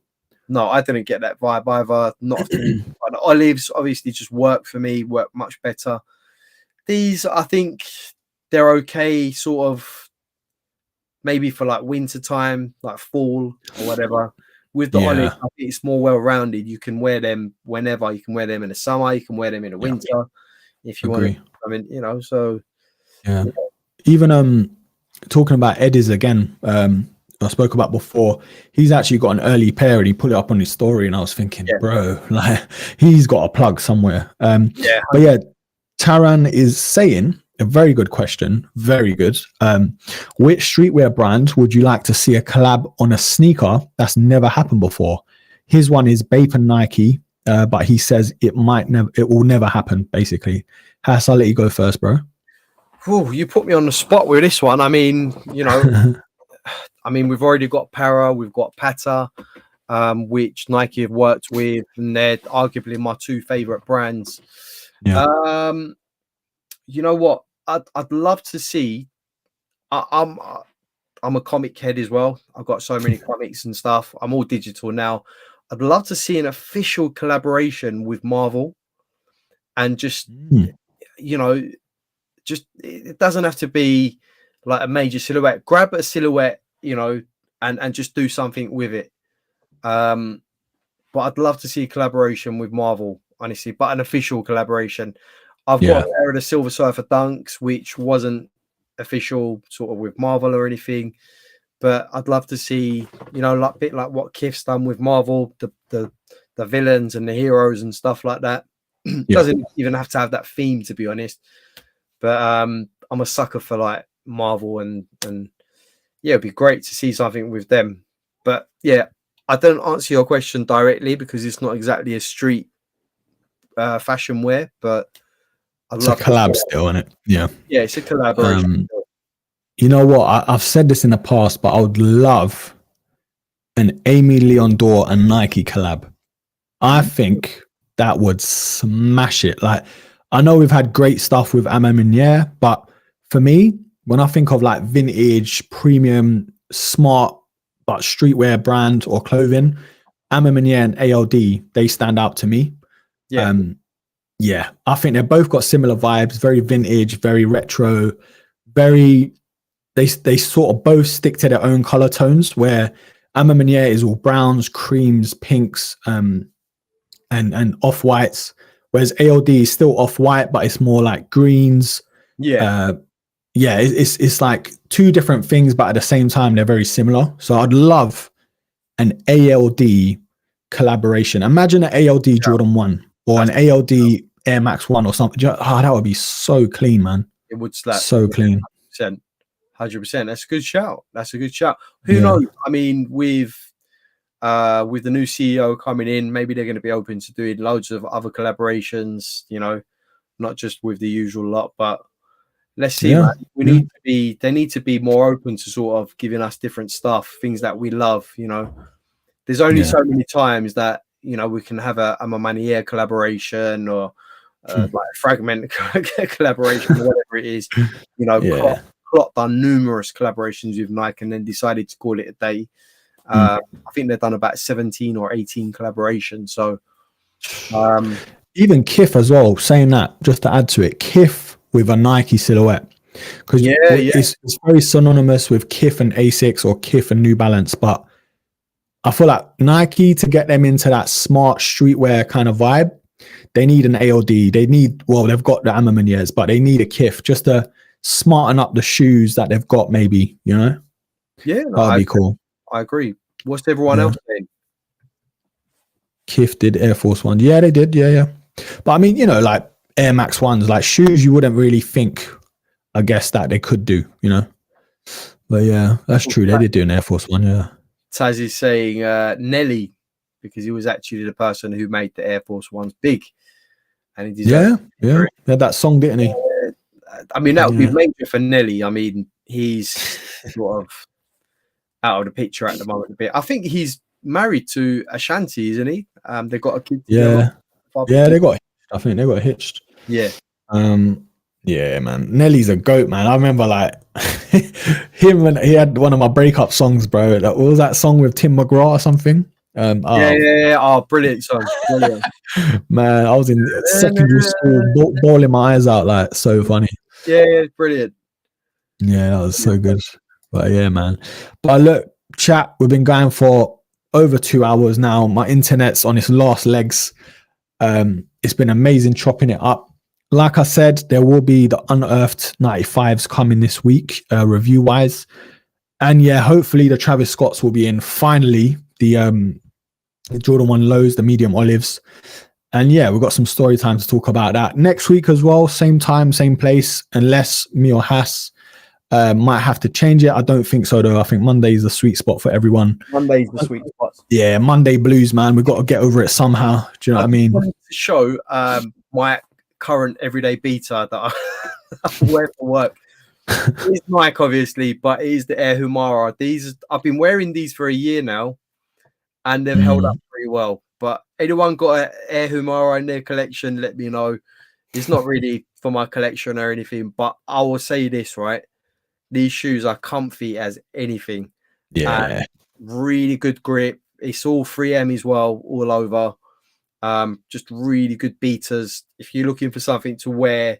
No, I didn't get that vibe either. Not the olives obviously just work for me, work much better. These, I think they're okay, sort of maybe for like winter time, like fall or whatever. With the olives, I think it's more well-rounded. You can wear them whenever. You can wear them in the summer. You can wear them in the winter if you want. I mean, you know, so even talking about Eddies again, I spoke about before, he's actually got an early pair and he put it up on his story, and I was thinking, bro, like he's got a plug somewhere. But yeah, Taran is saying a very good question, very good. Which streetwear brand would you like to see a collab on a sneaker that's never happened before? His one is Bape and Nike, but he says it will never happen, basically. Has, I'll let you go first, bro. Ooh, you put me on the spot with this one. I mean, you know, we've already got Para, we've got Patta, which Nike have worked with, and they're arguably my two favorite brands. Yeah. You know what? I'd love to see. I'm a comic head as well. I've got so many comics and stuff. I'm all digital now. I'd love to see an official collaboration with Marvel, and just you know, just it doesn't have to be like a major silhouette. Grab a silhouette, you know, and just do something with it. But I'd love to see a collaboration with Marvel, honestly, but an official collaboration. I've got a pair of the Silver Surfer Dunks, which wasn't official sort of with Marvel or anything, but I'd love to see, you know, like a bit like what Kif's done with Marvel, the villains and the heroes and stuff like that. Doesn't even have to have that theme, to be honest. But I'm a sucker for like Marvel, and yeah, it'd be great to see something with them. But yeah, I don't answer your question directly because it's not exactly a street fashion wear, but it's a collab still, isn't it? Yeah, it's a collaboration. You know what? I've said this in the past, but I would love an Amy Leondor and Nike collab. I think that would smash it. Like, I know we've had great stuff with Ma Maniere, but for me, when I think of like vintage, premium, smart, but streetwear brand or clothing, Ma Maniere and ALD, they stand out to me. Yeah, I think they've both got similar vibes, very vintage, very retro, very, they sort of both stick to their own color tones, where Ma Maniere is all browns, creams, pinks, and off-whites, whereas ALD is still off-white, but it's more like greens. It's like two different things, but at the same time, they're very similar. So I'd love an ALD collaboration. Imagine an ALD Jordan 1 or an ALD Air Max 1 or something. That would be so clean, man. It would slap. So clean. 100%. That's a good shout. Who knows? I mean, with the new CEO coming in, maybe they're going to be open to doing loads of other collaborations, you know, not just with the usual lot, but let's see. They need to be more open to sort of giving us different stuff, things that we love, you know. There's only so many times that, you know, we can have a Ma Maniere collaboration or like a Fragment collaboration or whatever it is. You know, CLOT done numerous collaborations with Nike and then decided to call it a day. I think they've done about 17 or 18 collaborations. So even Kif as well, saying that, just to add to it, Kif with a Nike silhouette, because it's very synonymous with Kif and Asics or Kif and New Balance, but I feel like Nike, to get them into that smart streetwear kind of vibe, they need an ALD. They need, well, they've got the Ma Manieres, but they need a Kif just to smarten up the shoes that they've got, maybe, you know? Yeah, that'd be cool. I agree. What's everyone else saying? Kif did Air Force One. Yeah, they did. Yeah. But I mean, you know, like Air Max Ones, like shoes you wouldn't really think, I guess, that they could do, you know? But yeah, that's true. They did do an Air Force One, yeah. Taz is saying Nelly, because he was actually the person who made the Air Force Ones big. And he he had that song, didn't he? I mean, that would be major for Nelly. I mean, he's sort of out of the picture at the moment a bit. I think he's married to Ashanti, isn't he? They've got a kid together. I think they got hitched. Yeah. Yeah, man. Nelly's a goat, man. I remember like him when he had one of my breakup songs, bro. What was that song with Tim McGraw or something? Oh, brilliant song. Brilliant. Man, I was in secondary school bawling my eyes out, like, so funny. Yeah, brilliant. Yeah, that was so good. But yeah, man. But look, chat, we've been going for over 2 hours now. My internet's on its last legs. It's been amazing chopping it up. like I said, there will be the Unearthed 95s coming this week, review wise. And yeah, hopefully the Travis Scotts will be in finally, the Jordan 1 lows, the medium olives. And yeah, we've got some story time to talk about that next week as well. Same time, same place, unless me or Hass might have to change it. I don't think so though. I think Monday is the sweet spot for everyone. Monday's the sweet spot. Yeah, Monday blues, man. We've got to get over it somehow. Do you know what I mean? wanted to show my current everyday beater that I wear for work. It's Nike, obviously, but it is the Air Humara. These I've been wearing these for a year now, and they've held up pretty well. But anyone got an Air Humara in their collection, let me know. It's not really for my collection or anything, but I will say this, right? These shoes are comfy as anything. Yeah. Really good grip. It's all 3M as well, all over. Just really good beaters. If you're looking for something to wear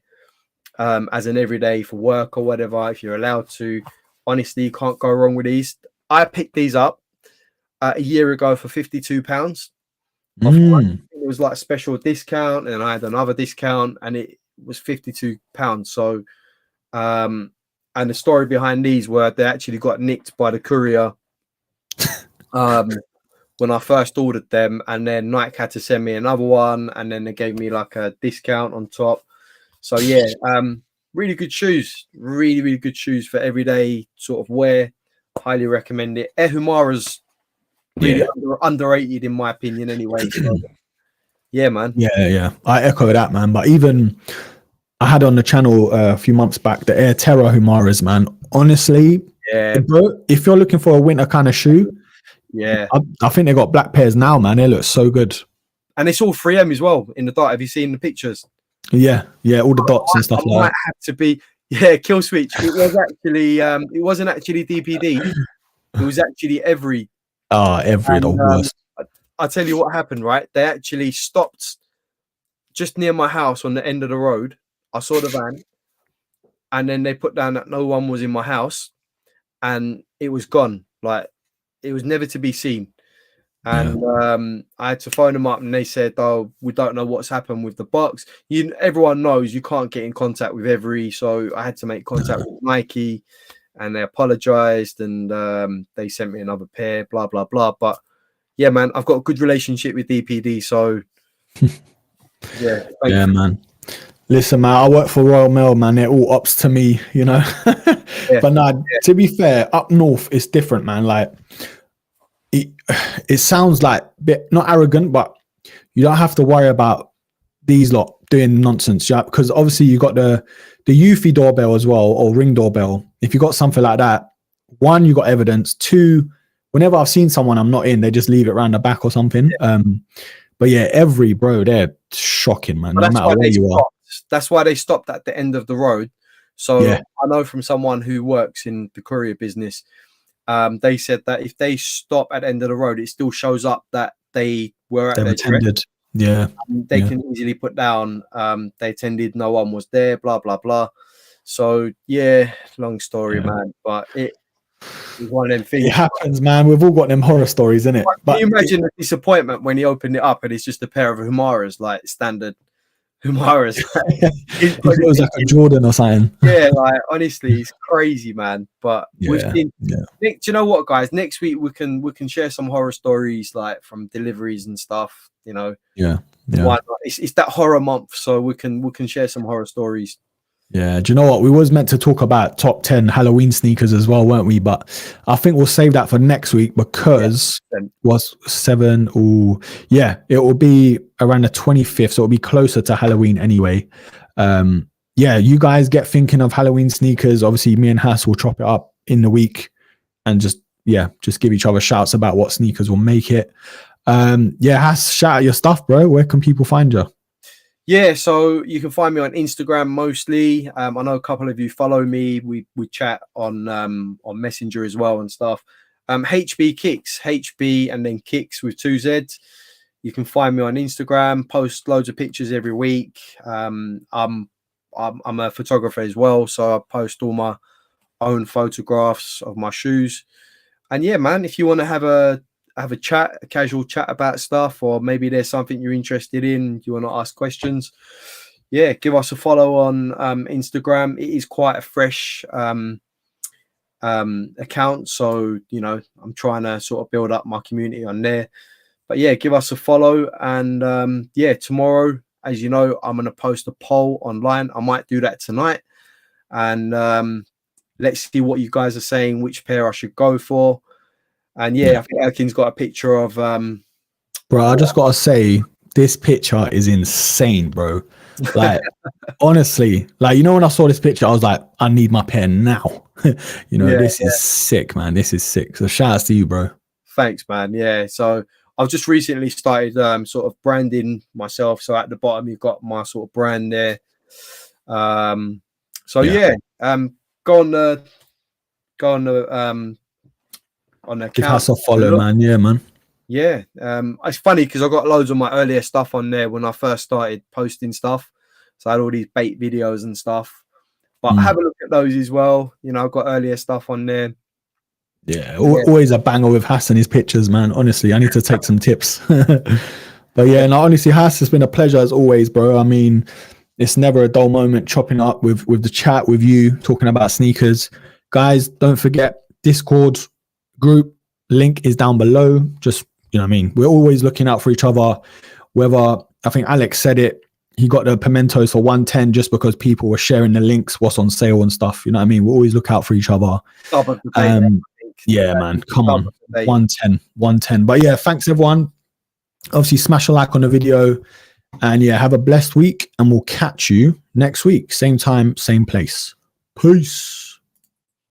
as an everyday for work or whatever, if you're allowed to, honestly, you can't go wrong with these. I picked these up a year ago for £52. It was like a special discount, and I had another discount, and it was £52. So, and the story behind these were they actually got nicked by the courier when I first ordered them, and then Nike had to send me another one, and then they gave me like a discount on top. So yeah, really good shoes, really good shoes for everyday sort of wear. Highly recommend it. Air Humara's really underrated in my opinion anyway. So, yeah, man. Yeah. I echo that, man. But even I had on the channel a few months back the Air Terra Humaras, man. Honestly, bro, if you're looking for a winter kind of shoe, I think they got black pairs now, man. They look so good. And it's all 3M as well in the dot. Have you seen the pictures? Yeah, all the dots and stuff like that. Had to be kill switch. It was actually it wasn't actually DPD. It was actually every. The worst. I'll tell you what happened, right? They actually stopped just near my house on the end of the road. I saw the van, and then they put down that no one was in my house, and it was gone. Like it was never to be seen. And I had to phone them up, and they said, "Oh, we don't know what's happened with the box." Everyone knows you can't get in contact with every, so I had to make contact with Nike, and they apologized, and they sent me another pair. Blah blah blah. But yeah, man, I've got a good relationship with DPD, so yeah, man. Listen, man, I work for Royal Mail, man. They're all ups to me, you know. But nah, to be fair, up north it's different, man. Like. It sounds like a bit not arrogant, but you don't have to worry about these lot doing nonsense, yeah. Because obviously you got the Eufy doorbell as well, or Ring doorbell. If you got something like that, one, you got evidence. Two, whenever I've seen someone I'm not in, they just leave it around the back or something. But yeah, they're shocking, man. No matter where you are. That's why they stopped at the end of the road. So I know from someone who works in the courier business. They said that if they stop at the end of the road, it still shows up that they were at their attended. They can easily put down they attended, no one was there, blah blah blah. So yeah, long story, man. But it is one of them things. It happens, man. We've all got them horror stories, innit? But can you imagine the disappointment when he opened it up and it's just a pair of Humaras, like standard Humaras? It feels like a Jordan or something. Yeah, like honestly, it's crazy, man. But we've seen. Nick, do you know what, guys? Next week we can share some horror stories, like from deliveries and stuff. You know. Yeah. Why not? It's that horror month, so we can share some horror stories. Yeah, do you know what? We was meant to talk about top 10 Halloween sneakers as well, weren't we? But I think we'll save that for next week because was 7. It will be around the 25th, so it'll be closer to Halloween anyway. You guys get thinking of Halloween sneakers. Obviously, me and Hass will chop it up in the week and just give each other shouts about what sneakers will make it. Hass, shout out your stuff, bro. Where can people find you? Yeah, so you can find me on Instagram mostly. I know a couple of you follow me. We chat on Messenger as well and stuff. HB Kicks, HB and then Kicks with 2 Z's. You can find me on Instagram. Post loads of pictures every week. I'm a photographer as well, so I post all my own photographs of my shoes. And yeah, man, if you want to have a chat, a casual chat about stuff, or maybe there's something you're interested in, you want to ask questions, yeah, give us a follow on Instagram. It is quite a fresh account, so you know, I'm trying to sort of build up my community on there. But yeah, give us a follow, and yeah, tomorrow, as you know, I'm going to post a poll online. I might do that tonight, and let's see what you guys are saying, which pair I should go for. And yeah, I think Elkin's got a picture of bro, I just gotta say, this picture is insane, bro. Like, honestly, like, you know, when I saw this picture, I was like, I need my pair now. You know, this is sick, man. This is sick. So shout outs to you, bro. Thanks, man. Yeah, so I've just recently started sort of branding myself. So at the bottom, you've got my sort of brand there. So yeah, go on the account. Give us a follow, man. Yeah, man. Yeah, it's funny because I got loads of my earlier stuff on there when I first started posting stuff. So I had all these bait videos and stuff. But have a look at those as well. You know, I've got earlier stuff on there. Yeah, always a banger with Hass and his pictures, man. Honestly, I need to take some tips. But yeah, and honestly, Hass, it's been a pleasure as always, bro. I mean, it's never a dull moment chopping up with the chat with you, talking about sneakers. Guys, don't forget, Discord group link is down below. Just, you know what I mean? We're always looking out for each other. Whether, I think Alex said it, he got the pimentos for 110 just because people were sharing the links, what's on sale and stuff. You know what I mean? We always look out for each other. Yeah, man. Come on. 110. But yeah, thanks everyone. Obviously, smash a like on the video. And yeah, have a blessed week. And we'll catch you next week. Same time, same place. Peace.